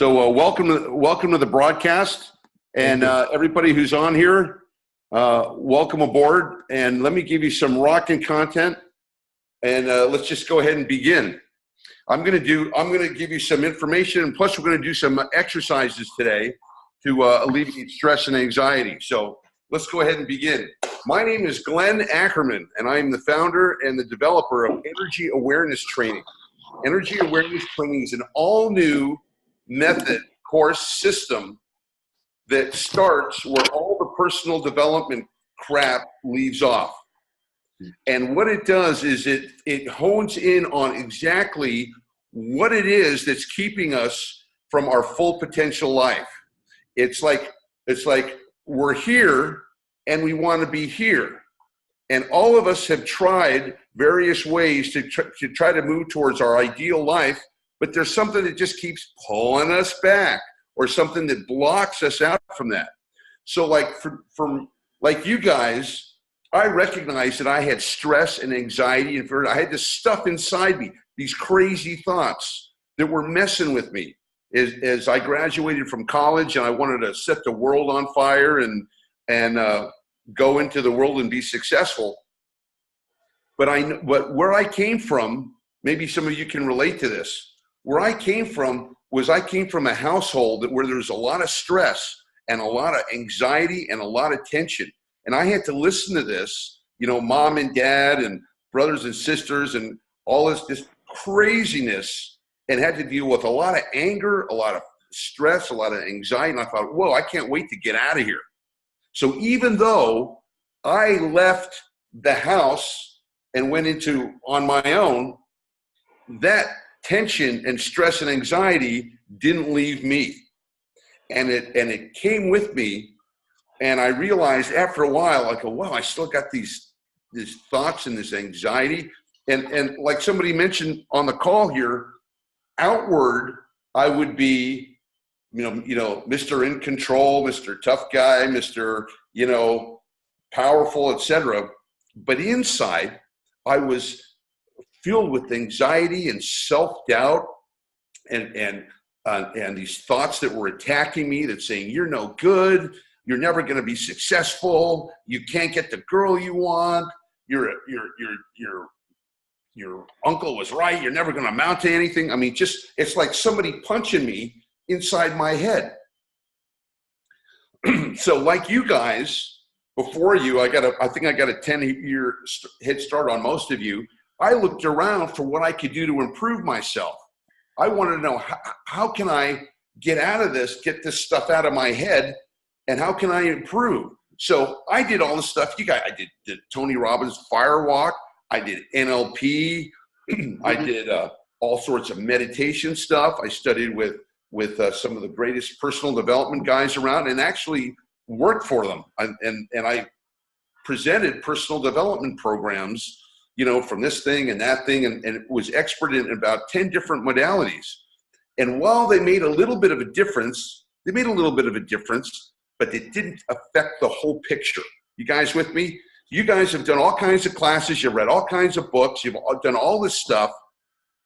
So welcome to the broadcast, and everybody who's on here, welcome aboard. And let me give you some rocking content, and let's just go ahead and begin. I'm going to give you some information, and plus we're going to do some exercises today to alleviate stress and anxiety. So let's go ahead and begin. My name is Glenn Ackerman, and I am the founder and the developer of Energy Awareness Training. Energy Awareness Training is an all-new method, course, system that starts where all the personal development crap leaves off. And what it does is it hones in on exactly what it is that's keeping us from our full potential life. It's like we're here and we want to be here. And all of us have tried various ways to try to move towards our ideal life, but there's something that just keeps pulling us back, or something that blocks us out from that. So like you guys, I recognized that I had stress and anxiety, and I had this stuff inside me, these crazy thoughts that were messing with me as I graduated from college, and I wanted to set the world on fire and go into the world and be successful. But where I came from, maybe some of you can relate to this. Where I came from a household where there was a lot of stress and a lot of anxiety and a lot of tension. And I had to listen to this, mom and dad and brothers and sisters and all this craziness, and had to deal with a lot of anger, a lot of stress, a lot of anxiety. And I thought, whoa, I can't wait to get out of here. So even though I left the house and went on my own, that tension and stress and anxiety didn't leave me. And it came with me. And I realized after a while, I go, wow, I still got these thoughts and this anxiety. And like somebody mentioned on the call here, outward, I would be, Mr. In control, Mr. Tough guy, Mr. Powerful, etc. But inside, I was filled with anxiety and self-doubt and these thoughts that were attacking me, that saying, you're no good, you're never going to be successful, you can't get the girl you want, your uncle was right, you're never going to amount to anything. I mean, it's like somebody punching me inside my head. So like you guys, before you, I think I got a 10-year head start on most of you. I looked around for what I could do to improve myself. I wanted to know, how can I get out of this, get this stuff out of my head, and how can I improve? So I did all the stuff you guys, I did Tony Robbins Firewalk, I did NLP, I did all sorts of meditation stuff. I studied with some of the greatest personal development guys around, and actually worked for them. And I presented personal development programs, from this thing and that thing, and was expert in about 10 different modalities. And while they made a little bit of a difference, but it didn't affect the whole picture. You guys with me? You guys have done all kinds of classes, you've read all kinds of books, you've done all this stuff,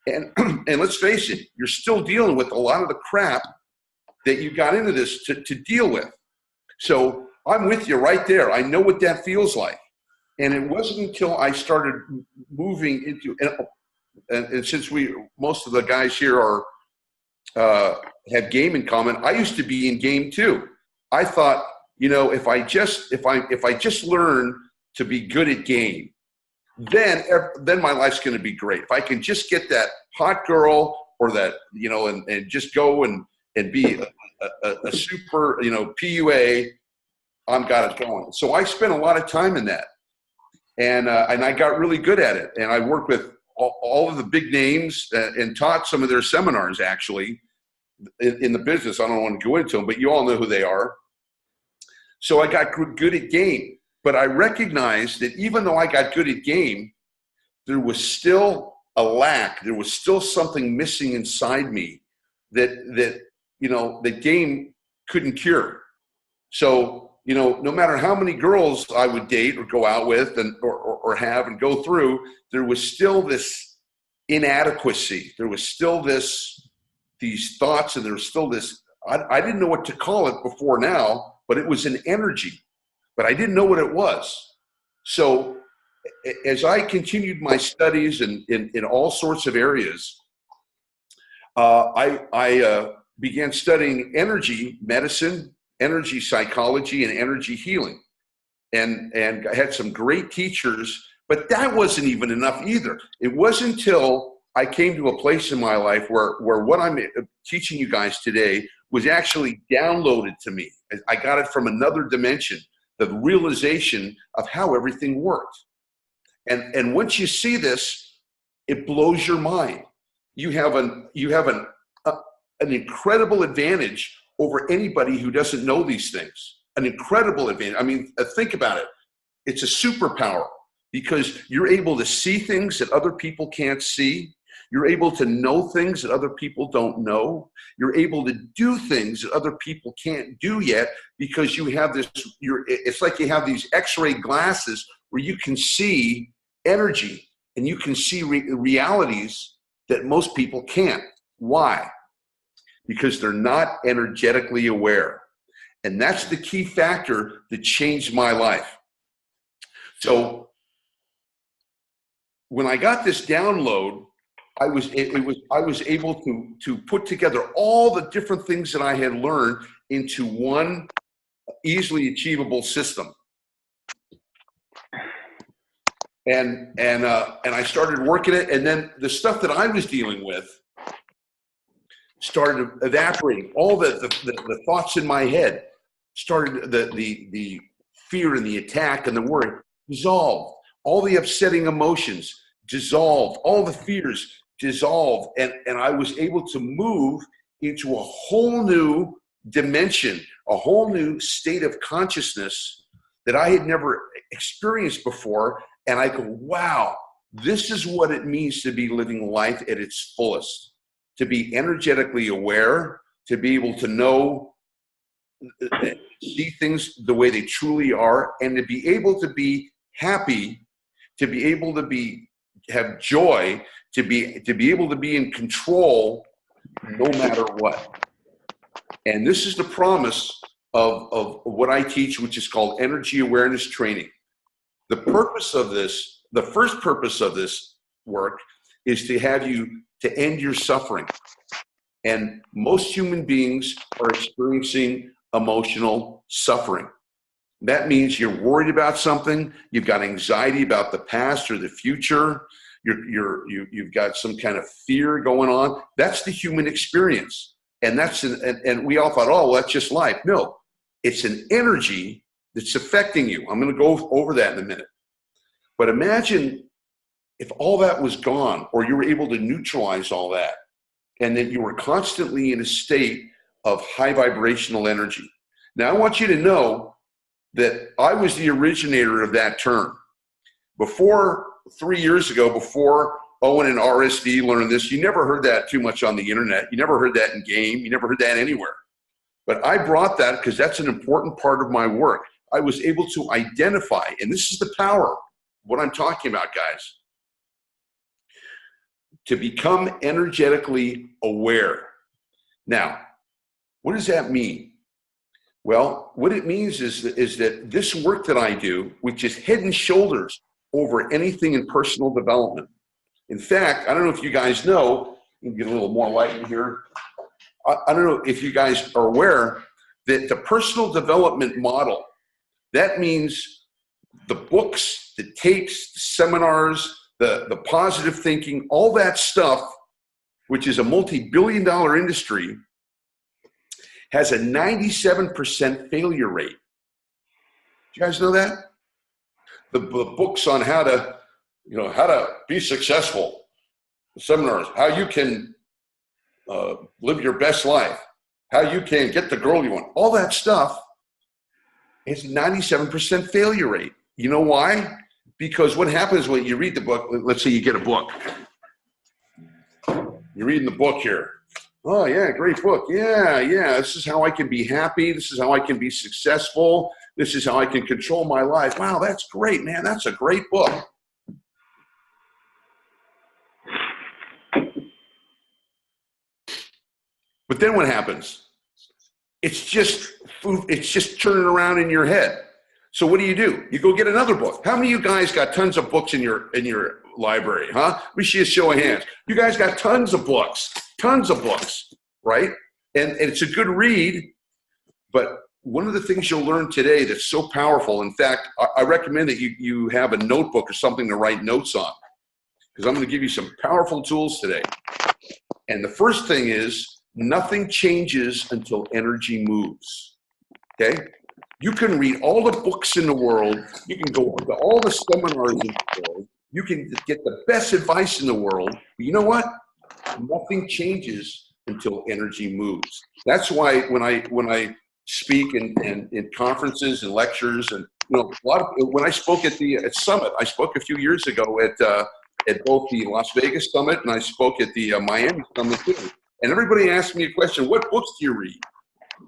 and let's face it, you're still dealing with a lot of the crap that you got into this to deal with. So I'm with you right there. I know what that feels like. And it wasn't until I started moving into, and since most of the guys here have game in common, I used to be in game too. I thought, if I just learn to be good at game, then my life's going to be great. If I can just get that hot girl, or that, and just go and be a super, PUA, I'm got it going. So I spent a lot of time in that. And I got really good at it. And I worked with all of the big names and taught some of their seminars, actually, in the business. I don't want to go into them, but you all know who they are. So I got good at game. But I recognized that even though I got good at game, there was still a lack. There was still something missing inside me that the game couldn't cure. So, no matter how many girls I would date or go out with or have and go through, there was still this inadequacy. There was still these thoughts, and there's still this, I didn't know what to call it before now, but it was an energy, but I didn't know what it was. So as I continued my studies in all sorts of areas, I began studying energy medicine, energy psychology, and energy healing. And I had some great teachers, but that wasn't even enough either. It wasn't until I came to a place in my life where what I'm teaching you guys today was actually downloaded to me. I got it from another dimension, the realization of how everything worked. And once you see this, it blows your mind. You have an incredible advantage over anybody who doesn't know these things. An incredible advantage. I mean, think about it. It's a superpower because you're able to see things that other people can't see. You're able to know things that other people don't know. You're able to do things that other people can't do yet because you have this, it's like you have these X-ray glasses where you can see energy and you can see realities that most people can't. Why? Because they're not energetically aware. And that's the key factor that changed my life. So when I got this download, I was able to put together all the different things that I had learned into one easily achievable system. And I started working it, and then the stuff that I was dealing with started evaporating. All the thoughts in my head started, the fear and the attack and the worry dissolved. All the upsetting emotions dissolved. All the fears dissolved. And I was able to move into a whole new dimension, a whole new state of consciousness that I had never experienced before. And I go, wow, this is what it means to be living life at its fullest, to be energetically aware, to be able to know, see things the way they truly are, and to be able to be happy, to be able to have joy, to be able to be in control no matter what. And this is the promise of what I teach, which is called energy awareness training. The purpose of this, the first purpose of this work is to have you to end your suffering. And most human beings are experiencing emotional suffering. That means you're worried about something, you've got anxiety about the past or the future, you've got some kind of fear going on. That's the human experience. And and we all thought, oh, well, that's just life. No, it's an energy that's affecting you. I'm going to go over that in a minute. But imagine if all that was gone, or you were able to neutralize all that, and that you were constantly in a state of high vibrational energy. Now, I want you to know that I was the originator of that term. Before 3 years ago, before Owen and RSD learned this, you never heard that too much on the internet. You never heard that in game. You never heard that anywhere. But I brought that because that's an important part of my work. I was able to identify, and this is the power of what I'm talking about, guys, to become energetically aware. Now, what does that mean? Well, what it means is that this work that I do, which is head and shoulders over anything in personal development. In fact, I don't know if you guys know, you can get a little more light in here. I don't know if you guys are aware that the personal development model, that means the books, the tapes, the seminars, the positive thinking, all that stuff, which is a multi-billion-dollar industry, has a 97% failure rate. Do you guys know that? The books on how to be successful, the seminars, how you can live your best life, how you can get the girl you want, all that stuff has a 97% failure rate. You know why? Because what happens when you read the book, let's say you get a book. You're reading the book here. Oh, yeah, great book. Yeah, this is how I can be happy. This is how I can be successful. This is how I can control my life. Wow, that's great, man. That's a great book. But then what happens? It's just turning around in your head. So what do? You go get another book. How many of you guys got tons of books in your library, huh? We see a show of hands. You guys got tons of books, right? And it's a good read, but one of the things you'll learn today that's so powerful, in fact, I recommend that you have a notebook or something to write notes on, because I'm going to give you some powerful tools today. And the first thing is, nothing changes until energy moves, okay? You can read all the books in the world. You can go to all the seminars in the world. You can get the best advice in the world. But you know what? Nothing changes until energy moves. That's why when I speak in conferences and lectures, and when I spoke at the summit, I spoke a few years ago at both the Las Vegas summit and I spoke at the Miami summit too. And everybody asked me a question: what books do you read?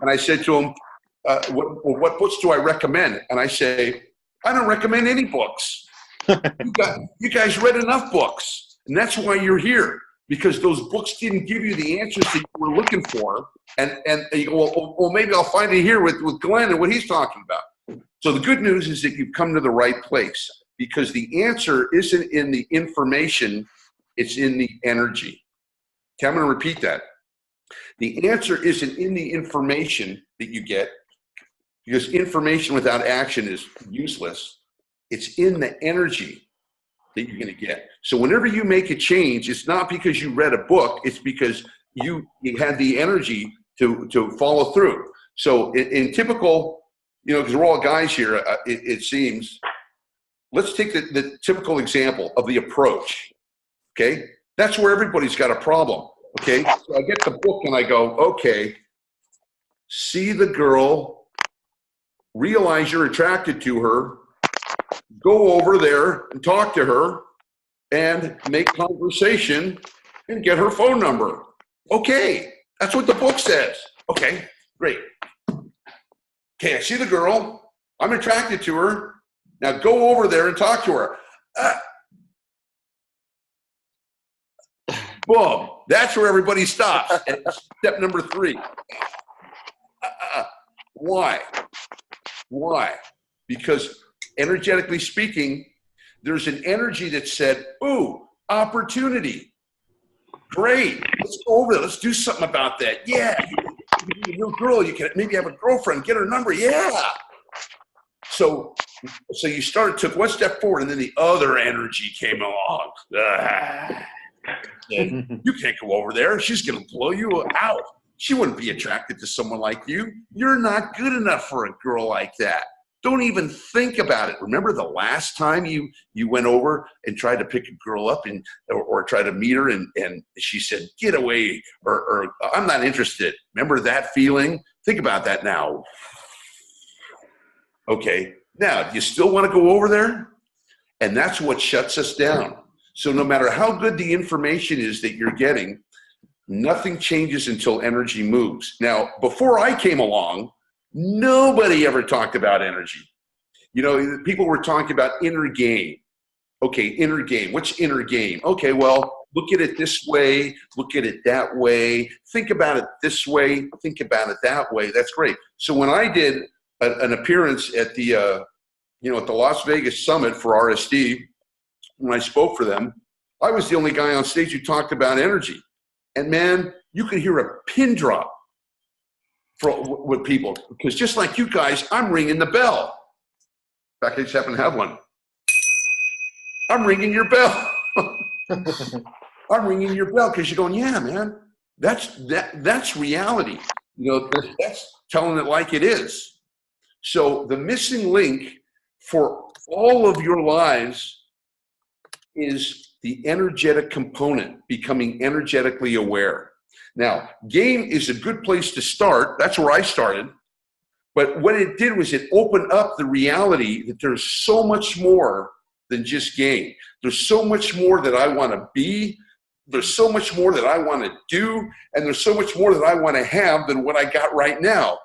And I said to them, what books do I recommend? And I say, I don't recommend any books. You guys read enough books, and that's why you're here, because those books didn't give you the answers that you were looking for. And you go, well, maybe I'll find it here with Glenn and what he's talking about. So the good news is that you've come to the right place, because the answer isn't in the information, it's in the energy. Okay, I'm going to repeat that. The answer isn't in the information that you get, because information without action is useless. It's in the energy that you're going to get. So whenever you make a change, it's not because you read a book, it's because you had the energy to follow through. So in typical, because we're all guys here, it seems, let's take the typical example of the approach, okay? That's where everybody's got a problem, okay? So I get the book and I go, okay, see the girl, realize you're attracted to her, go over there and talk to her and make conversation and get her phone number. Okay, that's what the book says. Okay, great. Okay, I see the girl, I'm attracted to her. Now go over there and talk to her. Boom, that's where everybody stops. And step number 3. Why? Because energetically speaking, there's an energy that said, ooh, opportunity. Great, let's go over there. Let's do something about that. Yeah, your girl, you can maybe have a girlfriend, get her number. Yeah. So you took one step forward, and then the other energy came along. You can't go over there. She's going to blow you out. She wouldn't be attracted to someone like you. You're not good enough for a girl like that. Don't even think about it. Remember the last time you went over and tried to pick a girl up or try to meet her and she said, get away, or I'm not interested. Remember that feeling? Think about that now. Okay, now, do you still want to go over there? And that's what shuts us down. So no matter how good the information is that you're getting, nothing changes until energy moves. Now, before I came along, nobody ever talked about energy. People were talking about inner game. Okay, inner game. What's inner game? Okay, well, look at it this way, look at it that way, think about it this way, think about it that way. That's great. So when I did an appearance at the at the Las Vegas Summit for RSD, when I spoke for them, I was the only guy on stage who talked about energy. And man, you could hear a pin drop with people, because just like you guys, I'm ringing the bell. In fact, I just happen to have one. I'm ringing your bell. I'm ringing your bell because you're going, yeah, man, that's reality. That's telling it like it is. So the missing link for all of your lives is the energetic component, becoming energetically aware. Now, game is a good place to start. That's where I started. But what it did was it opened up the reality that there's so much more than just game. There's so much more that I want to be. There's so much more that I want to do. And there's so much more that I want to have than what I got right now.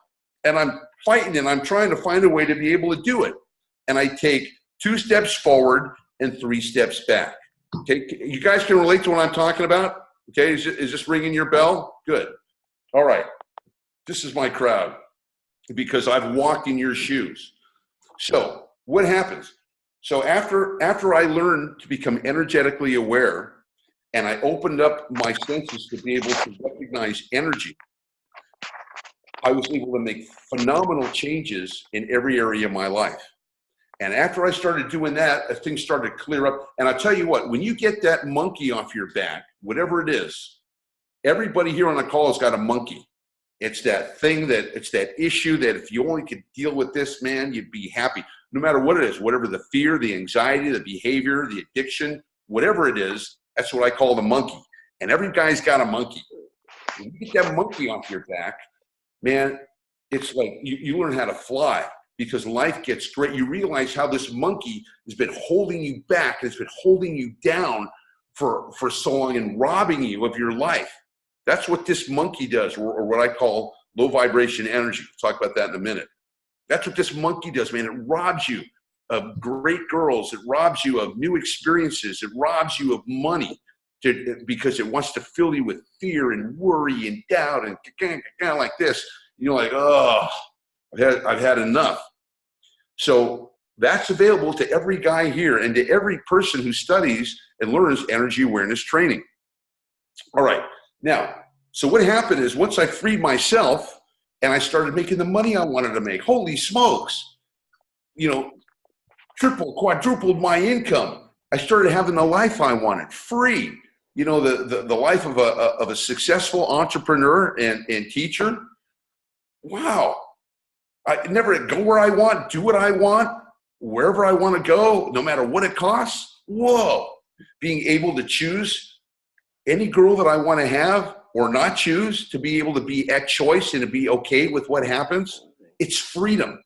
And I'm fighting and I'm trying to find a way to be able to do it. And I take 2 steps forward and 3 steps back. Okay, you guys can relate to what I'm talking about? Okay, is this ringing your bell? Good. All right. This is my crowd because I've walked in your shoes. So what happens? So after I learned to become energetically aware and I opened up my senses to be able to recognize energy, I was able to make phenomenal changes in every area of my life. And after I started doing that, things started to clear up. And I tell you what, when you get that monkey off your back, whatever it is, everybody here on the call has got a monkey. It's that thing it's that issue that if you only could deal with this, man, you'd be happy. No matter what it is, whatever the fear, the anxiety, the behavior, the addiction, whatever it is, that's what I call the monkey. And every guy's got a monkey. When you get that monkey off your back, man, it's like you learn how to fly because life gets great. You realize how this monkey has been holding you back, it's been holding you down for so long and robbing you of your life. That's what this monkey does, or what I call low vibration energy. We'll talk about that in a minute. That's what this monkey does, man. It robs you of great girls. It robs you of new experiences. It robs you of money because it wants to fill you with fear and worry and doubt and kind of like this. You're like, oh, I've had enough. So that's available to every guy here and to every person who studies and learns energy awareness training. All right. Now, so what happened is once I freed myself and I started making the money I wanted to make, holy smokes, triple, quadrupled my income. I started having the life I wanted, free, the life of a successful entrepreneur and teacher. Wow. I never go where I want, do what I want, wherever I want to go, no matter what it costs. Whoa. Being able to choose any girl that I want to have or not choose, to be able to be at choice and to be okay with what happens. It's freedom.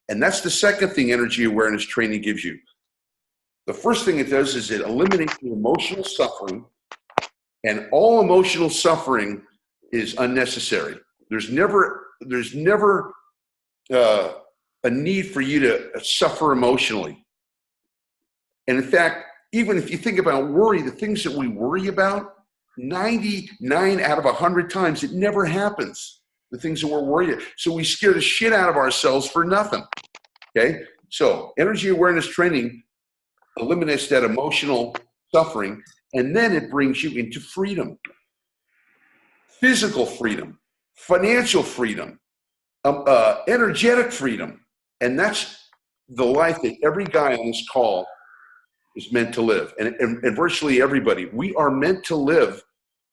And that's the second thing energy awareness training gives you. The first thing it does is it eliminates the emotional suffering, and all emotional suffering is unnecessary. There's never a need for you to suffer emotionally. And in fact, even if you think about worry, the things that we worry about, 99 out of 100 times, it never happens. The things that we're worried about. So we scare the shit out of ourselves for nothing. Okay? So energy awareness training eliminates that emotional suffering, and then it brings you into freedom. Physical freedom, financial freedom, energetic freedom. And that's the life that every guy on this call is meant to live. And virtually everybody, we are meant to live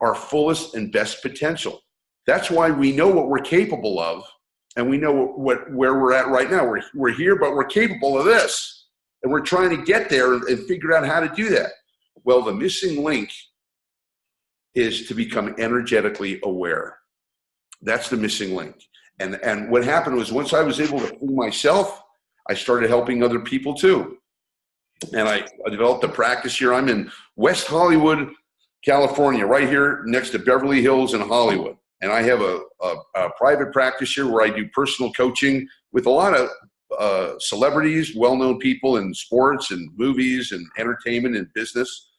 our fullest and best potential. That's why we know what we're capable of, and we know where we're at right now. We're here, but we're capable of this. And we're trying to get there and figure out how to do that. Well, the missing link is to become energetically aware. That's the missing link. And what happened was once I was able to free myself, I started helping other people too. And I developed a practice here. I'm in West Hollywood, California, right here next to Beverly Hills in Hollywood. And I have a private practice here where I do personal coaching with a lot of celebrities, well-known people in sports and movies and entertainment and business,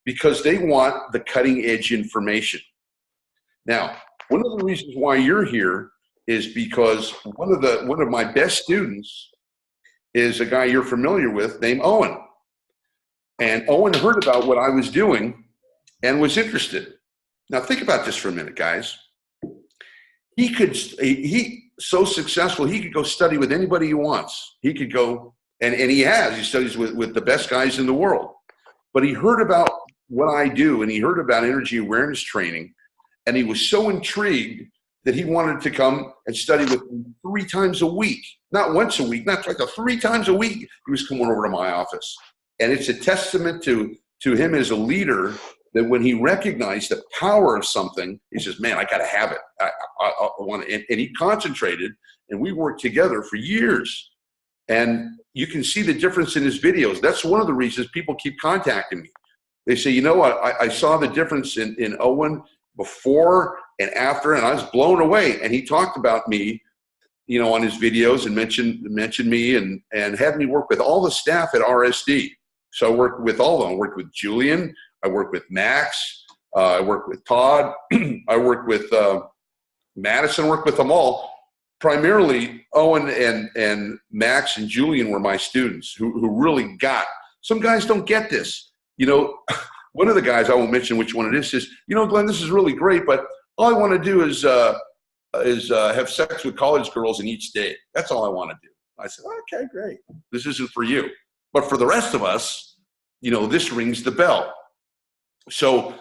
because they want the cutting-edge information. Now, one of the reasons why you're here is because one of my best students is a guy you're familiar with named Owen. And Owen heard about what I was doing and was interested. Now think about this for a minute, guys. He's so successful, he could go study with anybody he wants. He could go, and he studies with the best guys in the world. But he heard about what I do, and he heard about energy awareness training, and he was so intrigued that he wanted to come and study with me 3 times a week. Not once a week, not like 3 times a week. He was coming over to my office. And it's a testament to him as a leader that when he recognized the power of something, he says, man, I got to have it. I want to. And he concentrated, and we worked together for years. And you can see the difference in his videos. That's one of the reasons people keep contacting me. They say, I saw the difference in Owen before and after, and I was blown away. And he talked about me, on his videos and mentioned me and had me work with all the staff at RSD. So I worked with all of them. I worked with Julian. I worked with Max. I worked with Todd. I worked with Madison, worked with them all. Primarily, Owen and Max and Julian were my students who really got. Some guys don't get this. You know, one of the guys, I won't mention which one it is, says, you know, Glenn, this is really great, but all I want to do is have sex with college girls in each day. That's all I want to do. I said, okay, great. This isn't for you. But for the rest of us, you know, this rings the bell. So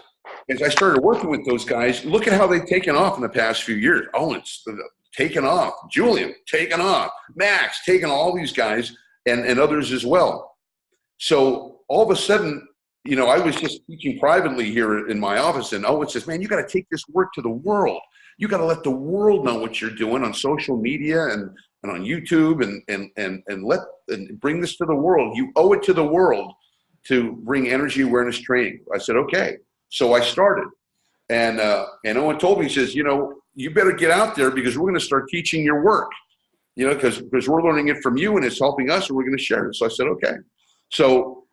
as I started working with those guys, look at how they've taken off in the past few years. Owen's taken off. Julian, taken off. Max, taken all these guys and others as well. So all of a sudden, you know, I was just teaching privately here in my office, and Owen says, man, you got to take this work to the world. You got to let the world know what you're doing on social media and on YouTube and bring this to the world. You owe it to the world to bring energy awareness training. I said, okay. So I started. And Owen told me, he says, you know, you better get out there because we're going to start teaching your work, you know, because we're learning it from you and it's helping us and we're going to share it. So I said, okay. So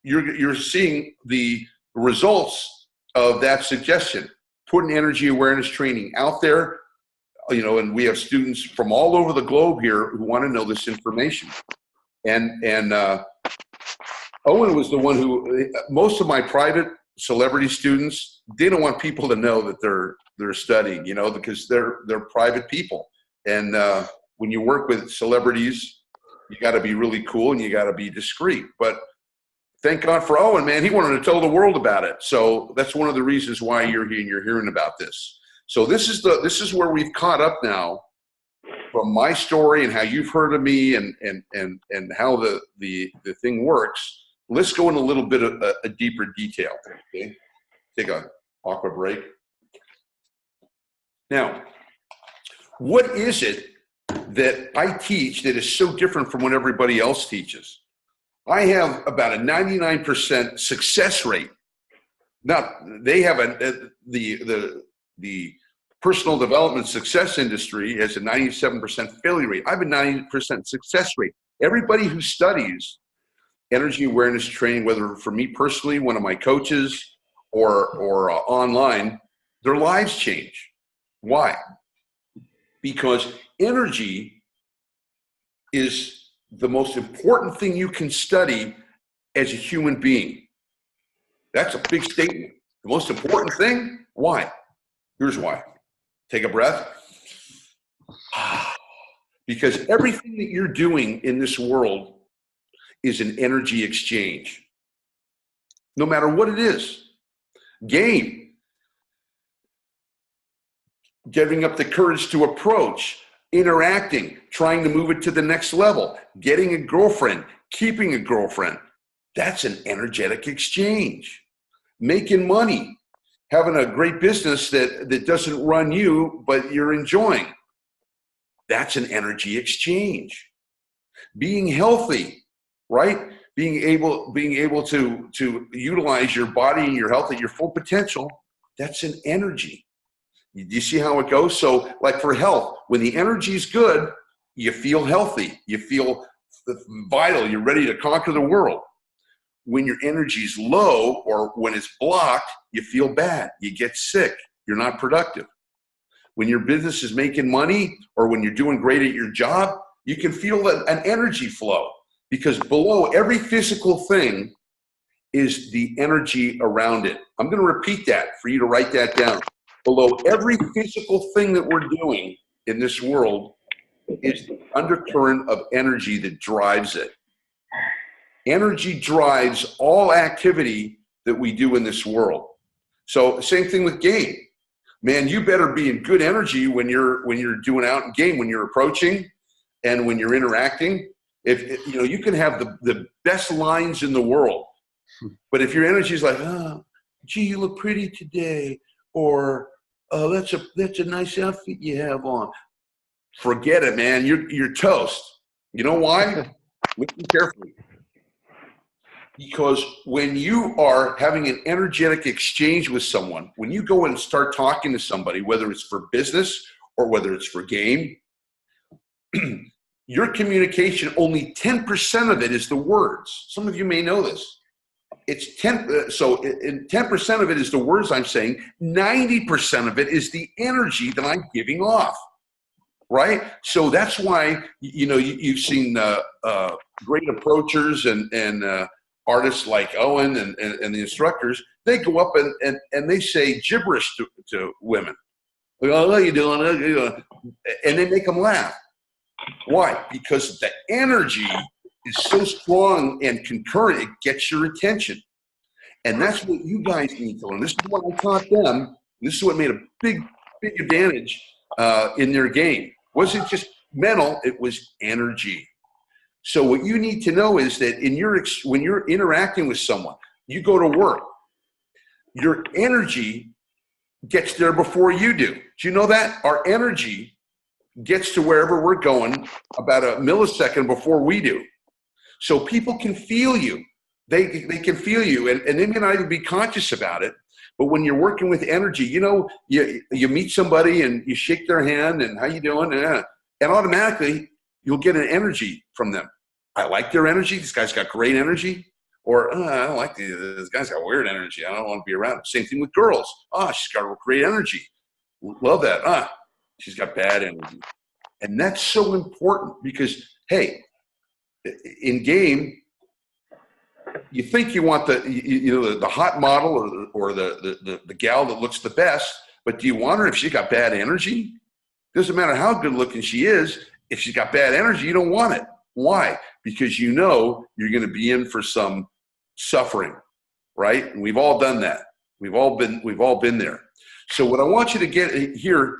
you're seeing the results of that suggestion, putting energy awareness training out there, you know, and we have students from all over the globe here who want to know this information. And Owen was the one who, most of my private celebrity students, they don't want people to know that they're studying, you know, because they're private people. And when you work with celebrities, you got to be really cool and you got to be discreet. But thank God for Owen, man. He wanted to tell the world about it. So that's one of the reasons why you're here and you're hearing about this. So this is where we've caught up now from my story and how you've heard of me and how the thing works. Let's go in a little bit of a deeper detail. Okay, take a awkward break. Now, what is it that I teach that is so different from what everybody else teaches? I have about a 99% success rate. Now, they have the personal development success industry has a 97% failure rate. I have a 90% success rate. Everybody who studies energy awareness training, whether for me personally, one of my coaches, or online, their lives change. Why? Because energy is the most important thing you can study as a human being. That's a big statement. The most important thing? Why? Here's why. Take a breath. Because everything that you're doing in this world is an energy exchange. No matter what it is. Game. Getting up the courage to approach. Interacting. Trying to move it to the next level. Getting a girlfriend. Keeping a girlfriend. That's an energetic exchange. Making money. Having a great business that doesn't run you, but you're enjoying. That's an energy exchange. Being healthy, right? Being able to utilize your body and your health at your full potential, that's an energy. You see how it goes? So like for health, when the energy is good, you feel healthy. You feel vital. You're ready to conquer the world. When your energy is low or when it's blocked, you feel bad. You get sick. You're not productive. When your business is making money or when you're doing great at your job, you can feel an energy flow because below every physical thing is the energy around it. I'm going to repeat that for you to write that down. Below every physical thing that we're doing in this world is the undercurrent of energy that drives it. Energy drives all activity that we do in this world. So same thing with game. Man, you better be in good energy when you're doing out in game, when you're approaching and when you're interacting. If you know, you can have the best lines in the world, but if your energy is like, oh, gee, you look pretty today, or oh, that's a nice outfit you have on, forget it, man. You're toast. You know why? Listen carefully. Because when you are having an energetic exchange with someone, when you go and start talking to somebody, whether it's for business or whether it's for game, your communication, only 10% of it is the words. Some of you may know this. it's 10. So 10% of it is the words I'm saying. 90% of it is the energy that I'm giving off. Right. So that's why, you've seen great approachers and artists like Owen and the instructors. They go up and they say gibberish to women. Like, oh, how you doing? How you doing? And they make them laugh. Why? Because the energy is so strong and concurrent, it gets your attention. And that's what you guys need to learn. This is what I taught them. This is what made a big advantage in their game. It wasn't just mental, it was energy. So what you need to know is that when you're interacting with someone, you go to work, your energy gets there before you do. Do you know that? Our energy gets to wherever we're going about a millisecond before we do. So people can feel you. They can feel you, and they may not even be conscious about it. But when you're working with energy, you meet somebody and you shake their hand and how you doing, and automatically you'll get an energy from them. I like their energy. This guy's got great energy. Or I don't like this guy's got weird energy. I don't want to be around him. Same thing with girls. She's got great energy. Love that. She's got bad energy. And that's so important because, hey, in game, you think you want the hot model or the gal that looks the best, but do you want her if she's got bad energy? Doesn't matter how good looking she is. If she's got bad energy, you don't want it. Why? Because you're going to be in for some suffering, right? And we've all done that. We've all been there. So what I want you to get here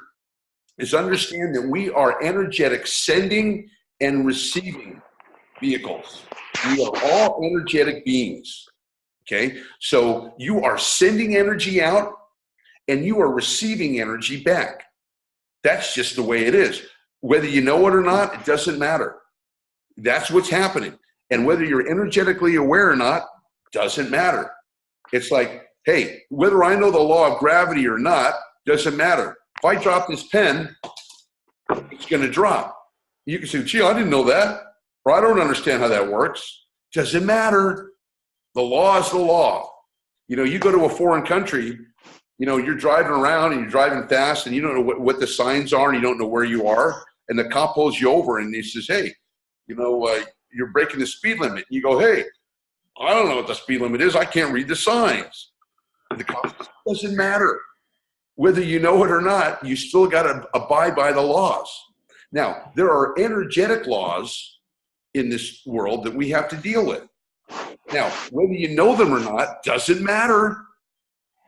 is understand that we are energetic sending and receiving vehicles. We are all energetic beings. Okay? So you are sending energy out and you are receiving energy back. That's just the way it is. Whether you know it or not, it doesn't matter. That's what's happening. And whether you're energetically aware or not, doesn't matter. It's like, hey, whether I know the law of gravity or not, doesn't matter. If I drop this pen, it's going to drop. You can say, gee, I didn't know that. Or I don't understand how that works. Doesn't matter. The law is the law. You go to a foreign country, you're driving around and you're driving fast and you don't know what the signs are and you don't know where you are. And the cop pulls you over and he says, hey, you're breaking the speed limit. And you go, hey, I don't know what the speed limit is. I can't read the signs. And the cop says, it doesn't matter. Whether you know it or not, you still got to abide by the laws. Now, there are energetic laws in this world that we have to deal with. Now, whether you know them or not, doesn't matter.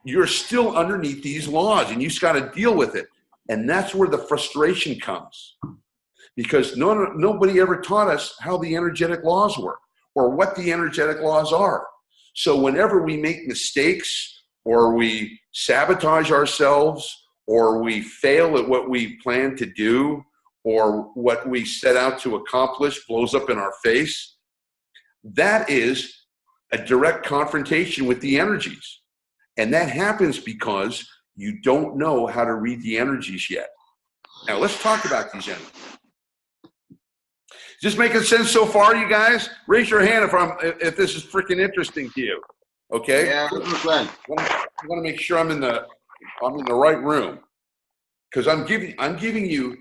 You're still underneath these laws and you just got to deal with it. And that's where the frustration comes. Because nobody ever taught us how the energetic laws work or what the energetic laws are. So whenever we make mistakes or we sabotage ourselves or we fail at what we plan to do or what we set out to accomplish blows up in our face, that is a direct confrontation with the energies. And that happens because you don't know how to read the energies yet. Now let's talk about these energies. Is this making sense so far, you guys? Raise your hand if this is freaking interesting to you. Okay? Yeah, Glenn. I want to make sure I'm in the right room. Because I'm giving you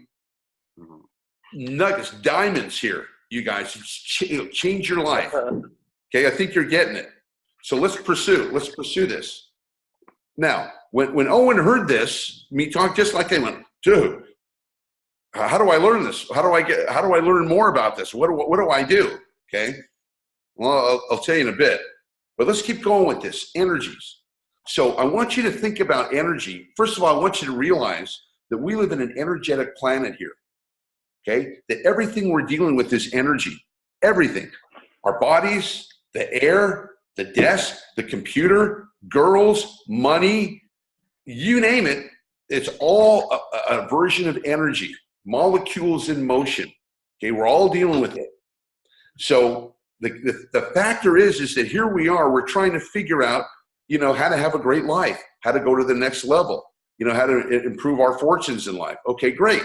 nuggets, diamonds here, you guys. Change your life. Okay, I think you're getting it. So let's pursue this. Now, when Owen heard this, me talk just like they went, dude, how do I learn this? How do I learn more about this? What do I do? Okay. Well, I'll tell you in a bit, but let's keep going with this energies. So I want you to think about energy. First of all, I want you to realize that we live in an energetic planet here. Okay. That everything we're dealing with is energy, everything, our bodies, the air, the desk, the computer, girls, money, you name it. It's all a version of energy. Molecules in motion. Okay, we're all dealing with it. So the factor is that here we are, we're trying to figure out, how to have a great life, how to go to the next level, how to improve our fortunes in life. Okay, great.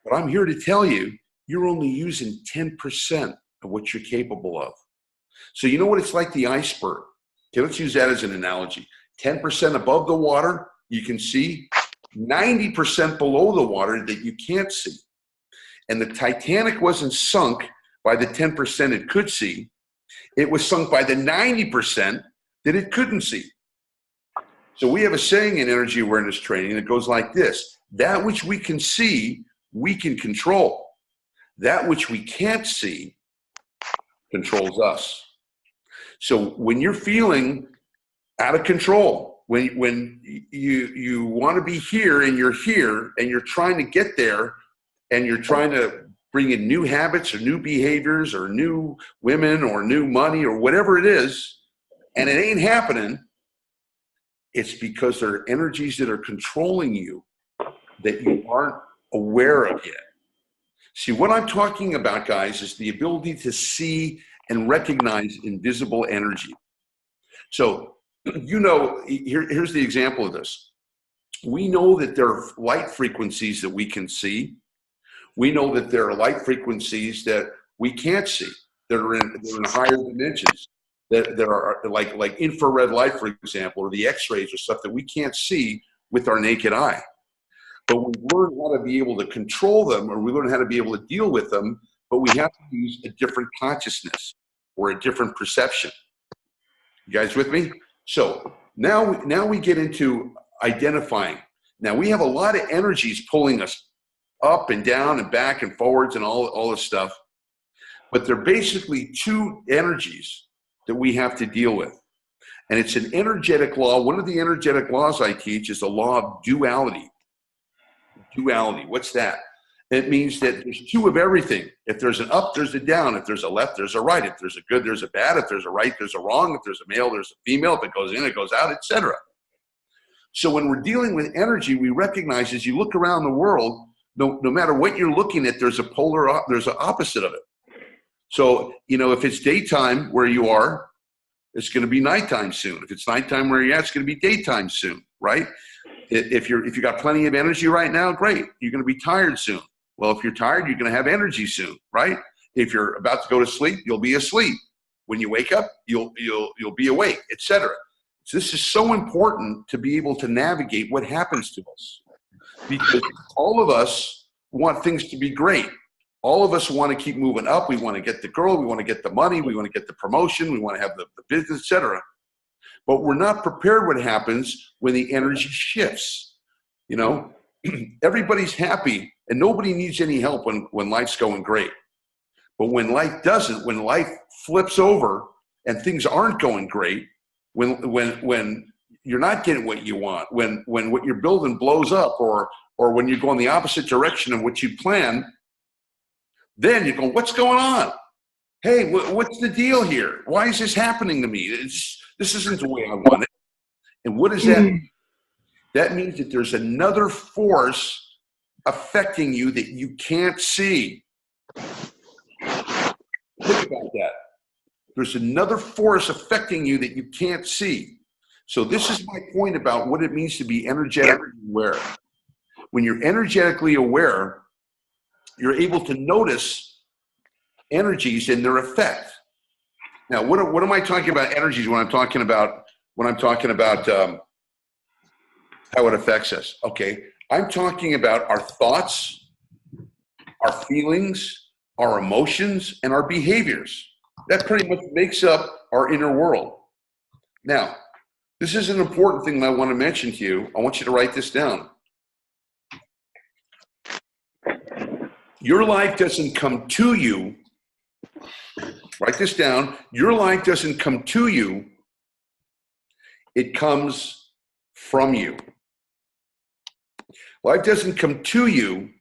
But I'm here to tell you, you're only using 10% of what you're capable of. So you know what it's like the iceberg. Okay, let's use that as an analogy. 10% above the water, you can see. 90% below the water that you can't see. And the Titanic wasn't sunk by the 10% it could see. It was sunk by the 90% that it couldn't see. So we have a saying in energy awareness training that goes like this: that which we can see, we can control. That which we can't see controls us. So when you're feeling out of control, when you want to be here and you're trying to get there and you're trying to bring in new habits or new behaviors or new women or new money or whatever it is, and it ain't happening, it's because there are energies that are controlling you that you aren't aware of yet. See, what I'm talking about, guys, is the ability to see and recognize invisible energy. So, here's the example of this. We know that there are light frequencies that we can see. We know that there are light frequencies that we can't see, that are in higher dimensions. There are like infrared light, for example, or the X-rays or stuff that we can't see with our naked eye. But we learn how to be able to control them, or we learn how to be able to deal with them, but we have to use a different consciousness or a different perception. You guys with me? So now we get into identifying. Now we have a lot of energies pulling us up and down and back and forwards and all this stuff, but they're basically two energies that we have to deal with. And it's an energetic law. One of the energetic laws I teach is the law of duality. Duality, what's that? It means that there's two of everything. If there's an up, there's a down. If there's a left, there's a right. If there's a good, there's a bad. If there's a right, there's a wrong. If there's a male, there's a female. If it goes in, it goes out, etc. So when we're dealing with energy, we recognize as you look around the world, no matter what you're looking at, there's there's an opposite of it. So, if it's daytime where you are, it's going to be nighttime soon. If it's nighttime where you're at, it's going to be daytime soon, right? If you got plenty of energy right now, great. You're going to be tired soon. Well, if you're tired, you're going to have energy soon, right? If you're about to go to sleep, you'll be asleep. When you wake up, you'll be awake, etc. So this is so important to be able to navigate what happens to us, because all of us want things to be great. All of us want to keep moving up. We want to get the girl. We want to get the money. We want to get the promotion. We want to have the business, etc. But we're not prepared what happens when the energy shifts. Everybody's happy and nobody needs any help when life's going great. But when life doesn't, when life flips over and things aren't going great, when you're not getting what you want, when what you're building blows up, or when you go in the opposite direction of what you plan, then you go, what's going on? Hey, what's the deal here? Why is this happening to me? This isn't the way I want it. And what does that mean? That means that there's another force affecting you that you can't see. Think about that. There's another force affecting you that you can't see. So this is my point about what it means to be energetically aware. When you're energetically aware, you're able to notice energies and their effect. Now, what am I talking about energies when I'm talking about how it affects us? Okay, I'm talking about our thoughts, our feelings, our emotions, and our behaviors. That pretty much makes up our inner world. Now, this is an important thing that I want to mention to you. I want you to write this down. Your life doesn't come to you. Write this down. Your life doesn't come to you. It comes from you. Life doesn't come to you.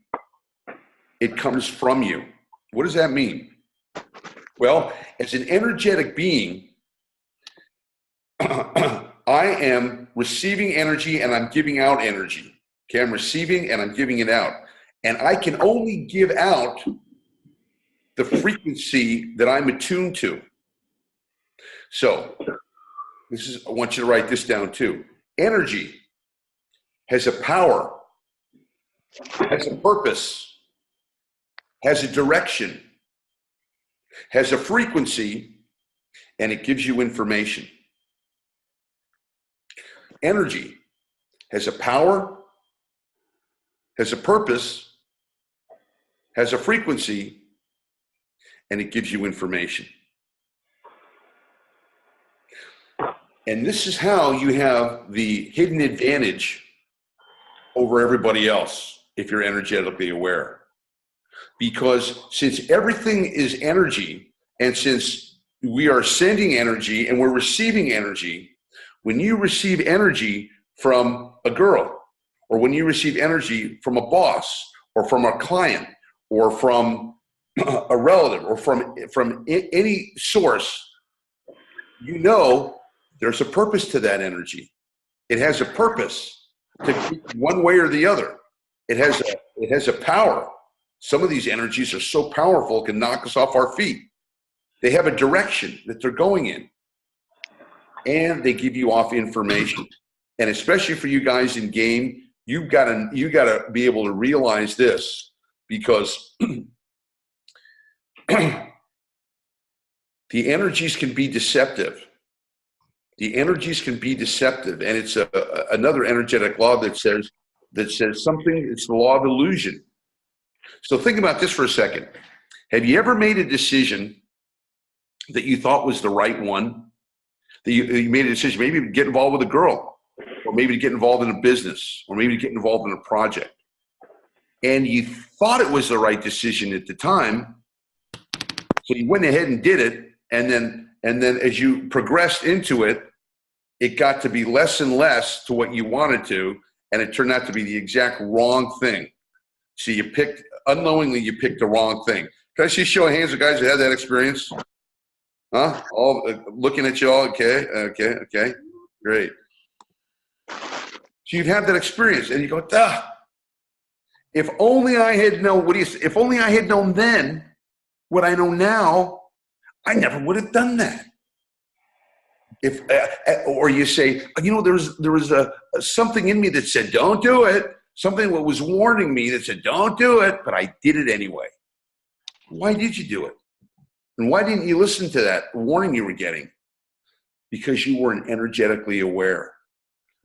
It comes from you. What does that mean? Well, as an energetic being, I am receiving energy and I'm giving out energy. Okay, I'm receiving and I'm giving it out. And I can only give out the frequency that I'm attuned to. So, I want you to write this down too. Energy has a power, has a purpose, has a direction, has a frequency, and it gives you information. energy has a power, has a purpose, has a frequency, and it gives you information. And this is how you have the hidden advantage over everybody else if you're energetically aware. Because since everything is energy, and since we are sending energy and we're receiving energy, when you receive energy from a girl, or when you receive energy from a boss, or from a client, or from a relative, or from any source, you know there's a purpose to that energy. It has a purpose to one way or the other. It has a power. Some of these energies are so powerful it can knock us off our feet. They have a direction that they're going in, and they give you off information. And especially for you guys in game, you gotta be able to realize this, because the energies can be deceptive. The energies can be deceptive, and it's another energetic law that says something. It's the law of illusion. So think about this for a second. Have you ever made a decision that you thought was the right one? That you made a decision, maybe to get involved with a girl, or maybe to get involved in a business, or maybe to get involved in a project, and you thought it was the right decision at the time, so you went ahead and did it, and then as you progressed into it, it got to be less and less to what you wanted to, and it turned out to be the exact wrong thing. So unknowingly you picked the wrong thing. Can I see a show of hands of guys that had that experience? Huh? All looking at you all. Okay. Great. So you'd have that experience, and you go, duh. If only I had known, if only I had known then what I know now, I never would have done that. Or you say, there was something in me that said, don't do it. Something that was warning me that said, don't do it, but I did it anyway. Why did you do it? And why didn't you listen to that warning you were getting? Because you weren't energetically aware.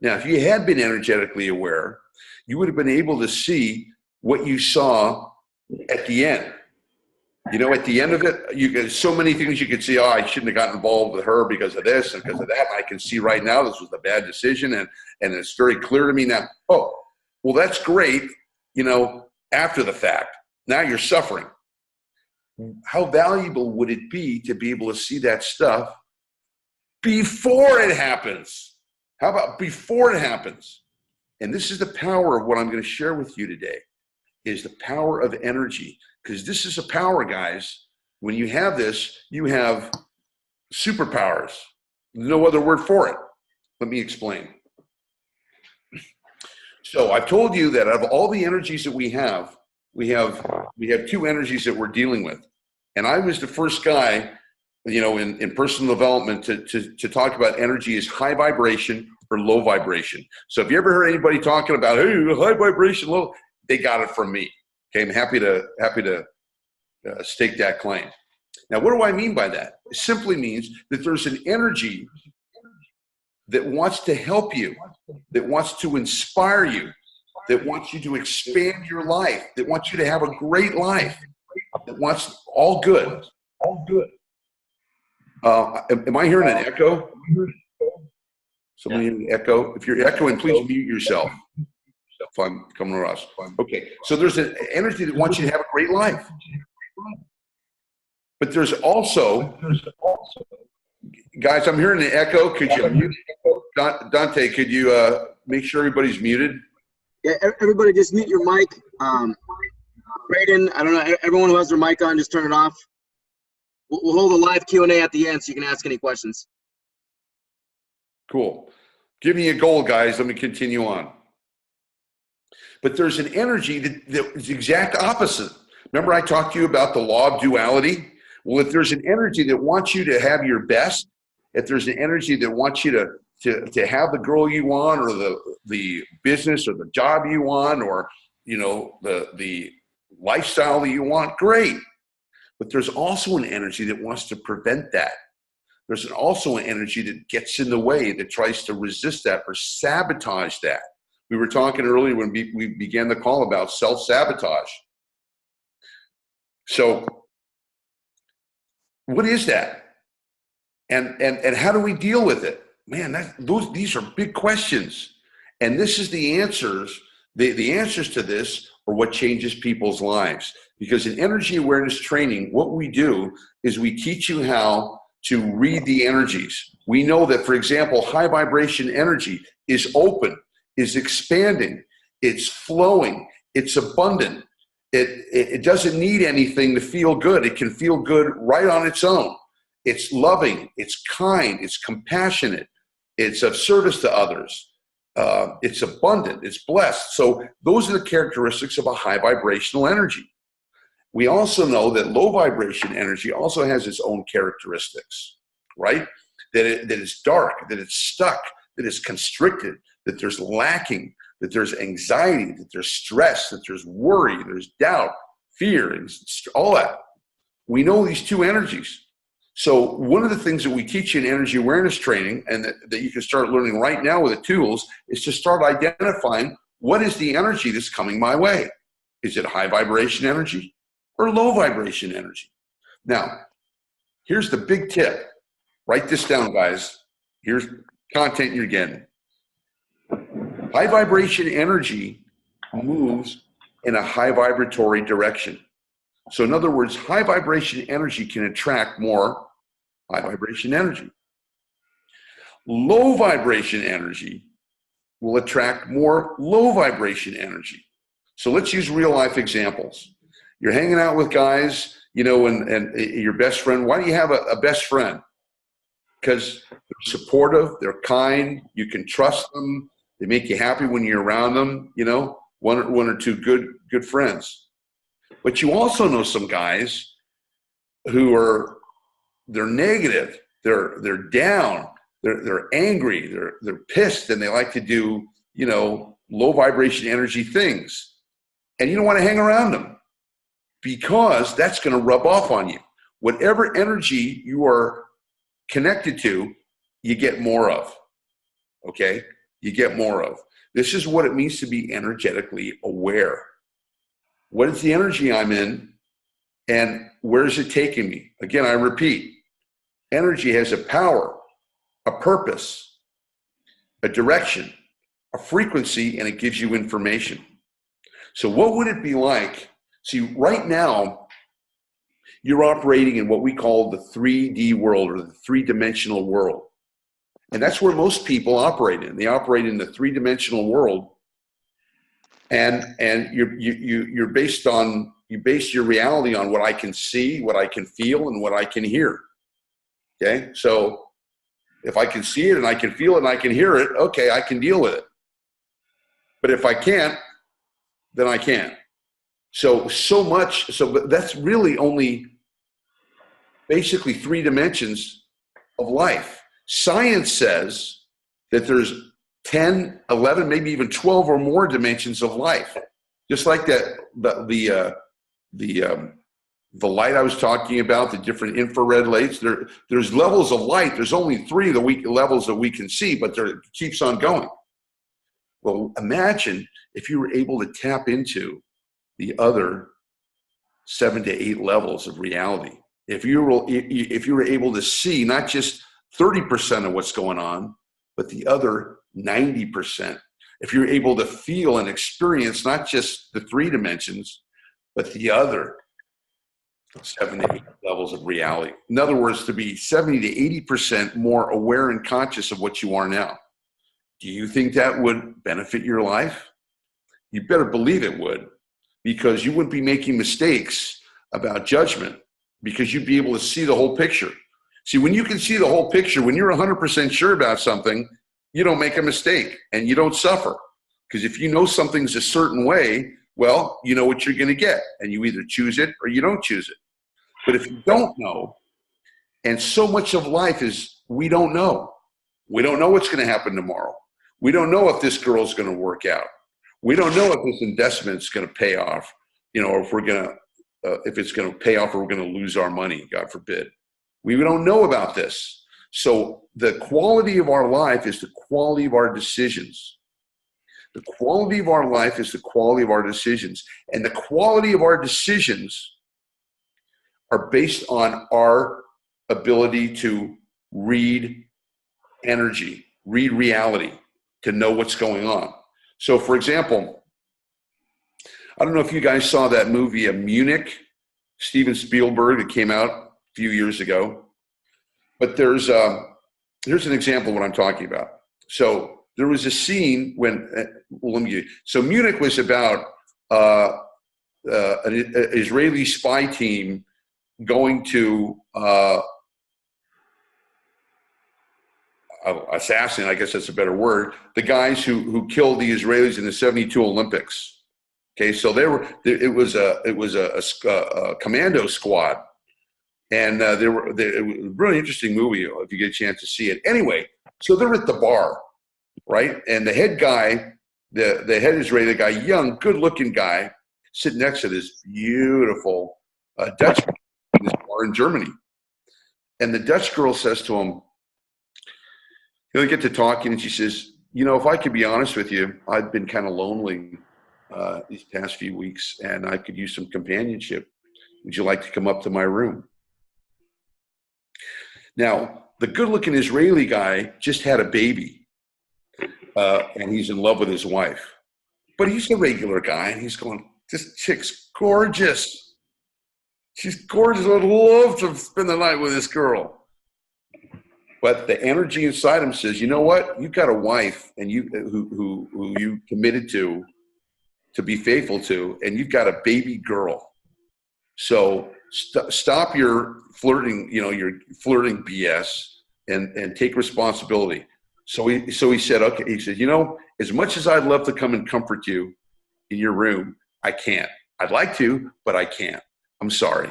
Now, if you had been energetically aware, you would have been able to see what you saw at the end. At the end of it, there's so many things you could see. Oh, I shouldn't have gotten involved with her because of this and because of that. And I can see right now this was a bad decision, and it's very clear to me now. Oh, well, that's great, after the fact. Now you're suffering. How valuable would it be to be able to see that stuff before it happens? How about before it happens? And this is the power of what I'm going to share with you today, is the power of energy. Because this is a power, guys. When you have this, you have superpowers. No other word for it. Let me explain. So I've told you that out of all the energies that we have two energies that we're dealing with. And I was the first guy, in personal development to talk about energy as high vibration or low vibration. So if you ever heard anybody talking about, hey, high vibration, low, they got it from me. Okay, I'm happy to stake that claim. Now, what do I mean by that? It simply means that there's an energy that wants to help you, that wants to inspire you, that wants you to expand your life, that wants you to have a great life, that wants all good. All good. Am I hearing an echo? Somebody hearing an echo? If you're echoing, please mute yourself. If I'm coming across. Okay, so there's an energy that wants you to have a great life. But there's also, guys, I'm hearing an echo. Could you mute? Dante, could you make sure everybody's muted? Yeah, everybody just mute your mic. Brayden, I don't know, everyone who has their mic on, just turn it off. We'll hold a live Q&A at the end so you can ask any questions. Cool. Give me a goal, guys. Let me continue on. But there's an energy that is the exact opposite. Remember I talked to you about the law of duality? Well, if there's an energy that wants you to have your best, if there's an energy that wants you to have the girl you want, or the business or the job you want, or the lifestyle that you want, great. But there's also an energy that wants to prevent that. there's also an energy that gets in the way, that tries to resist that or sabotage that. We were talking earlier when we began the call about self-sabotage. So what is that? And how do we deal with it? Man, these are big questions. And this is the answers. The answers to this are what changes people's lives. Because in energy awareness training, what we do is we teach you how to read the energies. We know that, for example, high vibration energy is open, is expanding, it's flowing, it's abundant. It doesn't need anything to feel good. It can feel good right on its own. It's loving, it's kind, it's compassionate, it's of service to others. It's abundant, it's blessed. So those are the characteristics of a high vibrational energy. We also know that low vibration energy also has its own characteristics, right? That it's dark, that it's stuck, that it's constricted, that there's lacking, that there's anxiety, that there's stress, that there's worry, there's doubt, fear, and all that. We know these two energies. So one of the things that we teach you in energy awareness training, and that you can start learning right now with the tools, is to start identifying what is the energy that's coming my way. Is it high vibration energy or low vibration energy? Now, here's the big tip. Write this down, guys. Here's content you're getting. High vibration energy moves in a high vibratory direction. So in other words, high vibration energy can attract more high vibration energy. Low vibration energy will attract more low vibration energy. So let's use real life examples. You're hanging out with guys, you know, and your best friend. Why do you have a best friend? Because they're supportive, they're kind, you can trust them, they make you happy when you're around them, you know, one or two good friends. But you also know some guys who they're negative, they're down, they're angry, they're pissed, and they like to do, you know, low vibration energy things. And you don't want to hang around them because that's going to rub off on you. Whatever energy you are connected to, you get more of. Okay? You get more of. This is what it means to be energetically aware. What is the energy I'm in, and where is it taking me? Again, I repeat, energy has a power, a purpose, a direction, a frequency, and it gives you information. So what would it be like? See, right now, you're operating in what we call the 3D world, or the three-dimensional world. And that's where most people operate in. They operate in the three-dimensional world. And you base your reality on what I can see, what I can feel, and what I can hear. Okay? So if I can see it and I can feel it and I can hear it, okay, I can deal with it. But if I can't, then I can't. So that's really only basically 3 dimensions of life. Science says that there's 10, 11, maybe even 12 or more dimensions of life. Just like that, the light I was talking about, the different infrared lights, there's levels of light. There's only 3 levels that we can see, but it keeps on going. Well, imagine if you were able to tap into the other 7 to 8 levels of reality. If you were able to see not just 30% of what's going on, but the other 90%. If you're able to feel and experience not just the 3 dimensions, but the other 7 to 8 levels of reality. In other words, to be 70 to 80% more aware and conscious of what you are now. Do you think that would benefit your life? You better believe it would, because you wouldn't be making mistakes about judgment, because you'd be able to see the whole picture. See, when you can see the whole picture, when you're 100% sure about something, you don't make a mistake and you don't suffer. Because if you know something's a certain way, well, you know what you're going to get, and you either choose it or you don't choose it. But if you don't know, and so much of life is we don't know. We don't know what's going to happen tomorrow. We don't know if this girl's going to work out. We don't know if this investment's going to pay off, you know, or if it's going to pay off, or we're going to lose our money, God forbid. We don't know about this. So the quality of our life is the quality of our decisions. The quality of our life is the quality of our decisions. And the quality of our decisions are based on our ability to read energy, read reality, to know what's going on. So for example, I don't know if you guys saw that movie, Munich, Steven Spielberg, that came out a few years ago. But here's an example of what I'm talking about. So there was a scene when, so Munich was about an Israeli spy team going to assassinate, I guess that's a better word, the guys who killed the Israelis in the '72 Olympics. Okay, so it was a commando squad, and it was a really interesting movie if you get a chance to see it. Anyway, so they're at the bar, right? And the head guy, the head Israeli guy, young, good-looking guy, sitting next to this beautiful Dutch in this bar in Germany. And the Dutch girl says to him, they get to talking, and she says, you know, if I could be honest with you, I've been kind of lonely these past few weeks, and I could use some companionship. Would you like to come up to my room? Now, the good-looking Israeli guy just had a baby, and he's in love with his wife. But he's a regular guy, and he's going, this chick's gorgeous. She's gorgeous. I'd love to spend the night with this girl. But the energy inside him says, you know what? You've got a wife, and who you committed to be faithful to, and you've got a baby girl. So stop your flirting, your flirting BS, and take responsibility. So he said, okay. He said, as much as I'd love to come and comfort you in your room, I can't. I'd like to, but I can't. I'm sorry.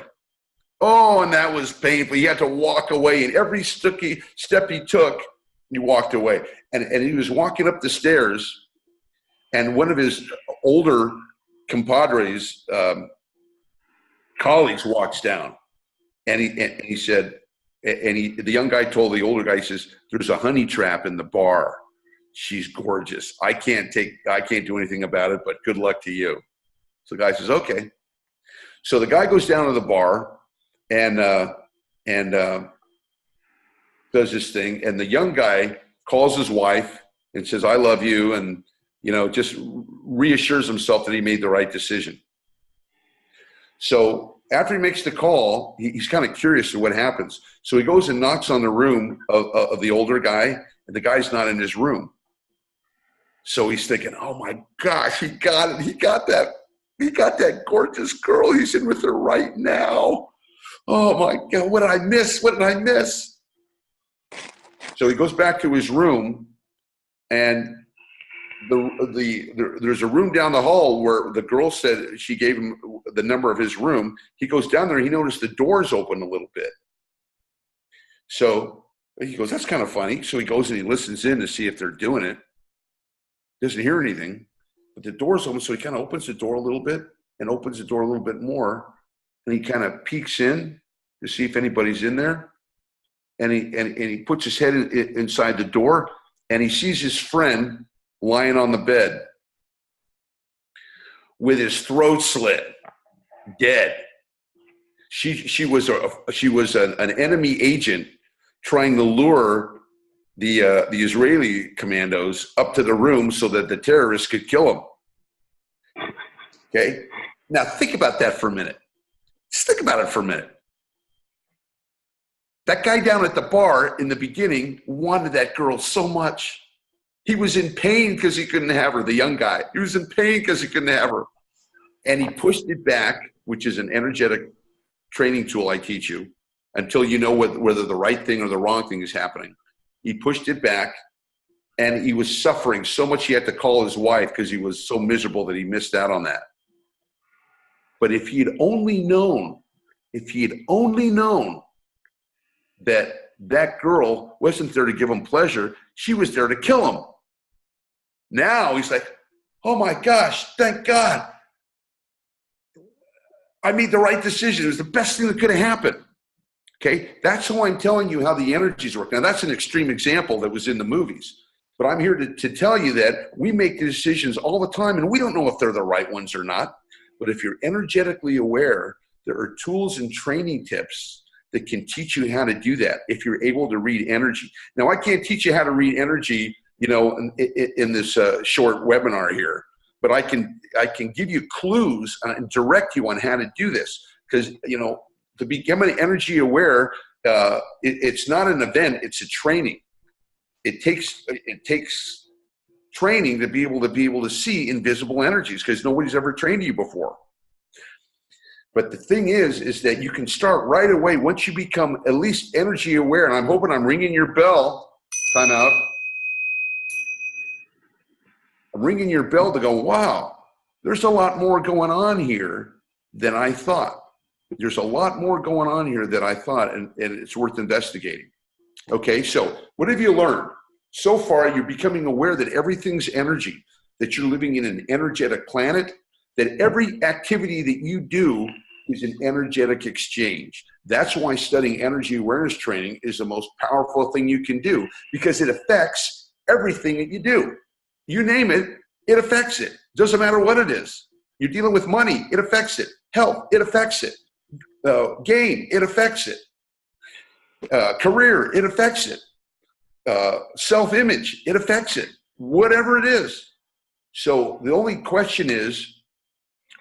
Oh, and that was painful. He had to walk away, and every step he took, he walked away. And he was walking up the stairs, and one of his older compadres, colleagues, walks down, and he said, the young guy told the older guy, he says, there's a honey trap in the bar. She's gorgeous. I can't do anything about it, but good luck to you. So the guy says, okay. So the guy goes down to the bar and does this thing, and the young guy calls his wife and says, I love you, and just reassures himself that he made the right decision. So after he makes the call, he's kind of curious to what happens. So he goes and knocks on the room of the older guy, and the guy's not in his room. So he's thinking, oh my gosh, he got it. He got that gorgeous girl. He's in with her right now. Oh my God, what did I miss? What did I miss? So he goes back to his room, and there's a room down the hall where the girl said she gave him the number of his room. He goes down there, and he noticed the door's open a little bit. So he goes, that's kind of funny. So he goes and he listens in to see if they're doing it. Doesn't hear anything, but the door's open. So he kind of opens the door a little bit and opens the door a little bit more. And he kind of peeks in to see if anybody's in there. And he puts his head inside the door, and he sees his friend lying on the bed with his throat slit, dead. She was an enemy agent trying to lure the Israeli commandos up to the room so that the terrorists could kill him. Okay, now think about that for a minute. Just think about it for a minute. That guy down at the bar in the beginning wanted that girl so much. He was in pain because he couldn't have her, the young guy. He was in pain because he couldn't have her. And he pushed it back, which is an energetic training tool I teach you, until you know whether the right thing or the wrong thing is happening. He pushed it back, and he was suffering so much he had to call his wife because he was so miserable that he missed out on that. But if he had only known that that girl wasn't there to give him pleasure, she was there to kill him. Now he's like, oh my gosh, thank God. I made the right decision. It was the best thing that could have happened. Okay, that's how I'm telling you how the energies work. Now, that's an extreme example that was in the movies, but I'm here to tell you that we make decisions all the time, and we don't know if they're the right ones or not. But if you're energetically aware, there are tools and training tips that can teach you how to do that if you're able to read energy. Now, I can't teach you how to read energy, in this short webinar here, but I can give you clues and direct you on how to do this, because, to become an energy aware, it's not an event, it's a training. It takes training to be able to see invisible energies, because nobody's ever trained you before. But the thing is that you can start right away once you become at least energy aware. And I'm hoping I'm ringing your bell. Time out. I'm ringing your bell to go, wow, there's a lot more going on here than I thought. There's a lot more going on here than I thought, and it's worth investigating. Okay, so what have you learned? So far, you're becoming aware that everything's energy, that you're living in an energetic planet, that every activity that you do is an energetic exchange. That's why studying energy awareness training is the most powerful thing you can do, because it affects everything that you do. You name it, it affects it. Doesn't matter what it is. You're dealing with money, it affects it. Health, it affects it. Gain, it affects it. Career, it affects it. Self-image, it affects it. Whatever it is. So the only question is,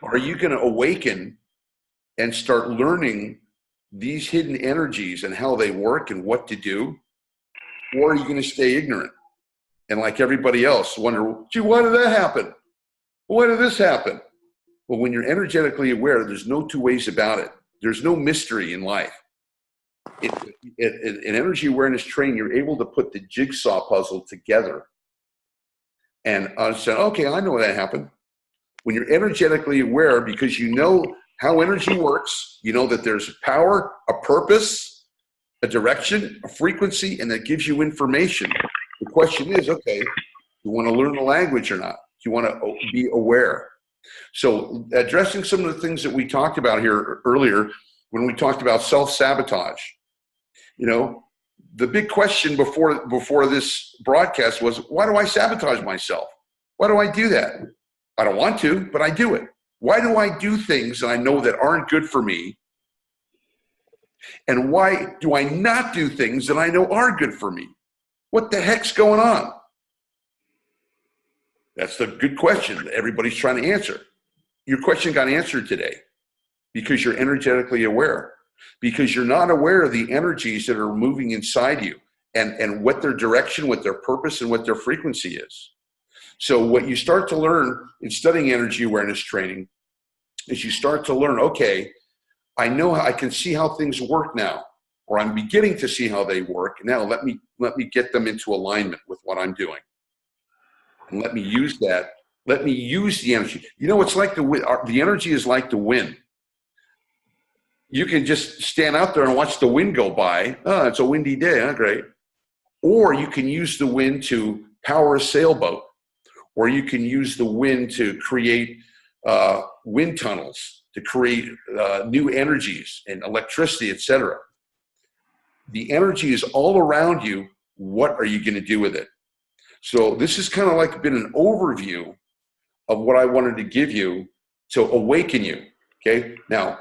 are you going to awaken and start learning these hidden energies and how they work and what to do? Or are you going to stay ignorant? And like everybody else, wonder, gee, why did that happen? Why did this happen? Well, when you're energetically aware, there's no two ways about it. There's no mystery in life. In energy awareness training, you're able to put the jigsaw puzzle together. And I said, okay, I know what that happened. When you're energetically aware, because you know how energy works, you know that there's power, a purpose, a direction, a frequency, and that gives you information. The question is, okay, you want to learn the language or not? You want to be aware. So addressing some of the things that we talked about here earlier, when we talked about self-sabotage, the big question before this broadcast was, why do I sabotage myself? Why do I do that? I don't want to, but I do it. Why do I do things that I know that aren't good for me? And why do I not do things that I know are good for me? What the heck's going on? That's the good question that everybody's trying to answer. Your question got answered today because you're energetically aware, because you're not aware of the energies that are moving inside you and what their direction, what their purpose, and what their frequency is. So what you start to learn in studying energy awareness training is you start to learn, okay, I know I can see how things work now, or I'm beginning to see how they work. Now let me get them into alignment with what I'm doing. And let me use that. Let me use the energy. It's like the energy is like the wind. You can just stand out there and watch the wind go by. Oh, it's a windy day, huh? Great. Or you can use the wind to power a sailboat, or you can use the wind to create wind tunnels, to create new energies and electricity, etc. The energy is all around you. What are you going to do with it? So this has kind of like been an overview of what I wanted to give you to awaken you. Okay. Now,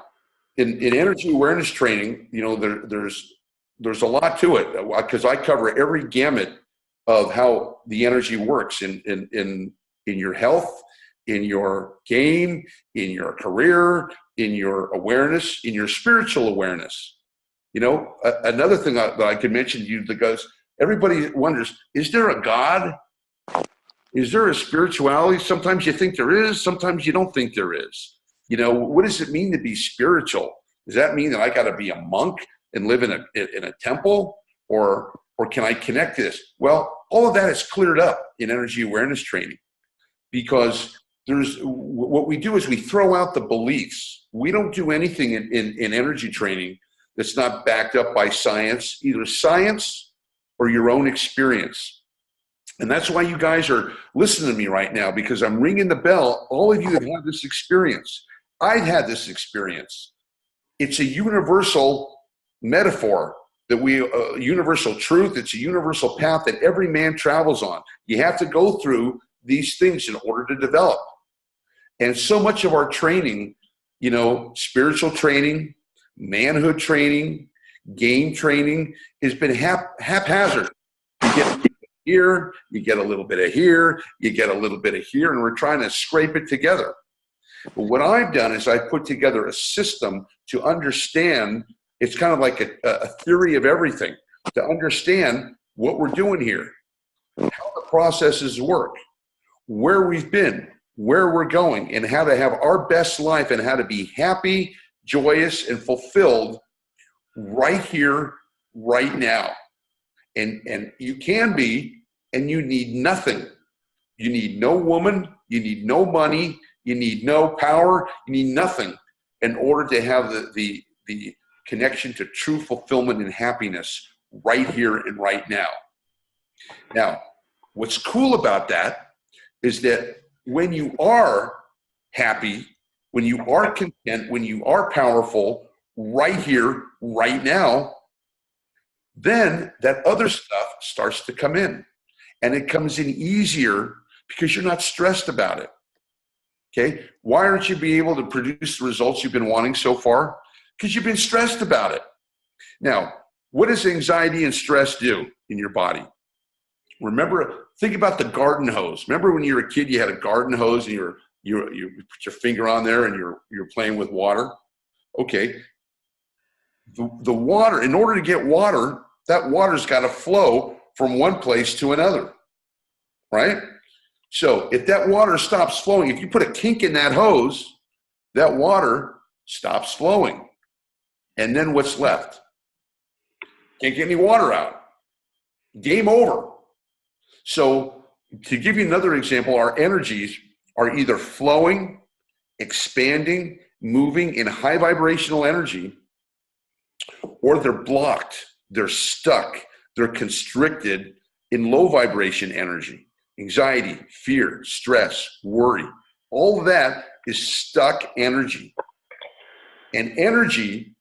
in energy awareness training, there's a lot to it, because I cover every gamut of how the energy works in your health, in your game, in your career, in your awareness, in your spiritual awareness. Another thing that I could mention to you, because everybody wonders, is there a God? Is there a spirituality? Sometimes you think there is, sometimes you don't think there is. What does it mean to be spiritual? Does that mean that I got to be a monk and live in a temple, or can I connect to this? Well, all of that is cleared up in energy awareness training, because what we do is we throw out the beliefs. We don't do anything in energy training that's not backed up by science, either science or your own experience. And that's why you guys are listening to me right now, because I'm ringing the bell. All of you have had this experience. I've had this experience. It's a universal metaphor that universal truth. It's a universal path that every man travels on. You have to go through these things in order to develop. And so much of our training, spiritual training, manhood training, game training has been haphazard. You get here, you get a little bit of here, you get a little bit of here, and we're trying to scrape it together. But what I've done is I put together a system to understand. It's kind of like a theory of everything, to understand what we're doing here, how the processes work, where we've been, where we're going, and how to have our best life, and how to be happy, joyous, and fulfilled right here, right now. And you can be, and you need nothing. You need no woman, you need no money, you need no power, you need nothing in order to have the connection to true fulfillment and happiness right here and right now. Now, what's cool about that is that when you are happy, when you are content, when you are powerful right here, right now, then that other stuff starts to come in. And it comes in easier because you're not stressed about it. Okay? Why aren't you being able to produce the results you've been wanting so far? Because you've been stressed about it. Now, what does anxiety and stress do in your body? Remember, think about the garden hose. Remember when you were a kid, you had a garden hose and you put your finger on there and you're playing with water? Okay. The water, in order to get water, that water's got to flow from one place to another, right? So if that water stops flowing, if you put a kink in that hose, that water stops flowing. And then what's left? Can't get any water out. Game over. So to give you another example, our energies are either flowing, expanding, moving in high vibrational energy, or they're blocked, they're stuck, they're constricted in low vibration energy. Anxiety, fear, stress, worry, all of that is stuck energy. And energy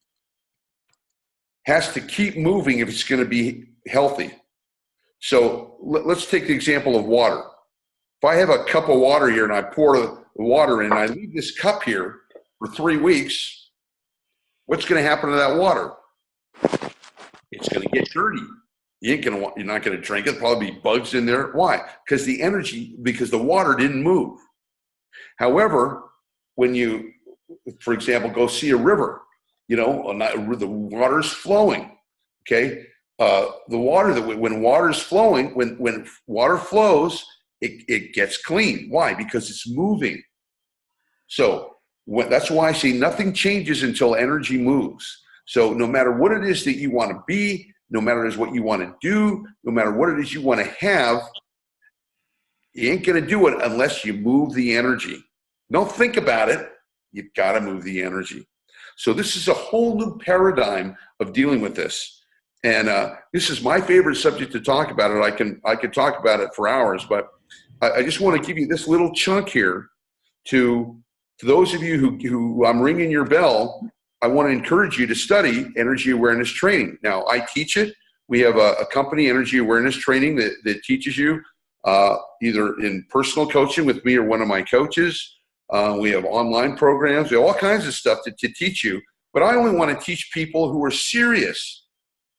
has to keep moving if it's going to be healthy. So let's take the example of water. If I have a cup of water here and I pour the water in and I leave this cup here for 3 weeks, what's going to happen to that water? It's going to get dirty. You're not going to drink it. There'll probably be bugs in there. Why? Because the water didn't move. However, when you, for example, go see a river, the water's flowing. Okay, when water's flowing, when water flows, it gets clean. Why? Because it's moving. So that's why I say nothing changes until energy moves. So no matter what it is that you want to be, no matter what you want to do, no matter what it is you want to have, you ain't going to do it unless you move the energy. Don't think about it. You've got to move the energy. So this is a whole new paradigm of dealing with this. And this is my favorite subject to talk about it. I can talk about it for hours, but I just want to give you this little chunk here to those of you who I'm ringing your bell. I want to encourage you to study energy awareness training. Now, I teach it. We have a company, energy awareness training, that teaches you either in personal coaching with me or one of my coaches. We have online programs. We have all kinds of stuff to teach you. But I only want to teach people who are serious.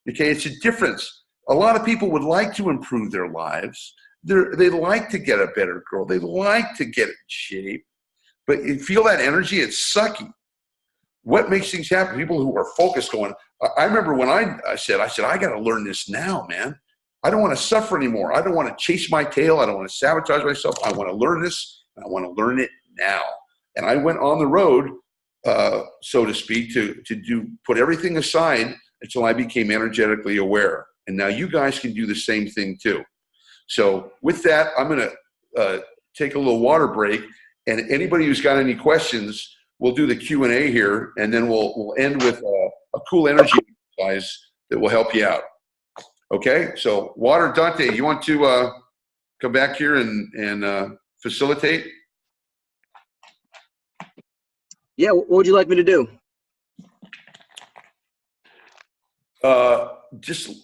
Okay, it's a difference. A lot of people would like to improve their lives. They like to get a better girl. They like to get in shape. But you feel that energy, it's sucky. What makes things happen? People who are focused going, I remember when I said, I got to learn this now, man. I don't want to suffer anymore. I don't want to chase my tail. I don't want to sabotage myself. I want to learn this, and I want to learn it now. And I went on the road, so to speak, to put everything aside until I became energetically aware. And now you guys can do the same thing too. So with that, I'm going to take a little water break. And anybody who's got any questions, we'll do the Q&A here, and then we'll end with a cool energy exercise that will help you out. Okay, so Water Dante, you want to come back here and facilitate? Yeah, what would you like me to do?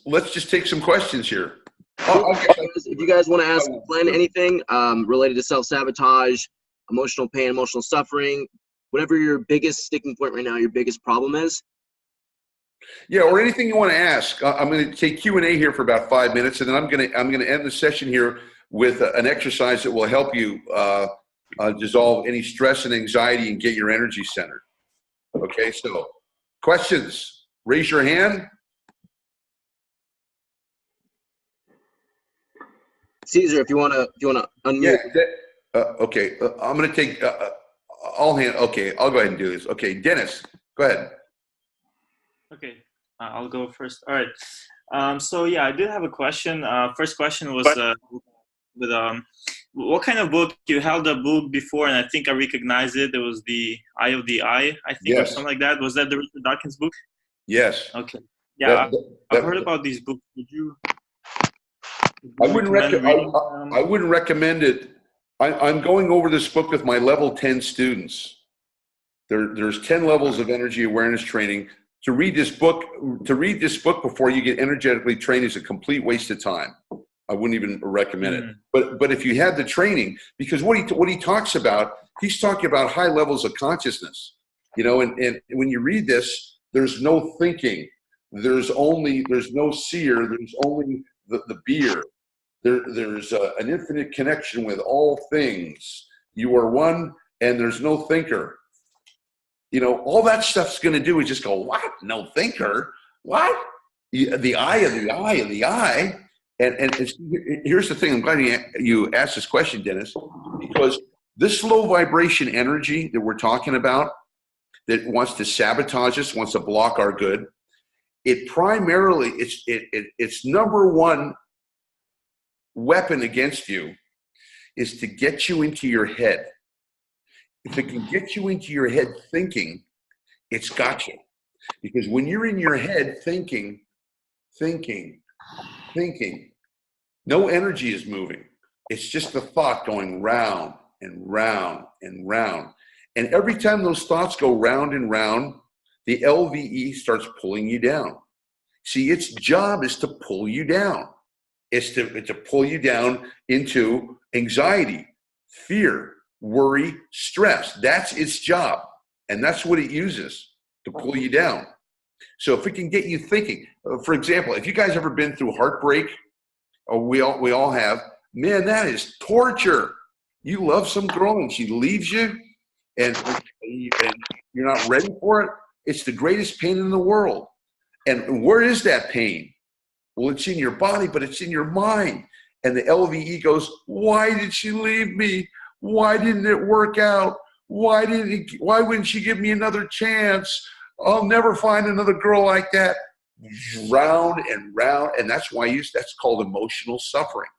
let's just take some questions here. If you guys want to ask Glenn anything related to self-sabotage, emotional pain, emotional suffering, whatever your biggest sticking point right now, your biggest problem is. Yeah, or anything you want to ask. I'm going to take Q&A here for about 5 minutes, and then I'm going to end the session here with an exercise that will help you dissolve any stress and anxiety and get your energy centered. Okay, so questions. Raise your hand. Caesar, if you want to unmute. Yeah. Okay. I'm going to take all hand. Okay, I'll go ahead and do this. Okay, Dennis, go ahead. Okay, I'll go first. All right. So yeah, I did have a question. First question was with what kind of book? You held a book before, and I think I recognized it. It was The Eye of the I think, yes, or something like that. Was that the Richard Dawkins book? Yes. Okay. Yeah, I've heard about these books. I wouldn't recommend it. I'm going over this book with my level 10 students. There's 10 levels of energy awareness training. To read this book before you get energetically trained is a complete waste of time. I wouldn't even recommend it. But if you had the training, because what he talks about, he's talking about high levels of consciousness, you know, and when you read this, there's no thinking. There's no seer. There's only the beer. There's an infinite connection with all things. You are one, and there's no thinker. You know, all that stuff's going to do is just go, what? No thinker? What? The eye of the eye of the eye. And here's the thing. I'm glad you asked this question, Dennis, because this low vibration energy that we're talking about that wants to sabotage us, wants to block our good, it primarily, its number one weapon against you is to get you into your head. If it can get you into your head thinking, it's got you. Because when you're in your head thinking, no energy is moving. It's just the thought going round and round and round. And every time those thoughts go round and round, the LVE starts pulling you down. See, its job is to pull you down. It's to pull you down into anxiety, fear, worry, stress. That's its job. And that's what it uses to pull you down. So if it can get you thinking, for example, if you guys ever been through heartbreak, we all have, man, that is torture. You love some girl and she leaves you and you're not ready for it. It's the greatest pain in the world. And where is that pain? Well, it's in your body, but it's in your mind. And the LVE goes, why did she leave me? Why didn't it work out? Why wouldn't she give me another chance? I'll never find another girl like that. Round and round. And that's why that's called emotional suffering.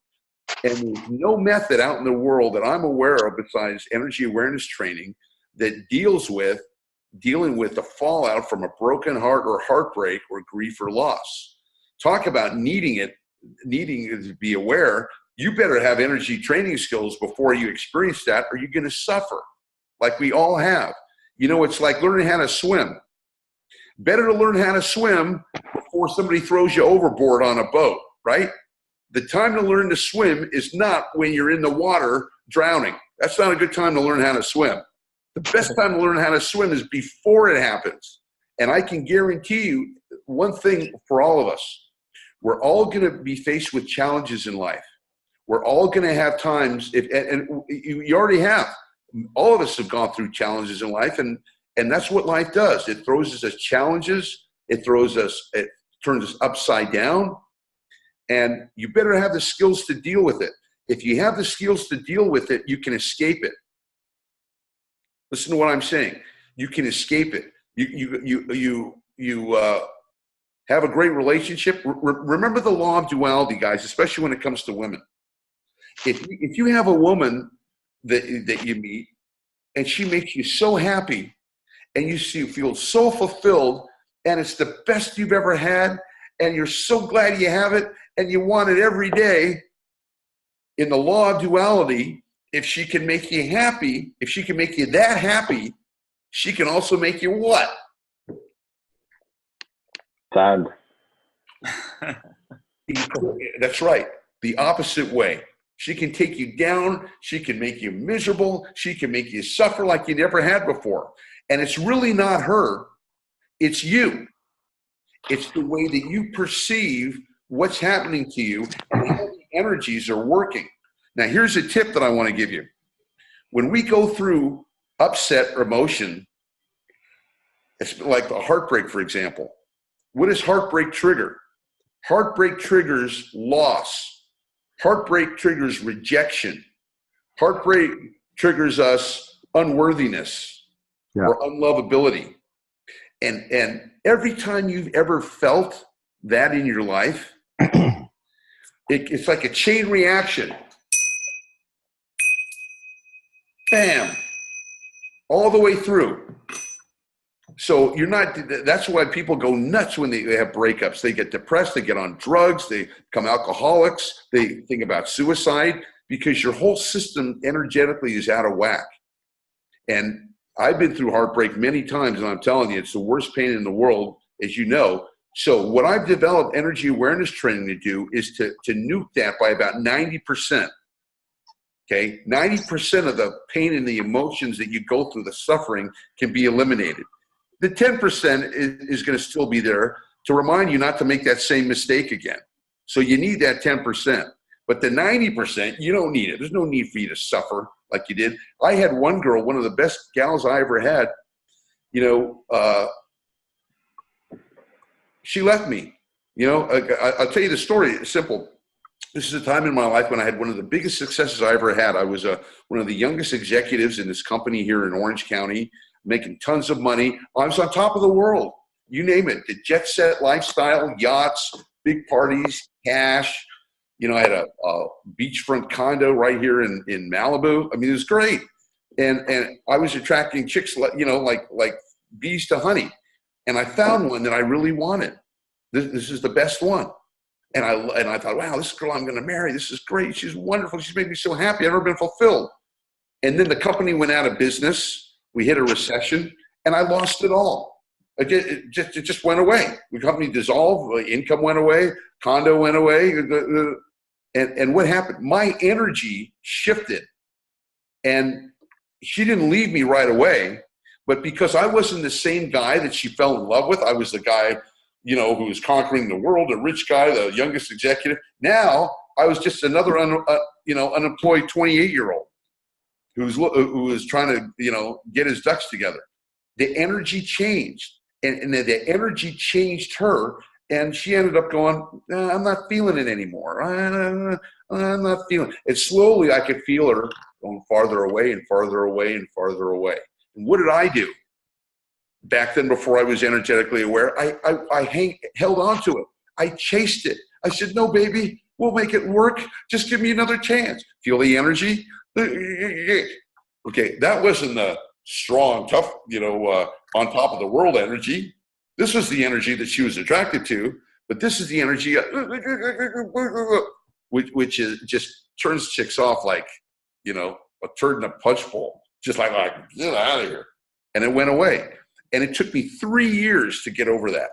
And there's no method out in the world that I'm aware of besides energy awareness training that dealing with the fallout from a broken heart or heartbreak or grief or loss. Talk about needing to be aware. You better have energy training skills before you experience that, or you're going to suffer like we all have. You know, it's like learning how to swim. Better to learn how to swim before somebody throws you overboard on a boat, right? The time to learn to swim is not when you're in the water drowning. That's not a good time to learn how to swim. The best time to learn how to swim is before it happens. And I can guarantee you one thing for all of us. We're all going to be faced with challenges in life. We're all going to have times, and you already have. All of us have gone through challenges in life, and that's what life does. It throws us as challenges. It turns us upside down. And you better have the skills to deal with it. If you have the skills to deal with it, you can escape it. Listen to what I'm saying. You can escape it. You have a great relationship. Remember the law of duality, guys, especially when it comes to women. If you have a woman that you meet and she makes you so happy and you feel so fulfilled and it's the best you've ever had and you're so glad you have it and you want it every day, in the law of duality, if she can make you happy, if she can make you that happy, she can also make you what? Sad. That's right. The opposite way. She can take you down. She can make you miserable. She can make you suffer like you never had before. And it's really not her. It's you. It's the way that you perceive what's happening to you and how the energies are working. Now, here's a tip that I want to give you. When we go through upset or emotion, it's like the heartbreak, for example. What does heartbreak trigger? Heartbreak triggers loss. Heartbreak triggers rejection. Heartbreak triggers us unworthiness or unlovability. And every time you've ever felt that in your life, it's like a chain reaction. Bam, all the way through. So you're not, that's why people go nuts when they have breakups. They get depressed, they get on drugs, they become alcoholics, they think about suicide, because your whole system energetically is out of whack. And I've been through heartbreak many times, and I'm telling you, it's the worst pain in the world, as you know. So what I've developed energy awareness training to do is to nuke that by about 90%. Okay, 90% of the pain and the emotions that you go through, the suffering, can be eliminated. The 10% is going to still be there to remind you not to make that same mistake again. So you need that 10%. But the 90%, you don't need it. There's no need for you to suffer like you did. I had one girl, one of the best gals I ever had, she left me. I'll tell you the story. It's simple. This is a time in my life when I had one of the biggest successes I ever had. I was one of the youngest executives in this company here in Orange County, making tons of money. I was on top of the world. You name it. The jet set lifestyle, yachts, big parties, cash. I had a beachfront condo right here in Malibu. I mean, it was great. And I was attracting chicks, like bees to honey. And I found one that I really wanted. This is the best one. And I thought, wow, this girl I'm going to marry, this is great. She's wonderful. She's made me so happy. I've never been fulfilled. And then the company went out of business. We hit a recession, and I lost it all. It just went away. The company dissolved. Income went away. Condo went away. And what happened? My energy shifted. And she didn't leave me right away. But because I wasn't the same guy that she fell in love with, I was the guy who was conquering the world, a rich guy, the youngest executive. Now I was just another, unemployed 28-year-old who was trying to, get his ducks together. The energy changed, and the energy changed her, and she ended up going, I'm not feeling it anymore. I'm not feeling it. And slowly I could feel her going farther away and farther away and farther away. And what did I do? Back then, before I was energetically aware, I held on to it. I chased it. I said, no, baby, we'll make it work. Just give me another chance. Feel the energy? Okay, that wasn't the strong, tough, on top of the world energy. This was the energy that she was attracted to, but this is the energy which is just turns chicks off like, a turd in a punch bowl. Just like, get out of here. And it went away. And it took me 3 years to get over that.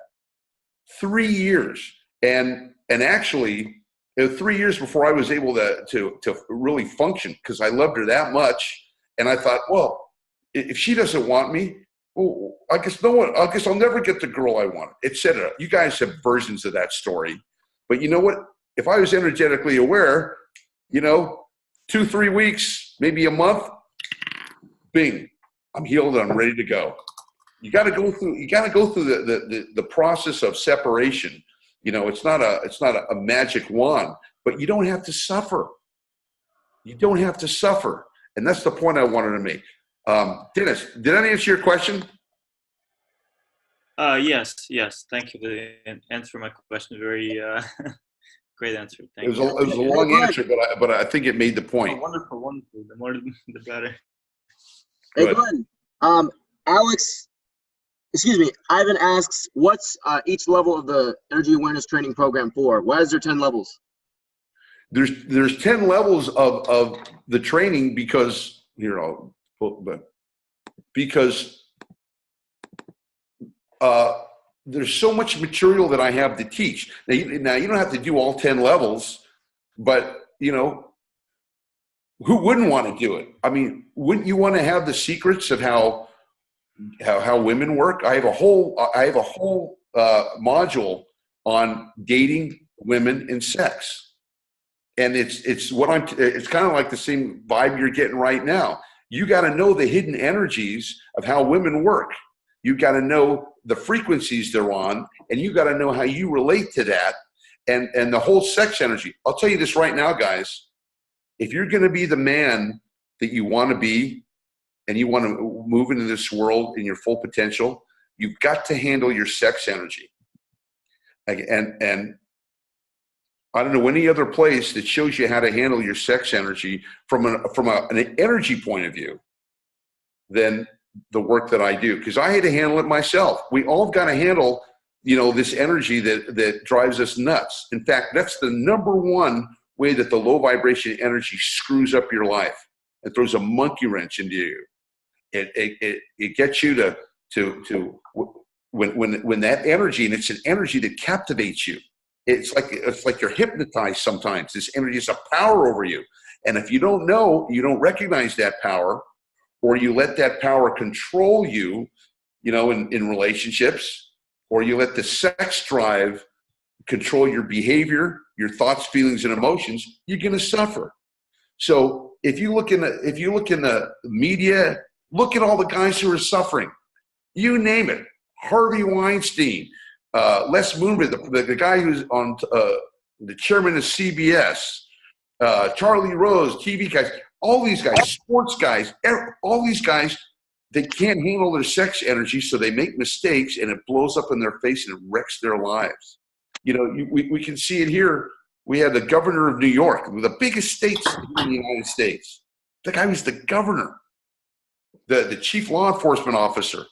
3 years. And actually, 3 years before I was able to really function, because I loved her that much. And I thought, well, if she doesn't want me, well, I guess I'll never get the girl I want, etc. You guys have versions of that story. But you know what? If I was energetically aware, 2-3 weeks, maybe a month, bing, I'm healed and I'm ready to go. You got to go through the process of separation. It's not a magic wand, but you don't have to suffer. You don't have to suffer. And that's the point I wanted to make. Dennis, did I answer your question? Yes. Thank you for answering my question. Very great answer. Thank you. It was a long answer, but I think it made the point. Oh, wonderful. The more, the better. Hey, Glenn. Ivan asks, what's each level of the energy awareness training program for? Why is there 10 levels? There's 10 levels of the training because there's so much material that I have to teach. Now you don't have to do all 10 levels, but you know, who wouldn't want to do it? I mean, wouldn't you want to have the secrets of how women work? I have a whole module on dating, women, and sex, and it's kind of like the same vibe you're getting right now. You got to know the hidden energies of how women work. You got to know the frequencies they're on, and you got to know how you relate to that, and the whole sex energy. I'll tell you this right now, guys. If you're going to be the man that you want to be, and you want to move into this world in your full potential, you've got to handle your sex energy. And I don't know any other place that shows you how to handle your sex energy from an energy point of view than the work that I do, because I had to handle it myself. We all got to handle, you know, this energy that drives us nuts. In fact, that's the number one way that the low vibration energy screws up your life. It throws a monkey wrench into you. It gets you to when that energy, and it's an energy that captivates you. It's like you're hypnotized sometimes. This energy is a power over you. And if you don't know, you don't recognize that power, or you let that power control you, you know, in relationships, or you let the sex drive control your behavior, your thoughts, feelings, and emotions, you're going to suffer. So if you look in the media, look at all the guys who are suffering. You name it. Harvey Weinstein, Les Moonves, the guy who's on the chairman of CBS, Charlie Rose, TV guys, all these guys, sports guys, all these guys, they can't handle their sex energy, so they make mistakes, and it blows up in their face and it wrecks their lives. You know, we can see it here. We had the governor of New York, the biggest states in the United States. The guy was the governor, the chief law enforcement officer,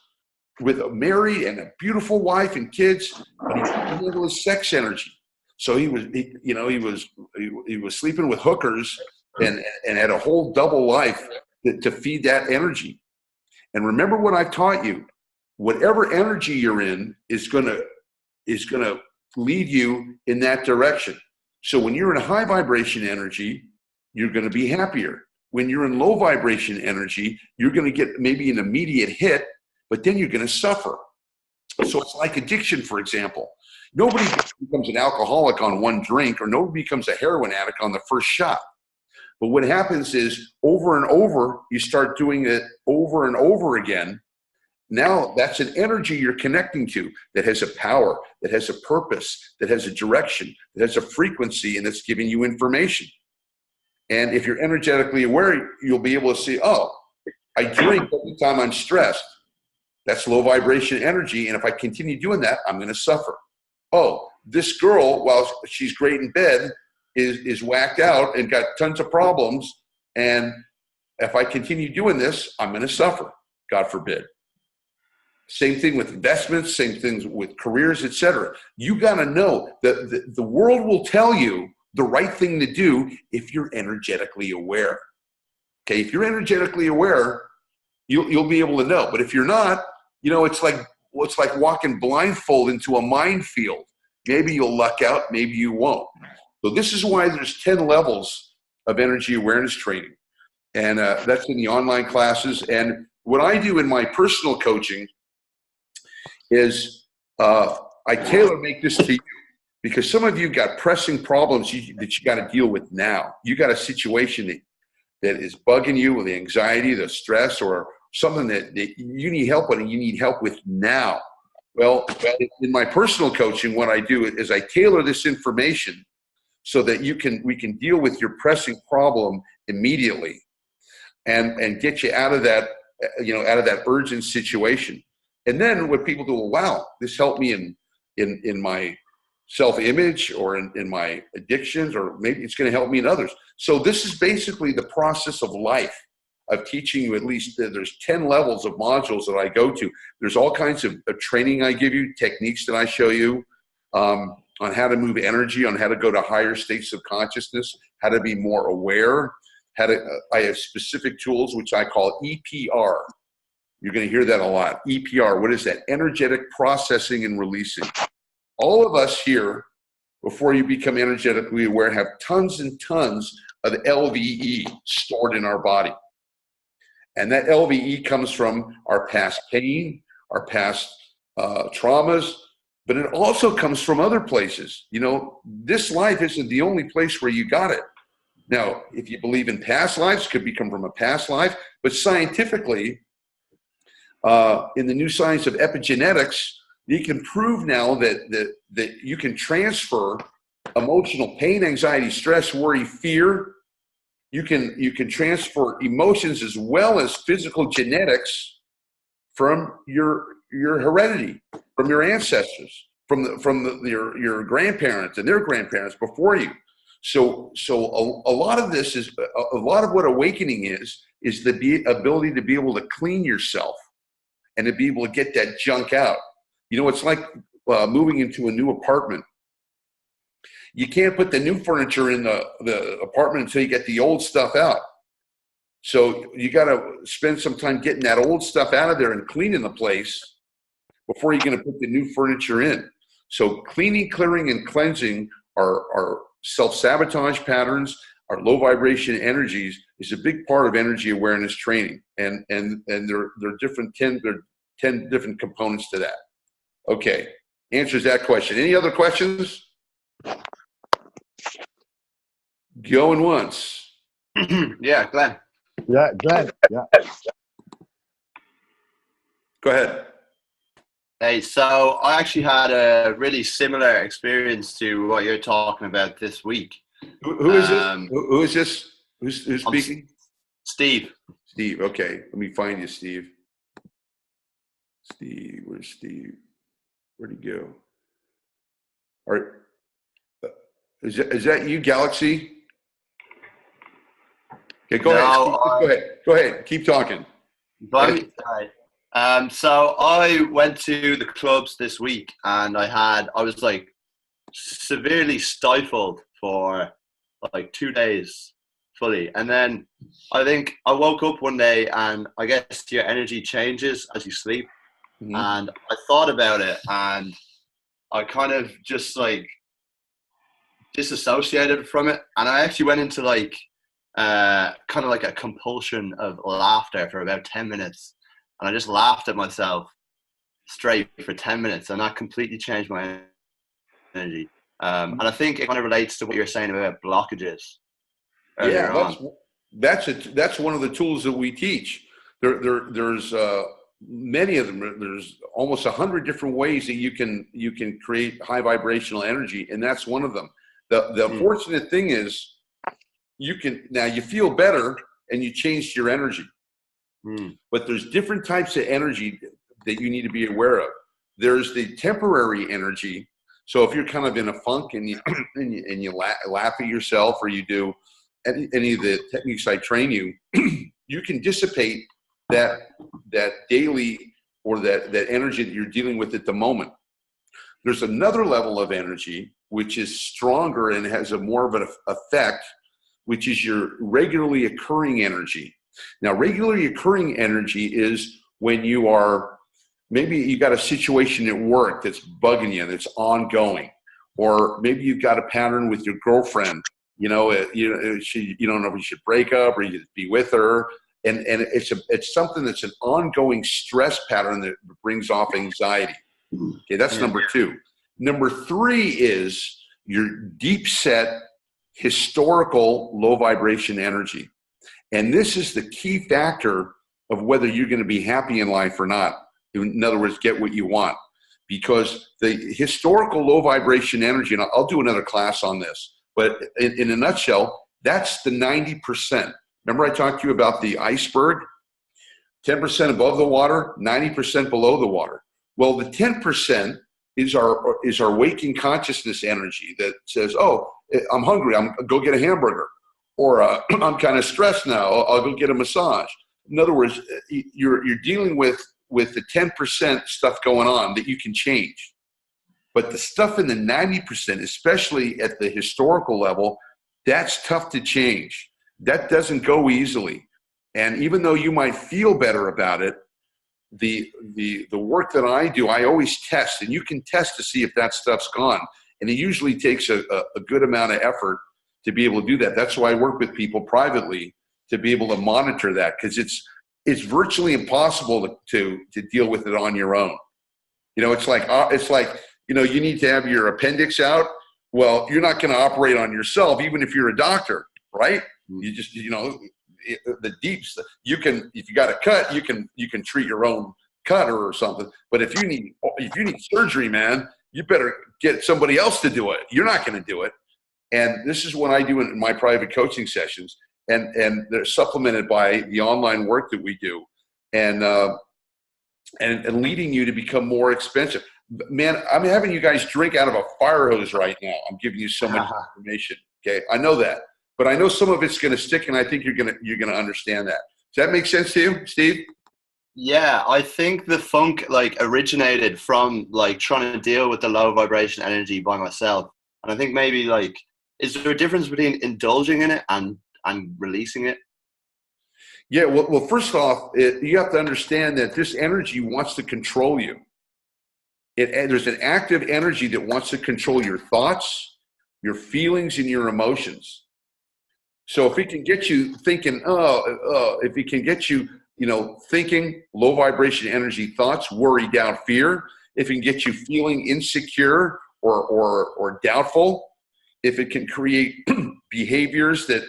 with a married and a beautiful wife and kids, but he couldn't handle his sex energy. So he was sleeping with hookers and had a whole double life to feed that energy. And remember what I've taught you: whatever energy you're in is gonna lead you in that direction. So when you're in a high vibration energy, you're going to be happier. When you're in low vibration energy, you're going to get maybe an immediate hit, but then you're going to suffer. So it's like addiction, for example. Nobody becomes an alcoholic on one drink, or nobody becomes a heroin addict on the first shot. But what happens is, over and over, you start doing it over and over again. Now that's an energy you're connecting to that has a power, that has a purpose, that has a direction, that has a frequency, and that's giving you information. And if you're energetically aware, you'll be able to see, oh, I drink every time I'm stressed. That's low vibration energy. And if I continue doing that, I'm going to suffer. Oh, this girl, while she's great in bed, is whacked out and got tons of problems. And if I continue doing this, I'm going to suffer, God forbid. Same thing with investments, same things with careers, etc. You got to know that the world will tell you the right thing to do if you're energetically aware. Okay, if you're energetically aware, you'll be able to know. But if you're not, you know, it's like walking blindfold into a minefield. Maybe you'll luck out, maybe you won't. So this is why there's 10 levels of energy awareness training, and that's in the online classes. And what I do in my personal coaching is I tailor-make this to you, because some of you got pressing problems that you got to deal with now. You got a situation that is bugging you, with the anxiety, the stress, or something that you need help with, and you need help with now. Well, in my personal coaching, what I do is I tailor this information so that we can deal with your pressing problem immediately, and get you out of that, out of that urgent situation. And then what people do, well, wow, this helped me in my self-image, or in my addictions, or maybe it's going to help me in others. So this is basically the process of life, of teaching you. At least there's 10 levels of modules that I go to. There's all kinds of training I give you, techniques that I show you on how to move energy, on how to go to higher states of consciousness, how to be more aware, I have specific tools which I call EPR. You're going to hear that a lot. EPR, what is that? Energetic processing and releasing. All of us here, before you become energetically aware, have tons and tons of LVE stored in our body. And that LVE comes from our past pain, our past traumas, but it also comes from other places. You know, this life isn't the only place where you got it. Now, if you believe in past lives, it could come from a past life, but scientifically, in the new science of epigenetics, you can prove now that you can transfer emotional pain, anxiety, stress, worry, fear. You can transfer emotions as well as physical genetics from your heredity, from your ancestors, from your grandparents and their grandparents before you. So a lot of this is a lot of what awakening is the ability to be able to clean yourself and to be able to get that junk out. You know, it's like moving into a new apartment. You can't put the new furniture in the apartment until you get the old stuff out. So you got to spend some time getting that old stuff out of there and cleaning the place before you're going to put the new furniture in. So cleaning, clearing, and cleansing are self-sabotage patterns, our low vibration energies is a big part of energy awareness training. And there are 10 different components to that. Okay, answers that question. Any other questions? Going once. Yeah, Glenn. Yeah, Glenn. Yeah. Go ahead. Hey, so I actually had a really similar experience to what you're talking about this week. Who is this? Who is this? Who's speaking? Steve. Steve. Okay, let me find you, Steve. Steve, where's Steve? Where'd he go? All right. Is that you, Galaxy? Okay, go ahead. Go ahead. Keep talking. So I went to the clubs this week, and I was like severely stifled for like 2 days fully. And then I think I woke up one day, and I guess your energy changes as you sleep. Mm-hmm. And I thought about it, and I kind of just like disassociated from it. And I actually went into like kind of like a compulsion of laughter for about 10 minutes. And I just laughed at myself straight for 10 minutes, and that completely changed my energy. And I think it kind of relates to what you're saying about blockages. Yeah, that's one of the tools that we teach. There's many of them. There's almost 100 different ways that you can create high vibrational energy, and that's one of them. The fortunate thing is you feel better and you changed your energy. But there's different types of energy that you need to be aware of. There's the temporary energy. So if you're kind of in a funk and you laugh at yourself, or you do any of the techniques I train you, you can dissipate that daily or that energy that you're dealing with at the moment. There's another level of energy which is stronger and has a more of an effect, which is your regularly occurring energy. Now, regularly occurring energy is when maybe you got a situation at work that's bugging you, that's ongoing, or maybe you've got a pattern with your girlfriend. You don't know if you should break up or you should be with her, and it's something that's an ongoing stress pattern that brings off anxiety. Okay, that's number 2. Number 3 is your deep set historical low vibration energy. And this is the key factor of whether you're going to be happy in life or not. In other words, get what you want. Because the historical low vibration energy, and I'll do another class on this, but in a nutshell, that's the 90%. Remember I talked to you about the iceberg? 10% above the water, 90% below the water. Well, the 10% is our waking consciousness energy that says, oh, I'm hungry, I'm go get a hamburger. Or I'm kind of stressed now, I'll go get a massage. In other words, you're dealing with the 10% stuff going on that you can change. But the stuff in the 90%, especially at the historical level, that's tough to change. That doesn't go easily. And even though you might feel better about it, the work that I do, I always test, and you can test to see if that stuff's gone. And it usually takes a good amount of effort to be able to do that. That's why I work with people privately to be able to monitor that, because it's virtually impossible to deal with it on your own. You know, it's like you know, you need to have your appendix out. Well, you're not going to operate on yourself, even if you're a doctor, right? You just, you know, the deeps. You can, if you got a cut, you can treat your own cut or something. But if you need surgery, man, you better get somebody else to do it. You're not going to do it. And this is what I do in my private coaching sessions, and they're supplemented by the online work that we do, and leading you to become more expensive. Man, I'm having you guys drink out of a fire hose right now. I'm giving you so much information. Okay, I know that, but I know some of it's going to stick, and I think you're gonna understand that. Does that make sense to you, Steve? Yeah, I think the funk like originated from like trying to deal with the low vibration energy by myself, and I think maybe like, is there a difference between indulging in it and releasing it? Yeah. Well, first off, you have to understand that this energy wants to control you. There's an active energy that wants to control your thoughts, your feelings, and your emotions. So if it can get you thinking, if it can get you, you know, thinking low vibration energy thoughts, worry, doubt, fear, if it can get you feeling insecure or doubtful, if it can create behaviors that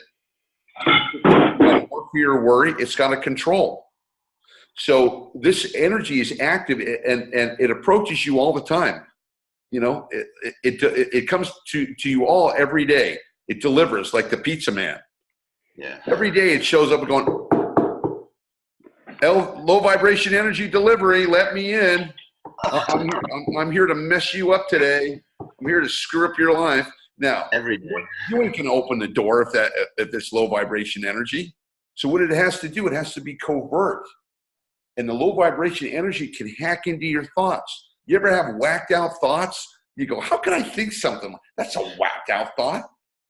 fear or worry, it's got to control. So this energy is active, and it approaches you all the time. You know, it comes to you all every day. It delivers like the pizza man. Yeah. Every day it shows up and going, low vibration energy delivery, let me in. I'm here to mess you up today. I'm here to screw up your life. Now, every day you ain't gonna open the door if there's low vibration energy. So what it has to do, it has to be covert. And the low vibration energy can hack into your thoughts. You ever have whacked out thoughts? You go, how could I think something? That's a whacked out thought.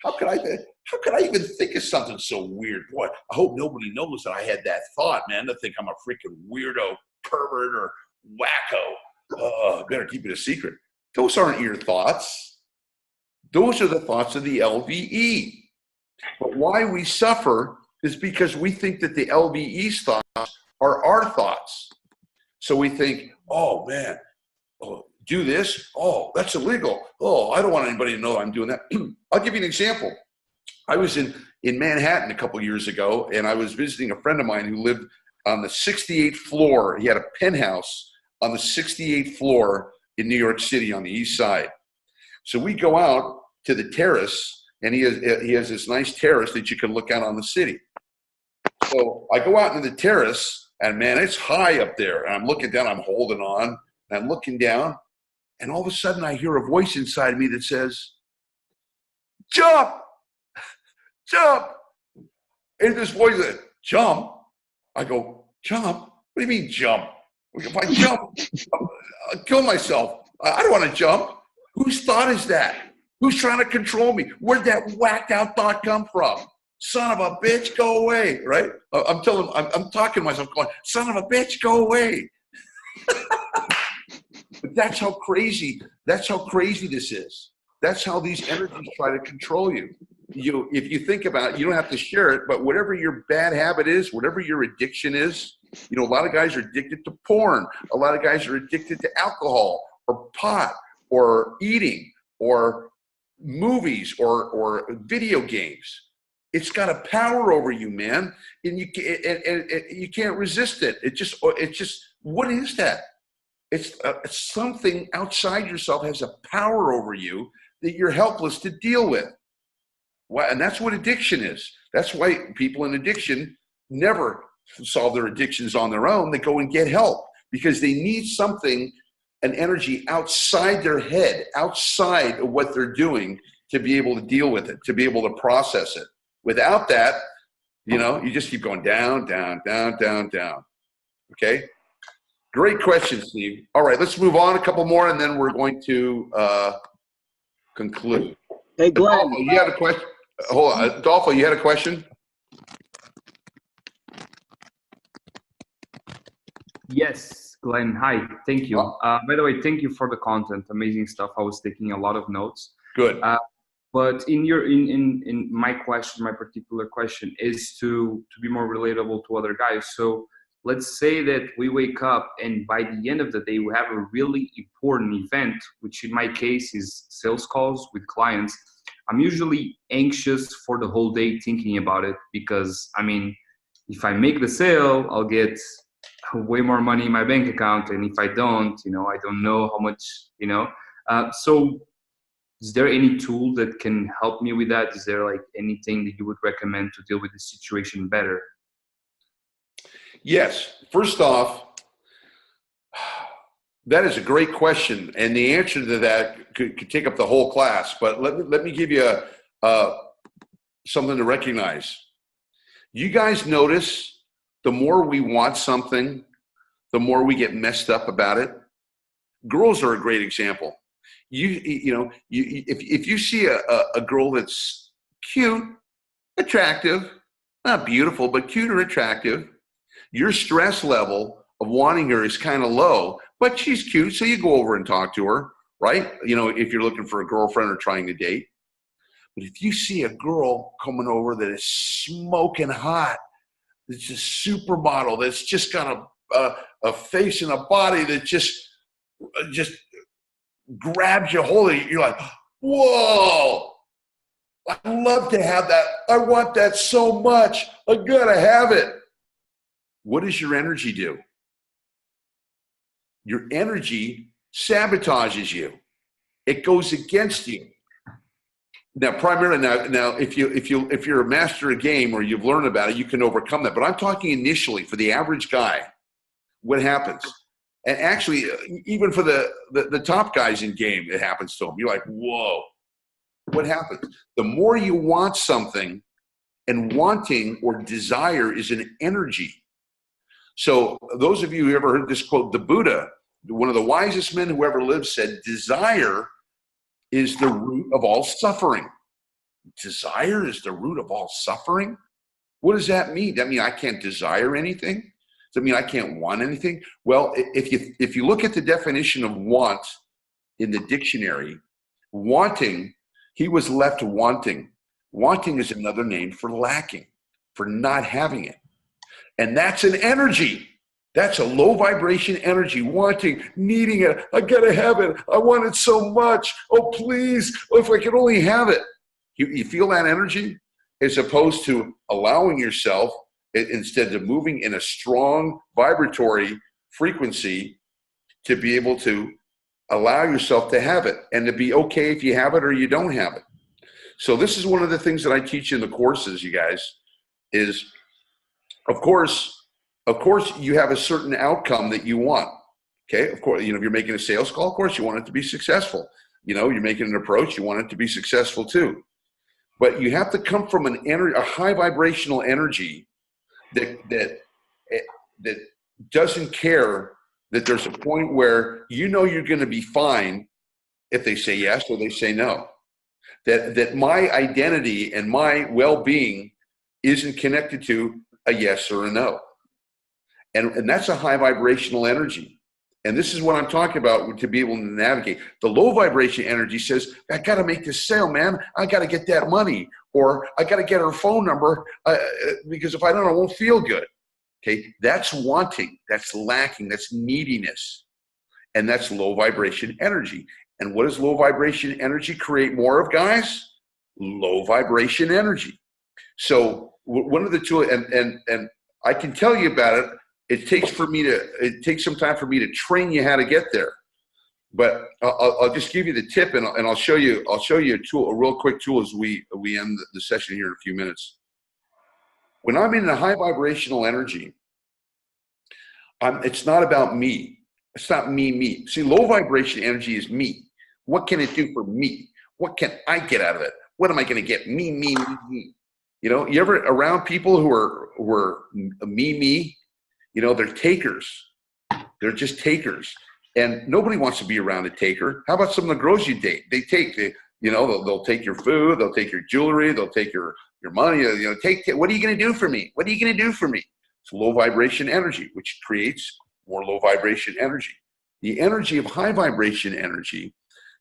How could I even think of something so weird? Boy, I hope nobody knows that I had that thought, man. They think I'm a freaking weirdo, pervert, or wacko. Better keep it a secret. Those aren't your thoughts. Those are the thoughts of the LVE. But why we suffer is because we think that the LVE's thoughts are our thoughts. So we think, oh man, do this? Oh, that's illegal. Oh, I don't want anybody to know I'm doing that. I'll give you an example. I was in Manhattan a couple years ago, and I was visiting a friend of mine who lived on the 68th floor. He had a penthouse on the 68th floor in New York City on the east side. So we go out to the terrace, and he has this nice terrace that you can look out on the city. So I go out into the terrace, and man, it's high up there. And I'm looking down, I'm holding on, and I'm looking down, and all of a sudden I hear a voice inside me that says, jump, jump. And this voice said, jump? I go, jump? What do you mean jump? If I jump, I'll kill myself. I don't want to jump. Whose thought is that? Who's trying to control me? Where'd that whacked out thought come from? Son of a bitch, go away, right? I'm talking to myself going, son of a bitch, go away. But that's how crazy this is. That's how these energies try to control you. If you think about it, you don't have to share it, but whatever your bad habit is, whatever your addiction is, you know, a lot of guys are addicted to porn. A lot of guys are addicted to alcohol or pot or eating or movies or video games. It's got a power over you, man, and you can't resist it. It just what is that? It's something outside yourself has a power over you that you're helpless to deal with. And that's what addiction is. That's why people in addiction never solve their addictions on their own. They go and get help because they need something, an energy outside their head, outside of what they're doing to be able to deal with it, to be able to process it. Without that, you know, you just keep going down, down, down, down, down. Okay? Great question, Steve. All right, let's move on a couple more, and then we're going to conclude. Hey, Glenn. Adolfo, you had a question? Hold on. Adolfo, you had a question? Yes, Glenn. Hi. Thank you. Oh, By the way, thank you for the content. Amazing stuff. I was taking a lot of notes. good. But in my question, my particular question is to be more relatable to other guys. So let's say that we wake up and by the end of the day we have a really important event, which in my case is sales calls with clients. I'm usually anxious for the whole day thinking about it because I mean, if I make the sale, I'll get way more money in my bank account, and if I don't, I don't know how much, so is there any tool that can help me with that? Is there like anything that you would recommend to deal with the situation better? Yes. First off, that is a great question, and the answer to that could take up the whole class. But let me give you something to recognize. You guys notice the more we want something, the more we get messed up about it. Girls are a great example. If you see a girl that's cute, attractive, not beautiful, but cute or attractive, your stress level of wanting her is kind of low, but she's cute, so you go over and talk to her, right? If you're looking for a girlfriend or trying to date. But if you see a girl coming over that is smoking hot, it's a supermodel that's just got a face and a body that just grabs you hold of you, you're like, whoa, I'd love to have that. I want that so much. I gotta have it. What does your energy do? Your energy sabotages you. It goes against you. Now, primarily, now, if you're a master of a game or you've learned about it, you can overcome that. But I'm talking initially for the average guy. What happens? And actually, even for the top guys in game, it happens to them. You're like, whoa, what happens? The more you want something, and wanting or desire is an energy. So those of you who ever heard this quote, the Buddha, one of the wisest men who ever lived, said, desire is the root of all suffering. Desire is the root of all suffering? What does that mean? That mean I can't desire anything? Does that mean I can't want anything? Well, if you look at the definition of want in the dictionary, wanting, he was left wanting. Wanting is another name for lacking, for not having it. And that's an energy. That's a low vibration energy, wanting, needing it. I gotta have it. I want it so much. Oh, please, if I could only have it. You feel that energy? As opposed to allowing yourself, instead of moving in a strong vibratory frequency, to be able to allow yourself to have it and to be okay if you have it or you don't have it. So this is one of the things that I teach in the courses, you guys, is of course you have a certain outcome that you want. Okay, of course, if you're making a sales call, of course you want it to be successful. You're making an approach, you want it to be successful too. But you have to come from a high vibrational energy that doesn't care that there's a point where you're going to be fine if they say yes or they say no. That my identity and my well-being isn't connected to a yes or a no. And that's a high vibrational energy. And this is what I'm talking about to be able to navigate. The low vibration energy says, I got to make this sale, man. I got to get that money, or I got to get her phone number because if I don't, I won't feel good. Okay, that's wanting, that's lacking, that's neediness. And that's low vibration energy. And what does low vibration energy create more of, guys? Low vibration energy. So one of the tools, and I can tell you about it. It takes some time for me to train you how to get there. But I'll just give you the tip, and I'll show you a real quick tool as we end the session here in a few minutes. When I'm in a high vibrational energy, it's not about me. It's not me. See, low vibration energy is me. What can it do for me? What can I get out of it? What am I going to get? Me. You ever around people who are me? They're takers. They're just takers. And nobody wants to be around a taker. How about some of the girls you date? They'll take your food, they'll take your jewelry, they'll take your money, take what are you going to do for me? What are you going to do for me? It's low vibration energy, which creates more low vibration energy. The energy of high vibration energy,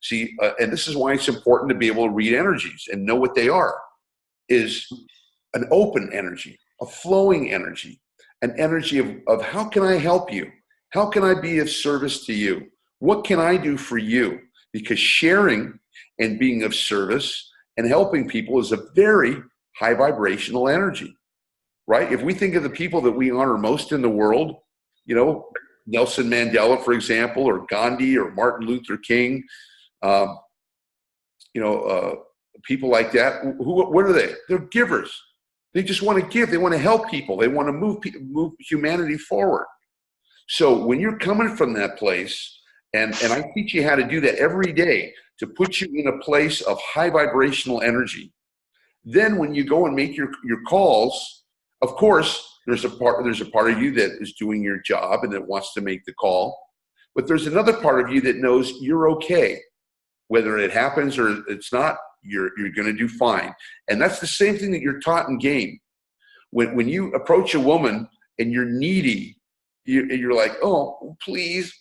see, and this is why it's important to be able to read energies and know what they are, is an open energy, a flowing energy, an energy of how can I help you? How can I be of service to you? What can I do for you? Because sharing and being of service and helping people is a very high vibrational energy, right? If we think of the people that we honor most in the world, you know, Nelson Mandela, for example, or Gandhi or Martin Luther King, people like that, what are they? They're givers. They just want to give. They want to help people. They want to move humanity forward. So when you're coming from that place, and I teach you how to do that every day to put you in a place of high vibrational energy. Then when you go and make your calls, of course, there's a part of you that is doing your job and that wants to make the call. But there's another part of you that knows you're okay. Whether it happens or it's not, you're going to do fine. And that's the same thing that you're taught in game. When you approach a woman and you're needy, you're like, oh, please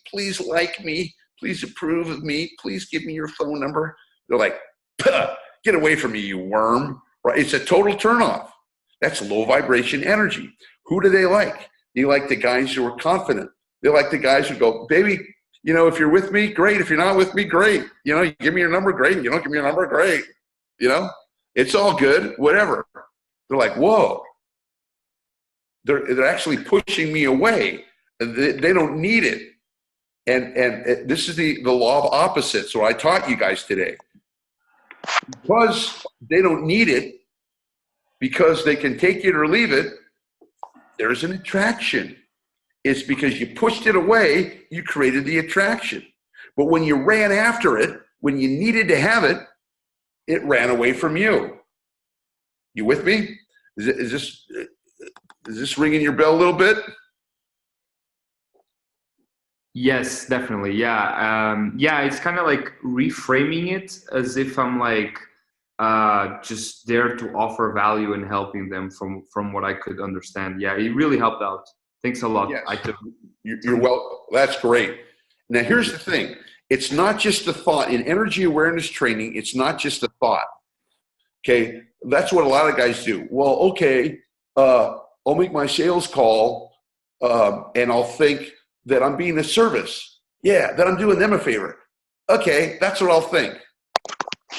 like me. Please approve of me. Please give me your phone number. They're like, get away from me, you worm. Right? It's a total turnoff. That's low vibration energy. Who do they like? They like the guys who are confident. They like the guys who go, baby, you know, if you're with me, great. If you're not with me, great. You know, you give me your number, great. You don't give me your number, great. You know, it's all good, whatever. They're like, whoa. They're actually pushing me away. They don't need it. And this is the law of opposites, what I taught you guys today. Because they don't need it, because they can take it or leave it, there's an attraction. It's because you pushed it away, you created the attraction. But when you ran after it, when you needed to have it, it ran away from you. You with me? Is this ringing your bell a little bit? Yes, definitely. Yeah. It's kind of like reframing it as if I'm like just there to offer value and helping them from what I could understand. Yeah, it really helped out. Thanks a lot. Yes. You're well, that's great. Now here's the thing. It's not just the thought. In energy awareness training, it's not just the thought. Okay, that's what a lot of guys do. Well, okay, I'll make my sales call and I'll think that I'm being a service. Yeah, that I'm doing them a favor. Okay, that's what I'll think.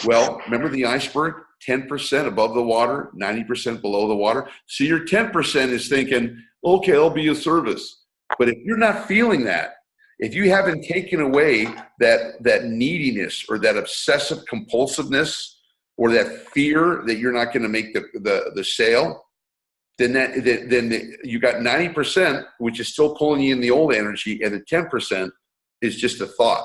Well, remember the iceberg? 10% above the water, 90% below the water. So your 10% is thinking, okay, I'll be a service. But if you're not feeling that, if you haven't taken away that neediness or that obsessive compulsiveness or that fear that you're not going to make the sale, then you got 90%, which is still pulling you in the old energy, and the 10% is just a thought.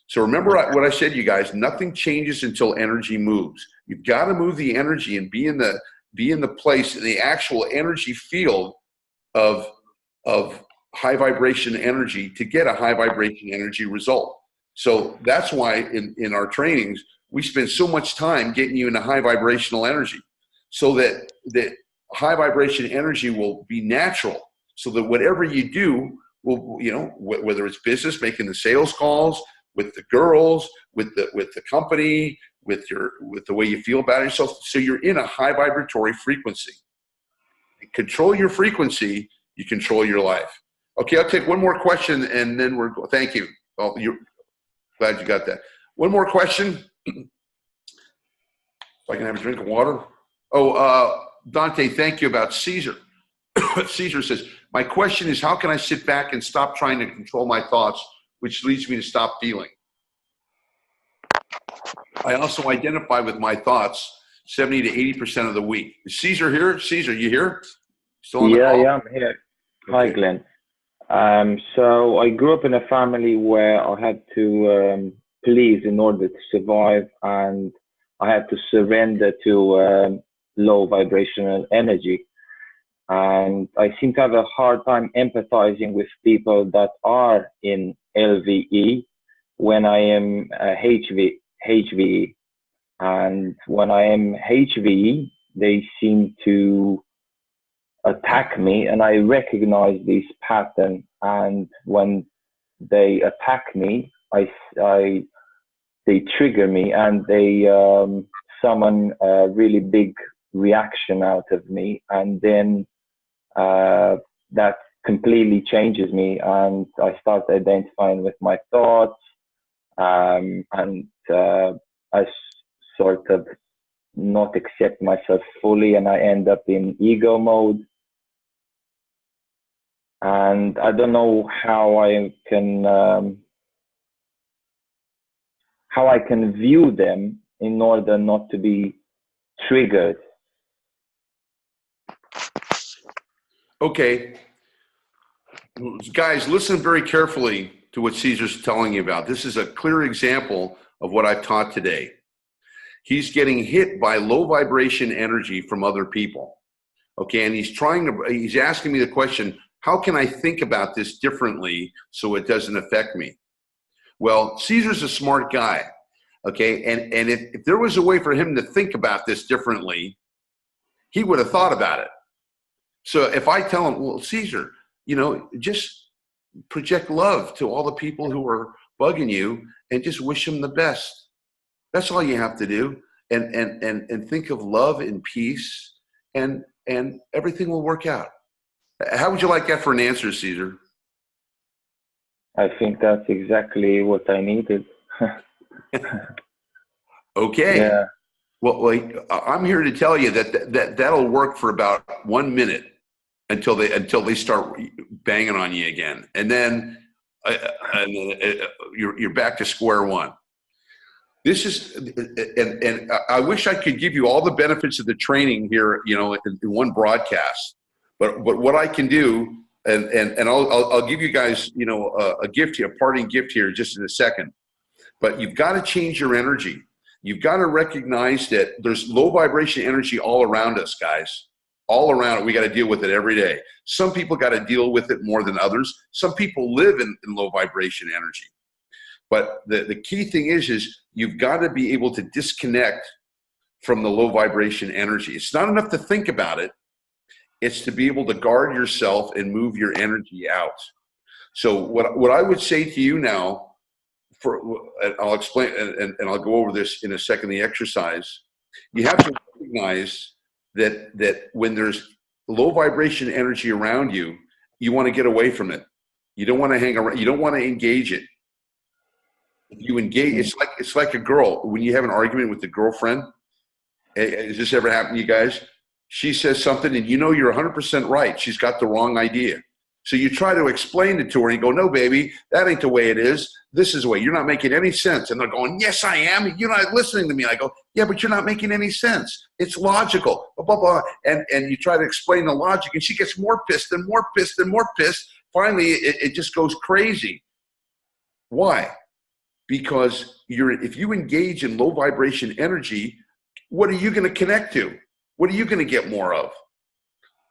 So remember what I said, you guys, nothing changes until energy moves. You've got to move the energy and be in the place, in the actual energy field of high vibration energy to get a high vibration energy result. So that's why in our trainings, we spend so much time getting you into high vibrational energy so that high vibration energy will be natural, so that whatever you do will, you know, whether it's business, making the sales calls, with the girls, with the company, with the way you feel about yourself. So you're in a high vibratory frequency. Control your frequency, you control your life. Okay, I'll take one more question and then thank you. Well, you're glad you got that. One more question. If I can have a drink of water. Oh, Dante, thank you about Caesar. Caesar says, my question is, how can I sit back and stop trying to control my thoughts, which leads me to stop feeling? I also identify with my thoughts 70 to 80% of the week. Is Caesar here? Caesar, you here? Still on the call? Yeah, I'm here. Okay. Hi, Glenn. So I grew up in a family where I had to please in order to survive, and I had to surrender to low vibrational energy. And I seem to have a hard time empathizing with people that are in LVE when I am HVE. And when I am HVE, they seem to attack me, and I recognize this pattern. And when they attack me, they trigger me, and they summon a really big reaction out of me, and then that completely changes me, and I start identifying with my thoughts, and I sort of not accept myself fully, and I end up in ego mode. And I don't know how I can view them in order not to be triggered. Okay. Guys, listen very carefully to what Caesar's telling you about. This is a clear example of what I've taught today. He's getting hit by low vibration energy from other people. Okay, and he's asking me the question, how can I think about this differently so it doesn't affect me? Well, Caesar's a smart guy. Okay, and if there was a way for him to think about this differently, he would have thought about it. So if I tell him, well, Caesar, just project love to all the people who are bugging you and just wish them the best. That's all you have to do. And think of love and peace, and everything will work out. How would you like that for an answer, Caesar? I think that's exactly what I needed. Okay. Yeah. Well, I'm here to tell you that'll work for about 1 minute until they start banging on you again, and then you're back to square one. This is, and I wish I could give you all the benefits of the training here, in one broadcast. But what I can do, and I'll give you guys, a gift here, a parting gift here, just in a second. But you've got to change your energy. You've got to recognize that there's low vibration energy all around us, guys. All around it. We got to deal with it every day. Some people got to deal with it more than others. Some people live in low vibration energy. But the key thing is you've got to be able to disconnect from the low vibration energy. It's not enough to think about it. It's to be able to guard yourself and move your energy out. So what I would say to you now, I'll explain, and I'll go over this in a second, the exercise. You have to recognize that when there's low vibration energy around you, you want to get away from it. You don't want to hang around. You don't want to engage it. If you engage, it's like a girl. When you have an argument with a girlfriend, has this ever happened to you guys? She says something and you're 100% right. She's got the wrong idea. So you try to explain it to her and you go, no, baby, that ain't the way it is. This is the way. You're not making any sense. And they're going, yes, I am. You're not listening to me. I go, yeah, but you're not making any sense. It's logical. Blah, blah, blah. And you try to explain the logic, and she gets more pissed and more pissed and more pissed. Finally, it just goes crazy. Why? Because if you engage in low vibration energy, what are you going to connect to? What are you going to get more of?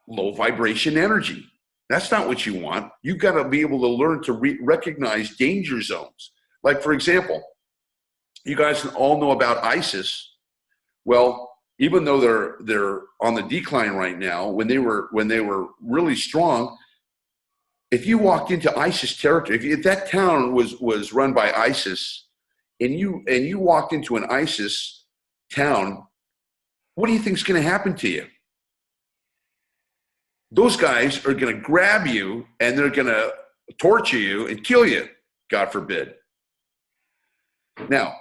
Low vibration energy. That's not what you want. You've got to be able to learn to recognize danger zones. Like, for example, you guys all know about ISIS. Well, even though they're on the decline right now, when they were really strong, if you walked into ISIS territory, if that town was run by ISIS, and you walked into an ISIS town, what do you think is going to happen to you? Those guys are going to grab you and they're going to torture you and kill you, God forbid. Now,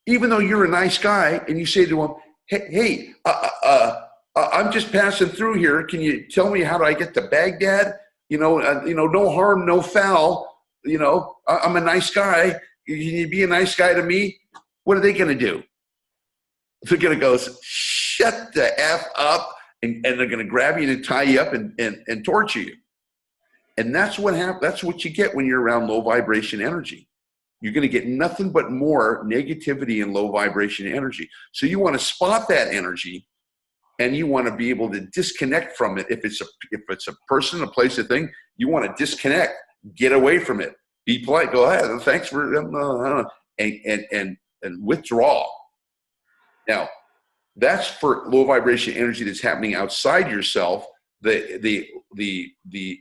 even though you're a nice guy and you say to them, hey, I'm just passing through here. Can you tell me how do I get to Baghdad? No harm, no foul. I'm a nice guy. Can you be a nice guy to me? What are they going to do? They're going to go, shut the F up. And they're going to grab you and tie you up and torture you. And that's what happens. That's what you get when you're around low vibration energy. You're going to get nothing but more negativity and low vibration energy. So you want to spot that energy, and you want to be able to disconnect from it. If it's a person, a place, a thing, you want to disconnect, get away from it, be polite, go ahead, thanks for and withdraw. Now, that's for low vibration energy that's happening outside yourself. the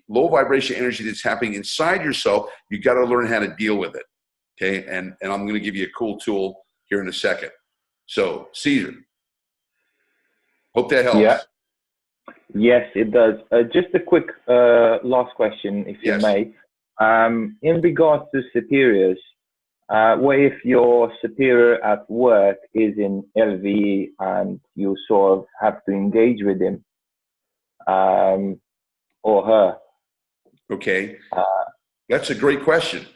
low vibration energy that's happening inside yourself, you got to learn how to deal with it. Okay. And I'm going to give you a cool tool here in a second. So Caesar, hope that helps. Yeah. Yes, it does. Just a quick last question, if you Yes. may. In regards to superiors, what if your superior at work is in LVE and you sort of have to engage with him or her? Okay. That's a great question.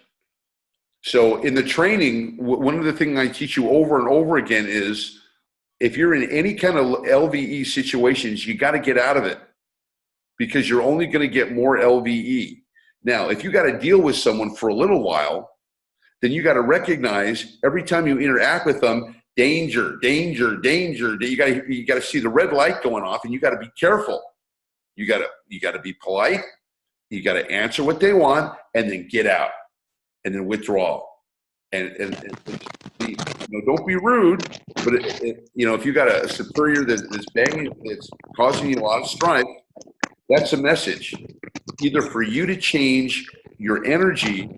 So in the training, one of the things I teach you over and over again is if you're in any kind of LVE situations, you got to get out of it because you're only going to get more LVE. Now, if you got to deal with someone for a little while, then you got to recognize every time you interact with them, danger, danger, danger. You got to see the red light going off, and you got to be careful. You got to be polite. You got to answer what they want, and then get out, and then withdraw. And don't be rude, but if you got a superior that's banging, that's causing you a lot of strife, that's a message, either for you to change your energy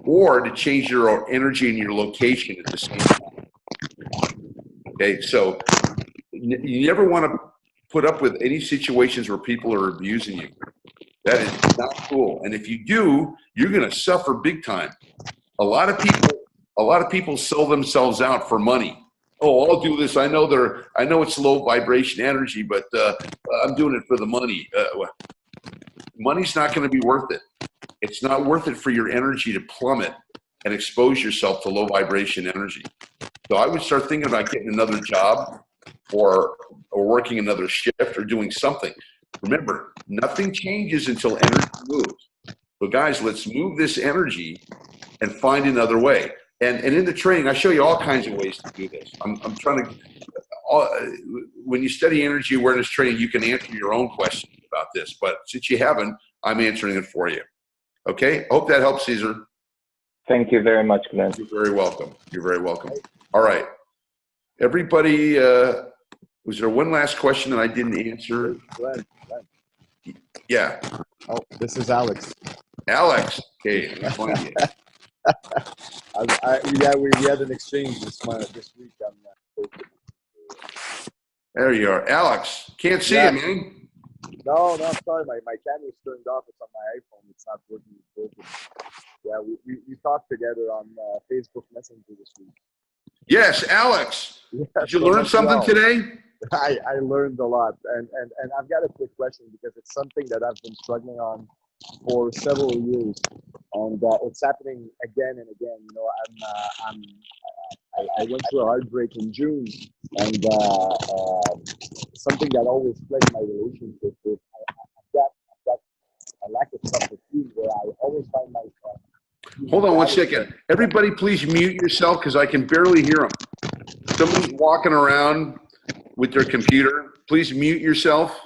or to change your energy and your location at the same time. Okay, so you never want to put up with any situations where people are abusing you. That is not cool. And if you do, you're going to suffer big time. A lot of people sell themselves out for money. Oh, I'll do this. I know it's low vibration energy, but I'm doing it for the money. Money's not going to be worth it. It's not worth it for your energy to plummet and expose yourself to low vibration energy. So I would start thinking about getting another job or working another shift or doing something. Remember, nothing changes until energy moves. So guys, let's move this energy and find another way. And in the training, I show you all kinds of ways to do this. I'm trying to, when you study energy awareness training, you can answer your own questions about this. But since you haven't, I'm answering it for you. Okay? Hope that helps, Caesar. Thank you very much, Glenn. You're very welcome. You're very welcome. All right. Everybody, was there one last question that I didn't answer? Glenn. Yeah. Oh, this is Alex. Alex. Okay, let me find you. We had an exchange this week. There you are. Alex. Can't see you, man. No, I'm sorry. My camera's turned off. It's on my iPhone. It's not working. Yeah, we talked together on Facebook Messenger this week. Yes, Alex. Yeah, did you learn something today? I learned a lot, and I've got a quick question because it's something that I've been struggling on for several years, and it's happening again and again. You know, I went through a heartbreak in June, and something that always plagued my relationship is I've got a lack of self-esteem where I always find myself. Hold on one second. Everybody, please mute yourself because I can barely hear them. Somebody's walking around with their computer. Please mute yourself.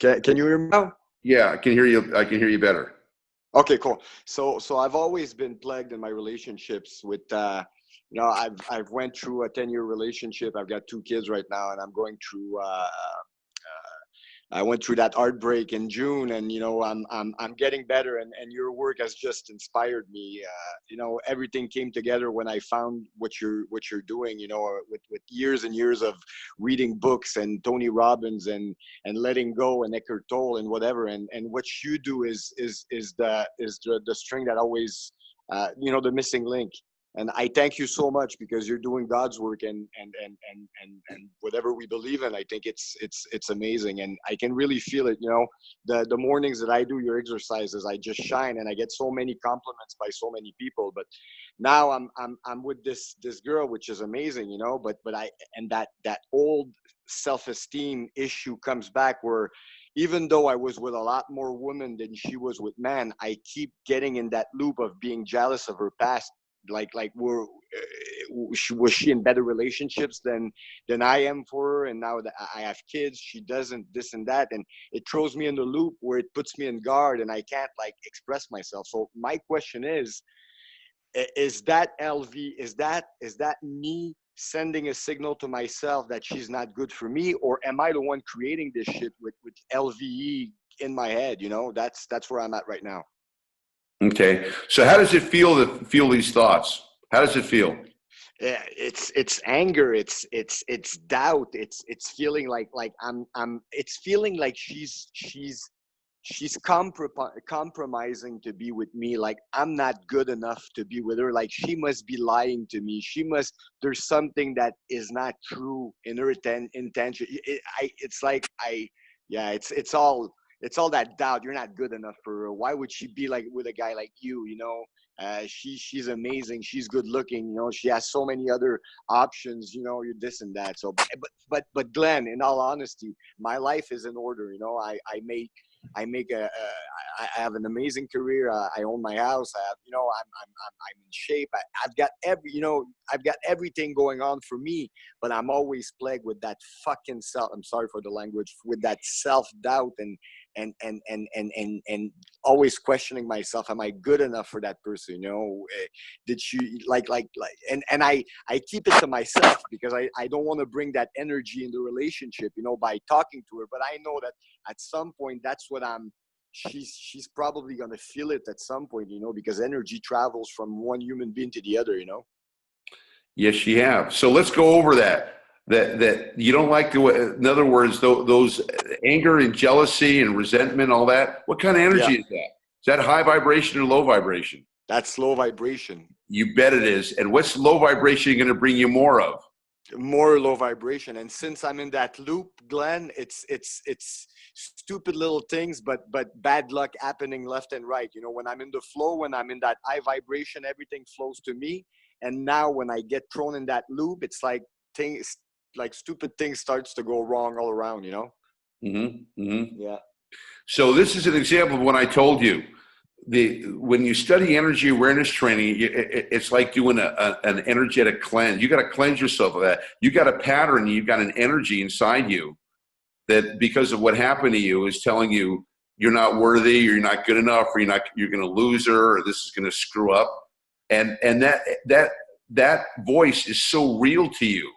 Can you hear me now? Yeah, I can hear you. I can hear you better. Okay, cool. So I've always been plagued in my relationships with, you know, I've went through a 10-year relationship. I've got 2 kids right now, and I'm going through. I went through that heartbreak in June, and you know, I'm getting better, and your work has just inspired me. You know, everything came together when I found what you're doing. You know, with years and years of reading books and Tony Robbins and letting go and Eckhart Tolle and whatever, and what you do is the string that always, you know, the missing link. And I thank you so much because you're doing God's work and whatever we believe in. I think it's amazing, and I can really feel it. You know, the mornings that I do your exercises, I just shine, and I get so many compliments by so many people. But now I'm with this girl, which is amazing. You know, but that old self-esteem issue comes back where, even though I was with a lot more women than she was with men, I keep getting in that loop of being jealous of her past. Like was she in better relationships than I am for her, and now that I have kids, she doesn't, this and that, and it throws me in the loop where it puts me in guard and I can't like express myself. So my question is that LV, is that me sending a signal to myself that she's not good for me, or am I the one creating this shit with LVE in my head? You know, that's where I'm at right now. Okay. So how does it feel to feel these thoughts? How does it feel? Yeah, it's anger, it's doubt, it's feeling like I'm it's feeling like she's compromising to be with me, like I'm not good enough to be with her, like she must be lying to me, there's something that is not true in her intention. It's all that doubt. You're not good enough for her. Why would she be like with a guy like you? You know, she's amazing. She's good looking. You know, she has so many other options. You know, you're this and that. So, but Glenn, in all honesty, my life is in order. You know, I have an amazing career. I own my house. I'm in shape. I've got everything going on for me, but I'm always plagued with that fucking I'm sorry for the language, with that self-doubt and always questioning myself. Am I good enough for that person? You know, did she and I keep it to myself because I don't want to bring that energy in the relationship, you know, by talking to her. But I know that at some point, that's what she's probably going to feel it at some point, you know, because energy travels from one human being to the other, you know? Yes, you have. So let's go over that you don't like the, in other words, those anger and jealousy and resentment, all that. What kind of energy is that? Is that high vibration or low vibration? That's low vibration. You bet it is. And what's low vibration going to bring you more of? More low vibration. And since I'm in that loop, Glenn, it's stupid little things, but bad luck happening left and right. You know, when I'm in the flow, when I'm in that high vibration, everything flows to me. And now when I get thrown in that loop, it's like stupid things starts to go wrong all around, you know? Mm-hmm. Mm-hmm. Yeah. So this is an example of what I told you. When you study energy awareness training, it's like doing an energetic cleanse. You got to cleanse yourself of that. You got a pattern. You've got an energy inside you that, because of what happened to you, is telling you you're not worthy, you're not good enough, or you're going to lose her, or this is going to screw up. And that voice is so real to you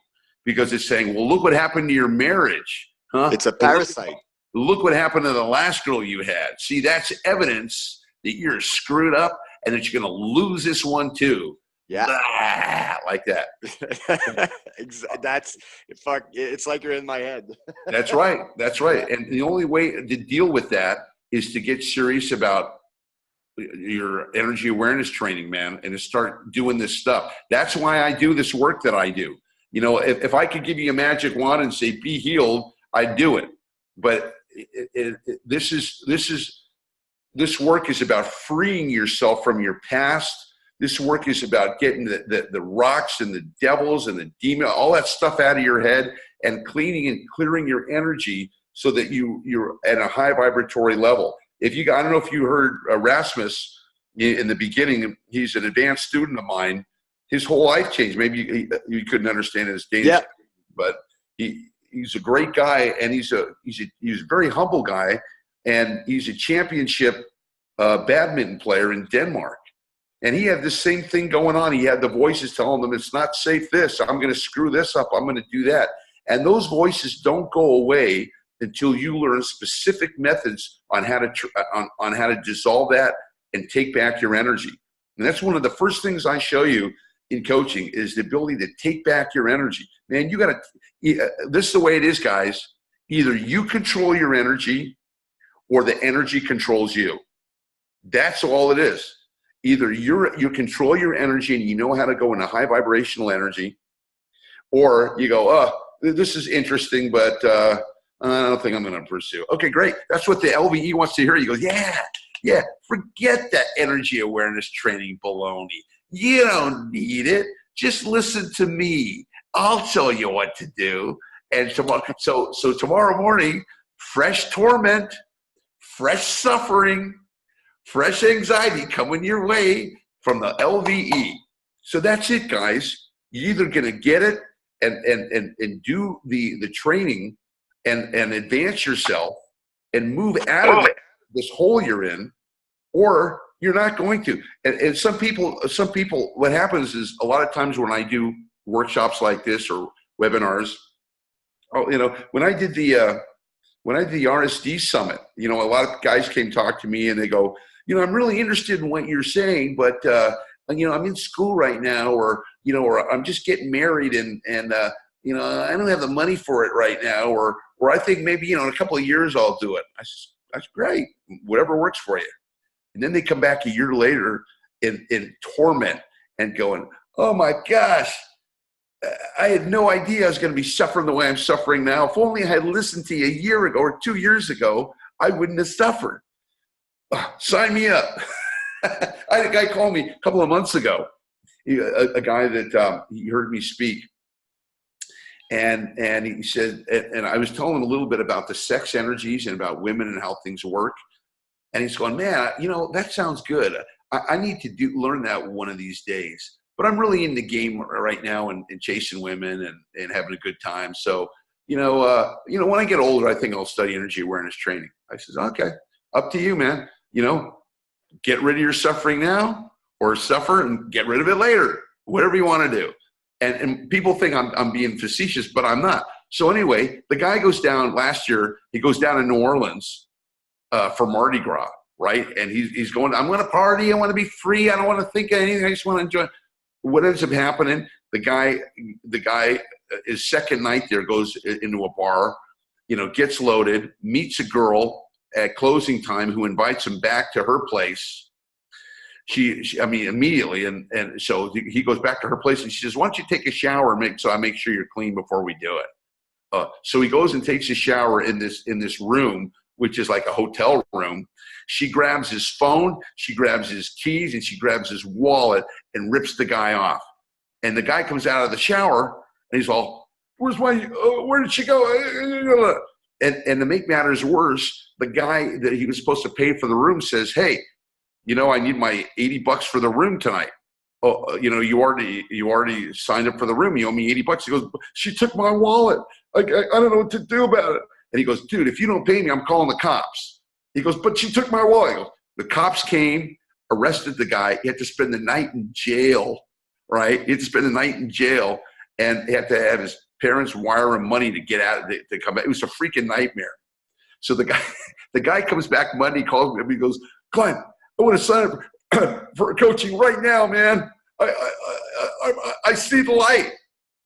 because it's saying, well, look what happened to your marriage, huh? It's a parasite. Look what happened to the last girl you had. See, that's evidence that you're screwed up and that you're going to lose this one too. Yeah. Like that. It's like you're in my head. That's right. That's right. And the only way to deal with that is to get serious about your energy awareness training, man, and to start doing this stuff. That's why I do this work that I do. You know, if I could give you a magic wand and say, be healed, I'd do it. But this work is about freeing yourself from your past. This work is about getting the rocks and the devils and the demon, all that stuff out of your head, and cleaning and clearing your energy so that you're at a high vibratory level. I don't know if you heard Rasmus in the beginning. He's an advanced student of mine. His whole life changed. Maybe you couldn't understand his Danish, but he's a great guy, and he's a very humble guy, and he's a championship badminton player in Denmark. And he had the same thing going on. He had the voices telling him, it's not safe this, I'm going to screw this up, I'm going to do that. And those voices don't go away until you learn specific methods on how to dissolve that and take back your energy. And that's one of the first things I show you in coaching, is the ability to take back your energy. Man, this is the way it is, guys. Either you control your energy or the energy controls you. That's all it is. Either you control your energy and you know how to go into high vibrational energy, or you go, oh, this is interesting, but I don't think I'm going to pursue. Okay, great. That's what the LVE wants to hear. You go, yeah, forget that energy awareness training baloney. You don't need it. Just listen to me. I'll tell you what to do. And tomorrow, so tomorrow morning, fresh torment, fresh suffering, fresh anxiety coming your way from the LVE. So that's it, guys. You're either going to get it and do the training and advance yourself and move out of this hole you're in, or you're not going to. And some people, what happens is, a lot of times when I do workshops like this or webinars. Oh, you know, when I did the RSD summit, you know, a lot of guys came talk to me and they go, you know, I'm really interested in what you're saying, but you know, I'm in school right now, or you know, or I'm just getting married, and you know, I don't have the money for it right now, or I think maybe, you know, in a couple of years I'll do it. I said, that's great, whatever works for you. And then they come back a year later in torment and going, oh my gosh, I had no idea I was going to be suffering the way I'm suffering now. If only I had listened to you a year ago or 2 years ago, I wouldn't have suffered. Sign me up. I had a guy call me a couple of months ago, a guy that he heard me speak. And he said, and I was telling him a little bit about the sex energies and about women and how things work. And he's going, man, you know, that sounds good. I need to learn that one of these days. But I'm really in the game right now and chasing women and having a good time. So, you know, when I get older, I think I'll study energy awareness training. I says, okay, up to you, man. You know, get rid of your suffering now, or suffer and get rid of it later, whatever you want to do. And people think I'm being facetious, but I'm not. So anyway, the guy goes down last year. He goes down to New Orleans for Mardi Gras, right? And he's going, I'm going to party. I want to be free. I don't want to think of anything. I just want to enjoy. What ends up happening? The guy, his second night there, goes into a bar, you know, gets loaded, meets a girl at closing time who invites him back to her place. She I mean, immediately, and so he goes back to her place, and she says, why don't you take a shower so I make sure you're clean before we do it. So he goes and takes a shower in this room, which is like a hotel room. She grabs his phone, she grabs his keys, and she grabs his wallet and rips the guy off. And the guy comes out of the shower, and he's all, where did she go? And to make matters worse, the guy that he was supposed to pay for the room says, hey, you know, I need my $80 for the room tonight. Oh, you know, you already signed up for the room. You owe me $80. He goes, she took my wallet. I don't know what to do about it. And he goes, dude, if you don't pay me, I'm calling the cops. He goes, but she took my wallet. He goes, the cops came, arrested the guy. He had to spend the night in jail, right? He had to spend the night in jail, and he had to have his parents wire him money to get out of it, to come back. It was a freaking nightmare. So the guy comes back Monday, calls me, and he goes, Glenn, I want to sign up for coaching right now, man. I see the light.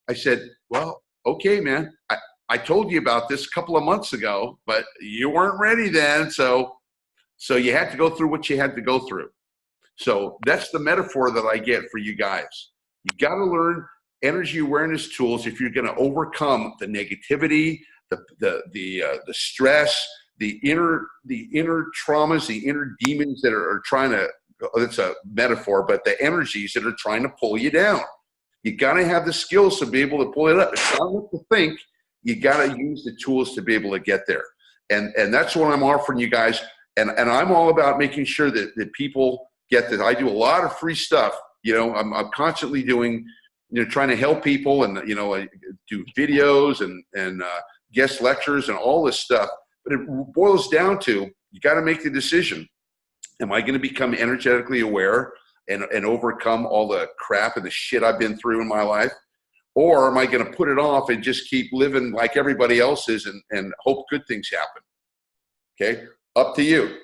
I said, well, okay, man. I told you about this a couple of months ago, but you weren't ready then. So you had to go through what you had to go through. So that's the metaphor that I get for you guys. You got to learn energy awareness tools if you're going to overcome the negativity, the stress, the inner traumas, the inner demons that are trying to, it's a metaphor, but the energies that are trying to pull you down. You got to have the skills to be able to pull it up. It's not what to think. You got to use the tools to be able to get there. And that's what I'm offering you guys. And I'm all about making sure that people get this. I do a lot of free stuff. You know, I'm constantly doing, you know, trying to help people, and, you know, I do videos and guest lectures and all this stuff. But it boils down to, you got to make the decision. Am I going to become energetically aware and overcome all the crap and the shit I've been through in my life? Or am I going to put it off and just keep living like everybody else is and hope good things happen? Okay, up to you.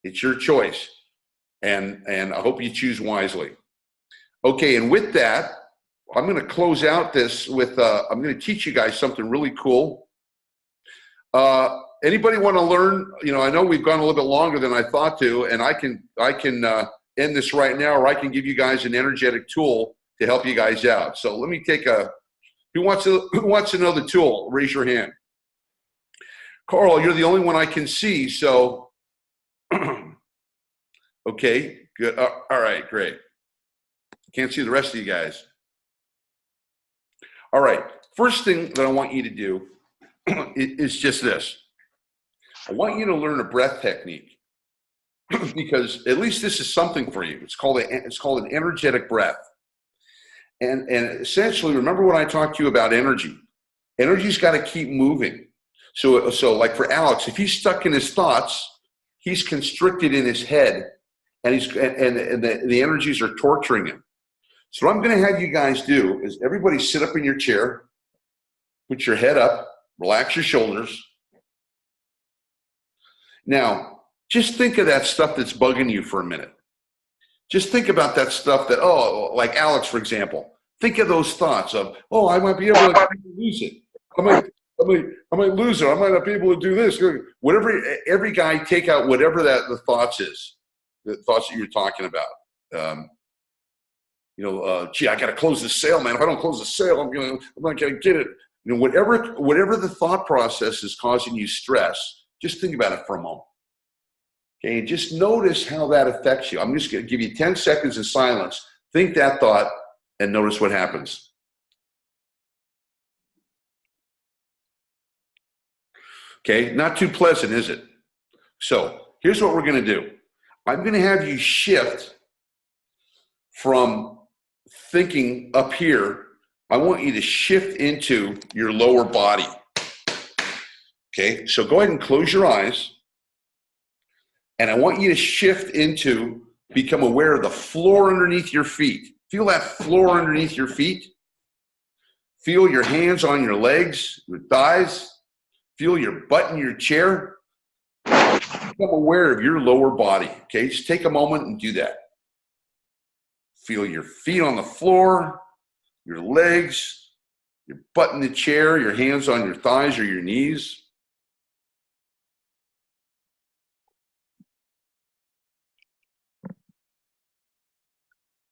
It's your choice. And I hope you choose wisely. Okay, and with that, I'm going to close out this with, I'm going to teach you guys something really cool. Anybody want to learn? You know, I know we've gone a little bit longer than I thought to, and I can end this right now, or I can give you guys an energetic tool to help you guys out. So let me take who wants to know the tool? Raise your hand. Carl, you're the only one I can see, so okay, good. All right, great. Can't see the rest of you guys. All right, first thing that I want you to do is just this. I want you to learn a breath technique, because at least this is something for you. It's called an energetic breath. And essentially, remember when I talked to you about energy. Energy's got to keep moving. So like for Alex, if he's stuck in his thoughts, he's constricted in his head, and the energies are torturing him. So what I'm going to have you guys do is everybody sit up in your chair, put your head up, relax your shoulders. Now, just think of that stuff that's bugging you for a minute. Just think about that stuff that, oh, like Alex, for example. Think of those thoughts of, oh, I might be able to lose it. I might lose it. I might not be able to do this. Whatever, every guy take out whatever the thoughts is, the thoughts that you're talking about. Gee, I got to close this sale, man. If I don't close the sale, I'm not going to get it. You know, whatever the thought process is causing you stress, just think about it for a moment. Okay, and just notice how that affects you. I'm just going to give you 10 seconds of silence. Think that thought and notice what happens. Okay, not too pleasant, is it? So here's what we're going to do. I'm going to have you shift from thinking up here. I want you to shift into your lower body. Okay, so go ahead and close your eyes. And I want you to shift into, become aware of the floor underneath your feet. Feel that floor underneath your feet. Feel your hands on your legs, your thighs. Feel your butt in your chair. Become aware of your lower body. Okay, just take a moment and do that. Feel your feet on the floor, your legs, your butt in the chair, your hands on your thighs or your knees.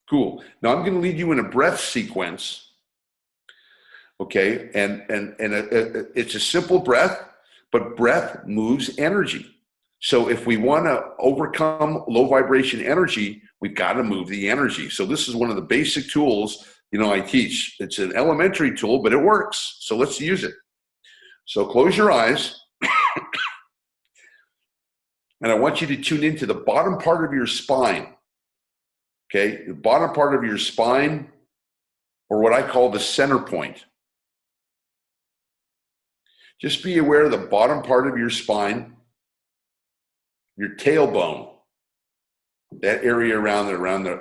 Cool. Now I'm going to lead you in a breath sequence. Okay, and it's a simple breath, but breath moves energy. So if we want to overcome low vibration energy, we've got to move the energy. So this is one of the basic tools, I teach. It's an elementary tool, but it works. So let's use it. So close your eyes. And I want you to tune into the bottom part of your spine. Okay, the bottom part of your spine, or what I call the center point. Just be aware of the bottom part of your spine, your tailbone, that area around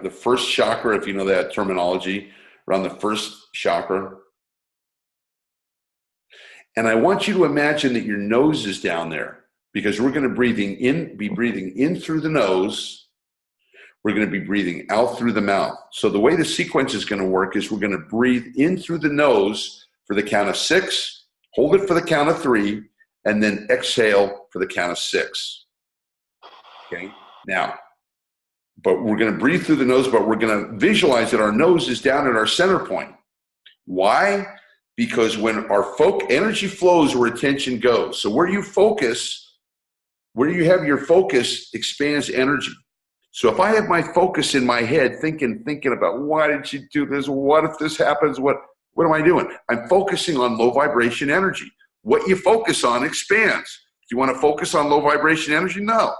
the first chakra, if you know that terminology, around the first chakra. And I want you to imagine that your nose is down there, because we're going to be breathing in through the nose. We're going to be breathing out through the mouth. So the way the sequence is going to work is we're going to breathe in through the nose for the count of 6, hold it for the count of 3, and then exhale for the count of 6. Okay, now, but we're going to breathe through the nose, but we're going to visualize that our nose is down at our center point. Why? Because when our energy flows where attention goes. So where you focus, where you have your focus expands energy. So if I have my focus in my head, thinking about, why did she do this? What if this happens? What am I doing? I'm focusing on low vibration energy. What you focus on expands. Do you want to focus on low vibration energy? No.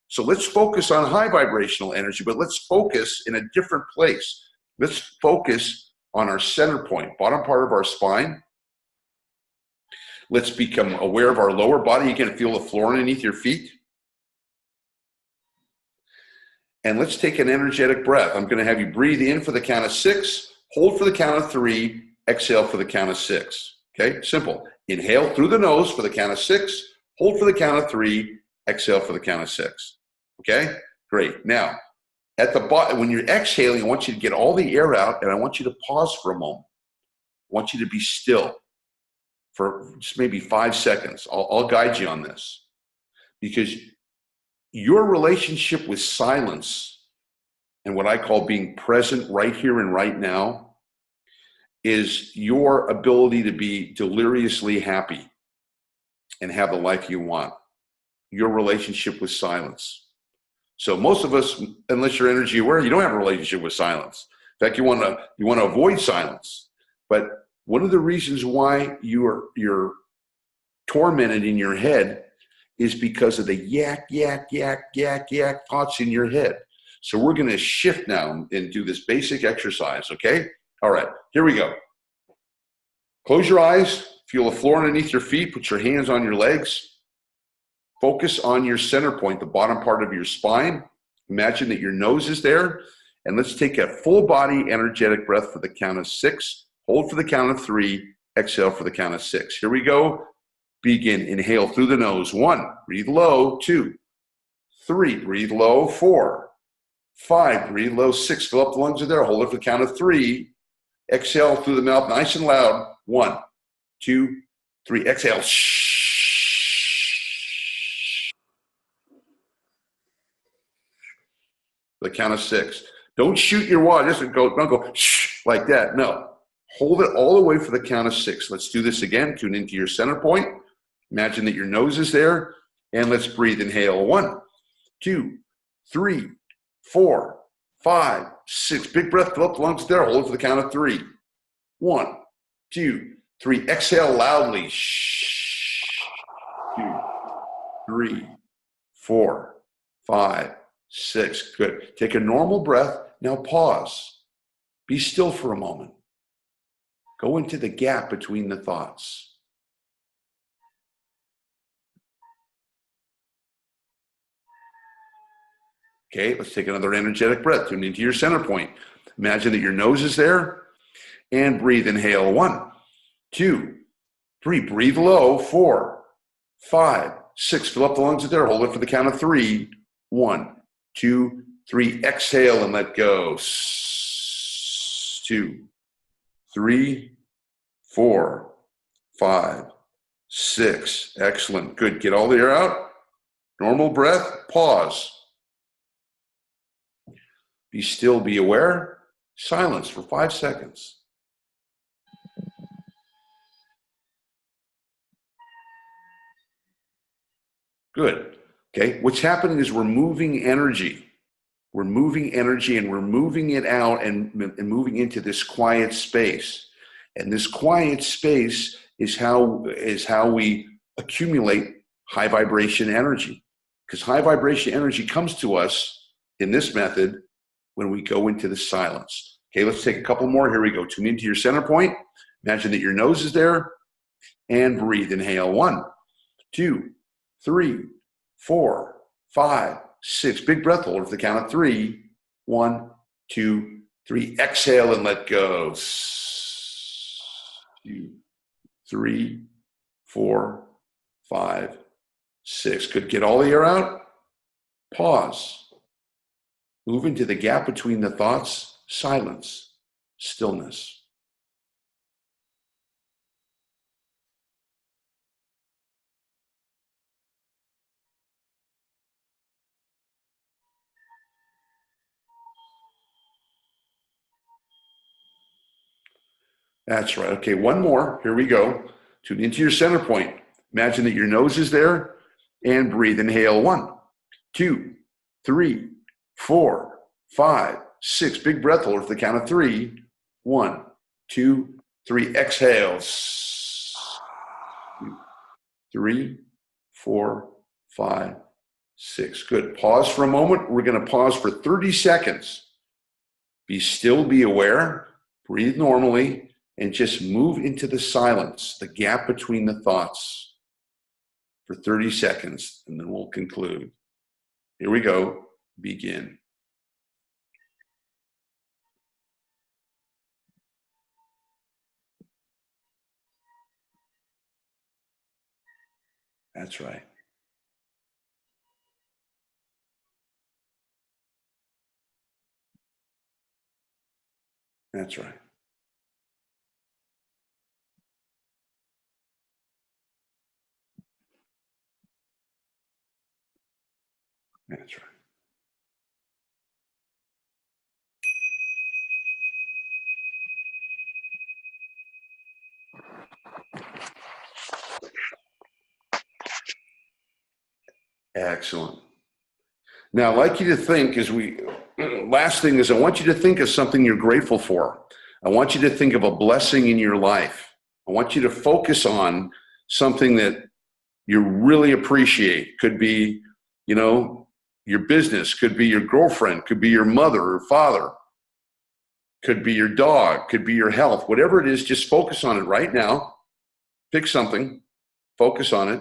So let's focus on high vibrational energy, but let's focus in a different place. Let's focus on our center point, bottom part of our spine. Let's become aware of our lower body. You can feel the floor underneath your feet. And let's take an energetic breath. I'm going to have you breathe in for the count of 6, hold for the count of 3, exhale for the count of 6. Okay, simple. Inhale through the nose for the count of 6, hold for the count of 3, exhale for the count of 6. Okay, great. Now, at the bottom, when you're exhaling, I want you to get all the air out, and I want you to pause for a moment. I want you to be still for just maybe 5 seconds. I'll guide you on this, because your relationship with silence and what I call being present right here and right now is your ability to be deliriously happy and have the life you want. Your relationship with silence. So most of us, unless you're energy aware, you don't have a relationship with silence. In fact, you want to avoid silence. But one of the reasons why you're tormented in your head is because of the yak thoughts in your head. So we're going to shift now and do this basic exercise, okay? All right, here we go. Close your eyes, feel the floor underneath your feet, put your hands on your legs. Focus on your center point, the bottom part of your spine. Imagine that your nose is there, And let's take a full body energetic breath for the count of 6. Hold for the count of 3. Exhale for the count of 6. Here we go. Begin. Inhale through the nose. 1. Breathe low. 2. 3. Breathe low. 4. 5. Breathe low. 6. Fill up the lungs are there. Hold it for the count of 3. Exhale through the mouth nice and loud. 1, 2, 3. Exhale. The count of 6. Don't shoot your wad. Just don't go shh like that. No. Hold it all the way for the count of 6. Let's do this again. Tune into your center point. Imagine that your nose is there. And let's breathe. Inhale. 1, 2, 3, 4, 5, 6. Big breath. Fill up the lungs there. Hold it for the count of 3. 1, 2, 3. Exhale loudly. Shh. 2, 3, 4, 5, 6. Good. Take a normal breath. Now pause. Be still for a moment. Go into the gap between the thoughts. Okay, let's take another energetic breath. Tune into your center point. Imagine that your nose is there and breathe. Inhale. 1, 2, 3. Breathe low. 4, 5, 6. Fill up the lungs there. Hold it for the count of 3. 1, 2, 3. Exhale and let go. 2, 3, 4, 5, 6. Excellent. Good. Get all the air out. Normal breath. Pause. Be still. Be aware. Silence for 5 seconds. Good. Okay. What's happening is we're moving energy. We're moving energy and we're moving it out and moving into this quiet space. And this quiet space is how we accumulate high vibration energy. Because high vibration energy comes to us in this method when we go into the silence. Okay, let's take a couple more. Here we go. Tune into your center point. Imagine that your nose is there and breathe. Inhale. 1, 2, 3, 4, 5, 6. Big breath. Hold for the count of 3. 1, 2, 3. Exhale and let go. 2, 3, 4, 5, 6. Good. Get all the air out. Pause. Move into the gap between the thoughts. Silence. Stillness. That's right. Okay, one more. Here we go. Tune into your center point. Imagine that your nose is there and breathe. Inhale. 1, 2, 3, 4, 5, 6. Big breath. Hold for the count of 3. 1, 2, 3. Exhale. 2, 3, 4, 5, 6. Good. Pause for a moment. We're going to pause for 30 seconds. Be still, be aware, breathe normally, and just move into the silence, the gap between the thoughts for 30 seconds, and then we'll conclude. Here we go. Begin. That's right. That's right. That's right. Excellent. Now, I'd like you to think last thing is I want you to think of something you're grateful for. I want you to think of a blessing in your life. I want you to focus on something that you really appreciate. Could be, your business, could be your girlfriend, could be your mother or father, could be your dog, could be your health, whatever it is, just focus on it right now. Pick something, focus on it.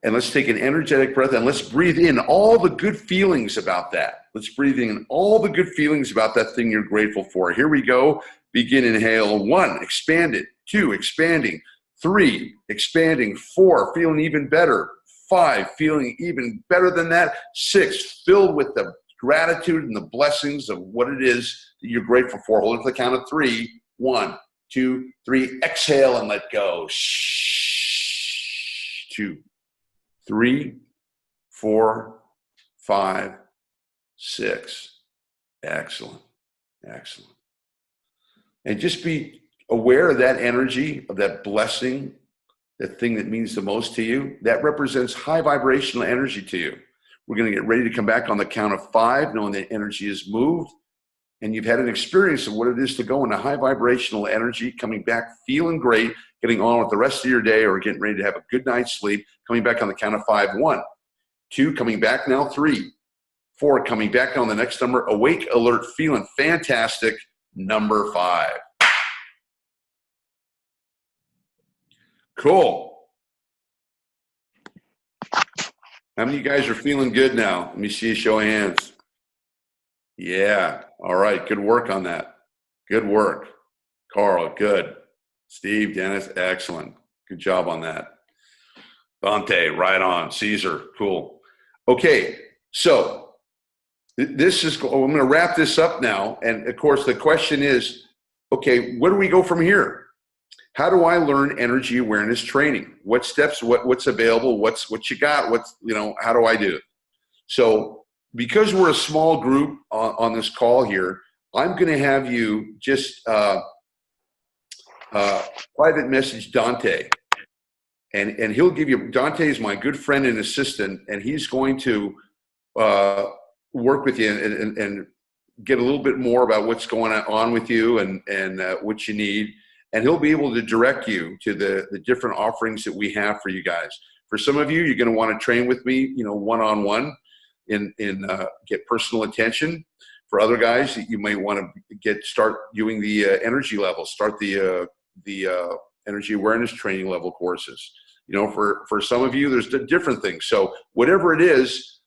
And let's take an energetic breath and let's breathe in all the good feelings about that. Let's breathe in all the good feelings about that thing you're grateful for. Here we go. Begin inhale. 1, expand it. 2, expanding. 3, expanding. 4, feeling even better. 5, feeling even better than that. 6, filled with the gratitude and the blessings of what it is that you're grateful for. Hold it to the count of 3. 1, 2, 3. Exhale and let go. 2, 3, 4, 5, 6. Excellent. Excellent. And just be aware of that energy, of that blessing, that thing that means the most to you. That represents high vibrational energy to you. We're going to get ready to come back on the count of 5, knowing that energy is moved. And you've had an experience of what it is to go into high vibrational energy, coming back feeling great, getting on with the rest of your day, or getting ready to have a good night's sleep, coming back on the count of 5. 1, 2, coming back now. 3, 4, coming back on the next number. Awake, alert, feeling fantastic. Number 5. Cool. How many of you guys are feeling good now? Let me see a show of hands. Yeah. All right. Good work on that. Good work. Carl, good. Steve, Dennis, excellent. Good job on that. Dante, right on. Caesar, cool. Okay. So this is, I'm going to wrap this up now. And of course, the question is, okay, where do we go from here? How do I learn energy awareness training? What steps, what's available? What you got? How do I do it? So because we're a small group on this call here, I'm going to have you just private message Dante. And he'll give you, Dante is my good friend and assistant, and he's going to work with you and get a little bit more about what's going on with you and what you need. And he'll be able to direct you to the different offerings that we have for you guys. For some of you, you're going to want to train with me, one-on-one in get personal attention. For other guys, you might want to start doing the energy levels, start the energy awareness training level courses. For some of you, there's different things. So whatever it is,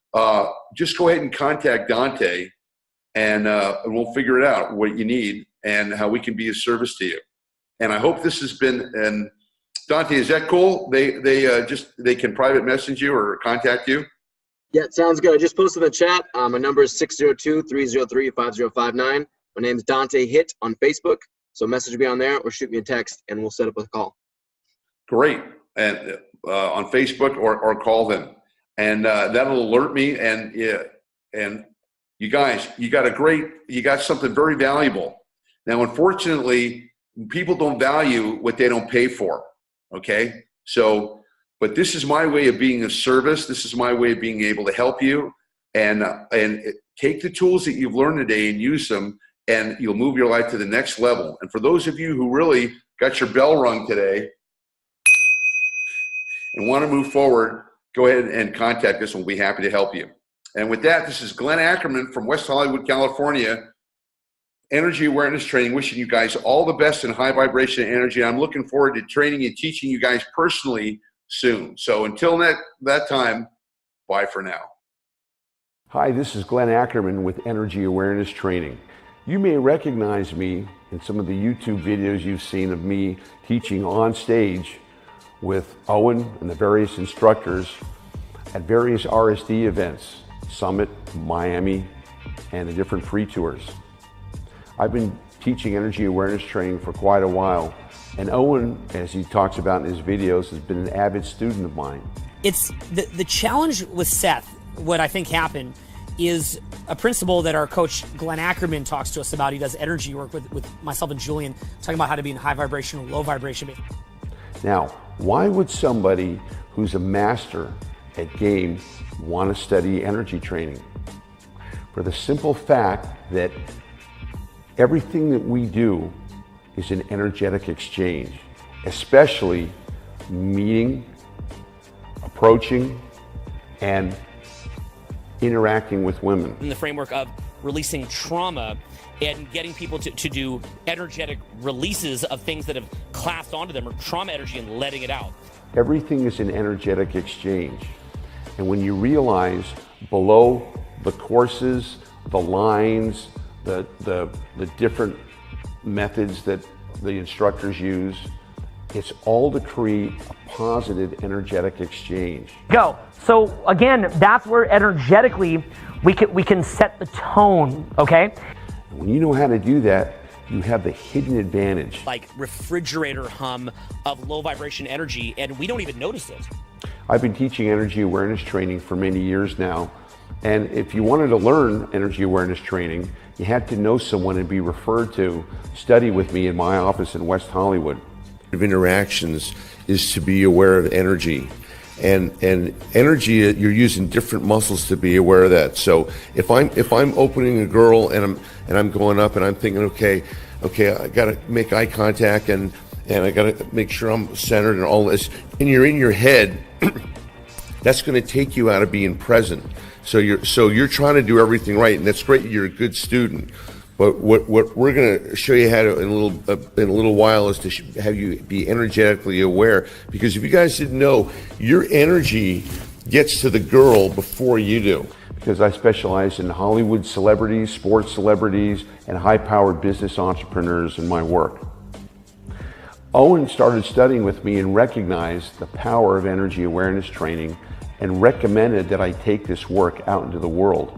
just go ahead and contact Dante, and we'll figure it out what you need and how we can be of service to you. And I hope this has been, and Dante, is that cool? They can private message you or contact you? Yeah, it sounds good. I just posted in the chat. My number is 602-303-5059. My name's Dante Hit on Facebook. So message me on there or shoot me a text and we'll set up a call. Great. And on Facebook or call them. And that'll alert me. And you guys, you got something very valuable. Now, unfortunately, people don't value what they don't pay for. Okay. So, but this is my way of being of service. This is my way of being able to help you and take the tools that you've learned today and use them, and you'll move your life to the next level. And for those of you who really got your bell rung today and want to move forward, go ahead and contact us and we'll be happy to help you. And with that, this is Glenn Ackerman from West Hollywood, California. Energy awareness training, wishing you guys all the best in high vibration energy. I'm looking forward to training and teaching you guys personally soon. So until that time, bye for now. Hi, this is Glenn Ackerman with Energy Awareness Training. You may recognize me in some of the YouTube videos you've seen of me teaching on stage with Owen and the various instructors at various RSD events, Summit, Miami, and the different free tours. I've been teaching energy awareness training for quite a while, and Owen, as he talks about in his videos, has been an avid student of mine. It's the challenge with Seth, what I think happened, is a principle that our coach Glenn Ackerman talks to us about. He does energy work with myself and Julian, talking about how to be in high vibration and low vibration. Now, why would somebody who's a master at game want to study energy training? For the simple fact that everything that we do is an energetic exchange, especially meeting, approaching, and interacting with women. In the framework of releasing trauma and getting people to do energetic releases of things that have clasped onto them or trauma energy and letting it out. Everything is an energetic exchange. And when you realize below the courses, the lines, the different methods that the instructors use, it's all to create a positive energetic exchange. Go. So again, that's where energetically we can set the tone, okay? When you know how to do that, you have the hidden advantage. Like refrigerator hum of low vibration energy, and we don't even notice it. I've been teaching energy awareness training for many years now. And if you wanted to learn energy awareness training, you had to know someone and be referred to study with me in my office in West Hollywood. Of interactions is to be aware of energy. And energy, you're using different muscles to be aware of that. So if I'm opening a girl and I'm going up and I'm thinking, okay, I got to make eye contact and I got to make sure I'm centered and all this, and you're in your head, that's going to take you out of being present. So you're trying to do everything right, and that's great. You're a good student. But what we're going to show you how to in a little while is to have you be energetically aware. Because if you guys didn't know, your energy gets to the girl before you do. Because I specialize in Hollywood celebrities, sports celebrities, and high-powered business entrepreneurs in my work. Owen started studying with me and recognized the power of energy awareness training and recommended that I take this work out into the world.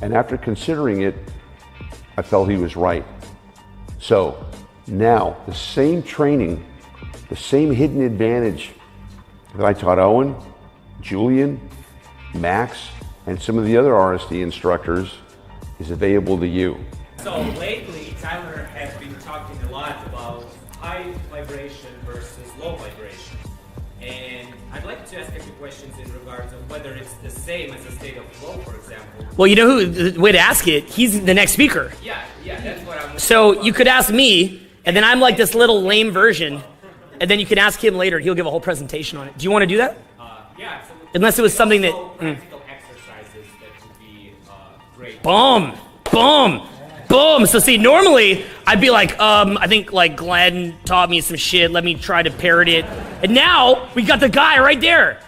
And after considering it, I felt he was right. So now the same training, the same hidden advantage that I taught Owen, Julian, Max, and some of the other RSD instructors is available to you. So lately, Tyler has been talking a lot about high vibration versus low vibration. And I'd like to ask a few questions in regards of whether it's the same as a state of flow, for example. Well, you know who, the way to ask it, he's the next speaker. Yeah, that's what I'm... So you could ask me, and then I'm like this little lame version, and then you can ask him later. He'll give a whole presentation on it. Do you want to do that? Yeah, absolutely. Unless it was something that... Practical exercises that would be great. Boom, boom, boom. So see, normally I'd be like, I think like Glenn taught me some shit. Let me try to parrot it. And now we got the guy right there.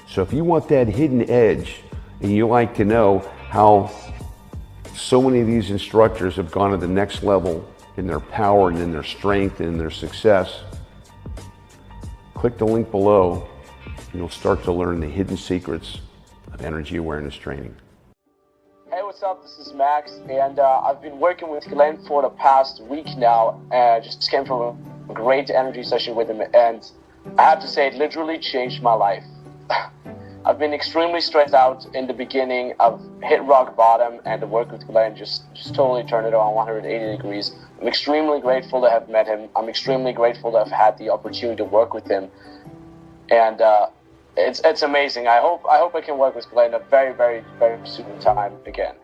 So if you want that hidden edge and you like to know how so many of these instructors have gone to the next level in their power and in their strength and in their success, click the link below and you'll start to learn the hidden secrets of energy awareness training. Hey, what's up? This is Max, and I've been working with Glenn for the past week now, and I just came from a great energy session with him, and I have to say it literally changed my life. I've been extremely stressed out in the beginning. I've hit rock bottom, and the work with Glenn just totally turned it on 180 degrees. I'm extremely grateful to have met him. I'm extremely grateful to have had the opportunity to work with him, and it's amazing. I hope I can work with Glenn a very, very, very soon time again.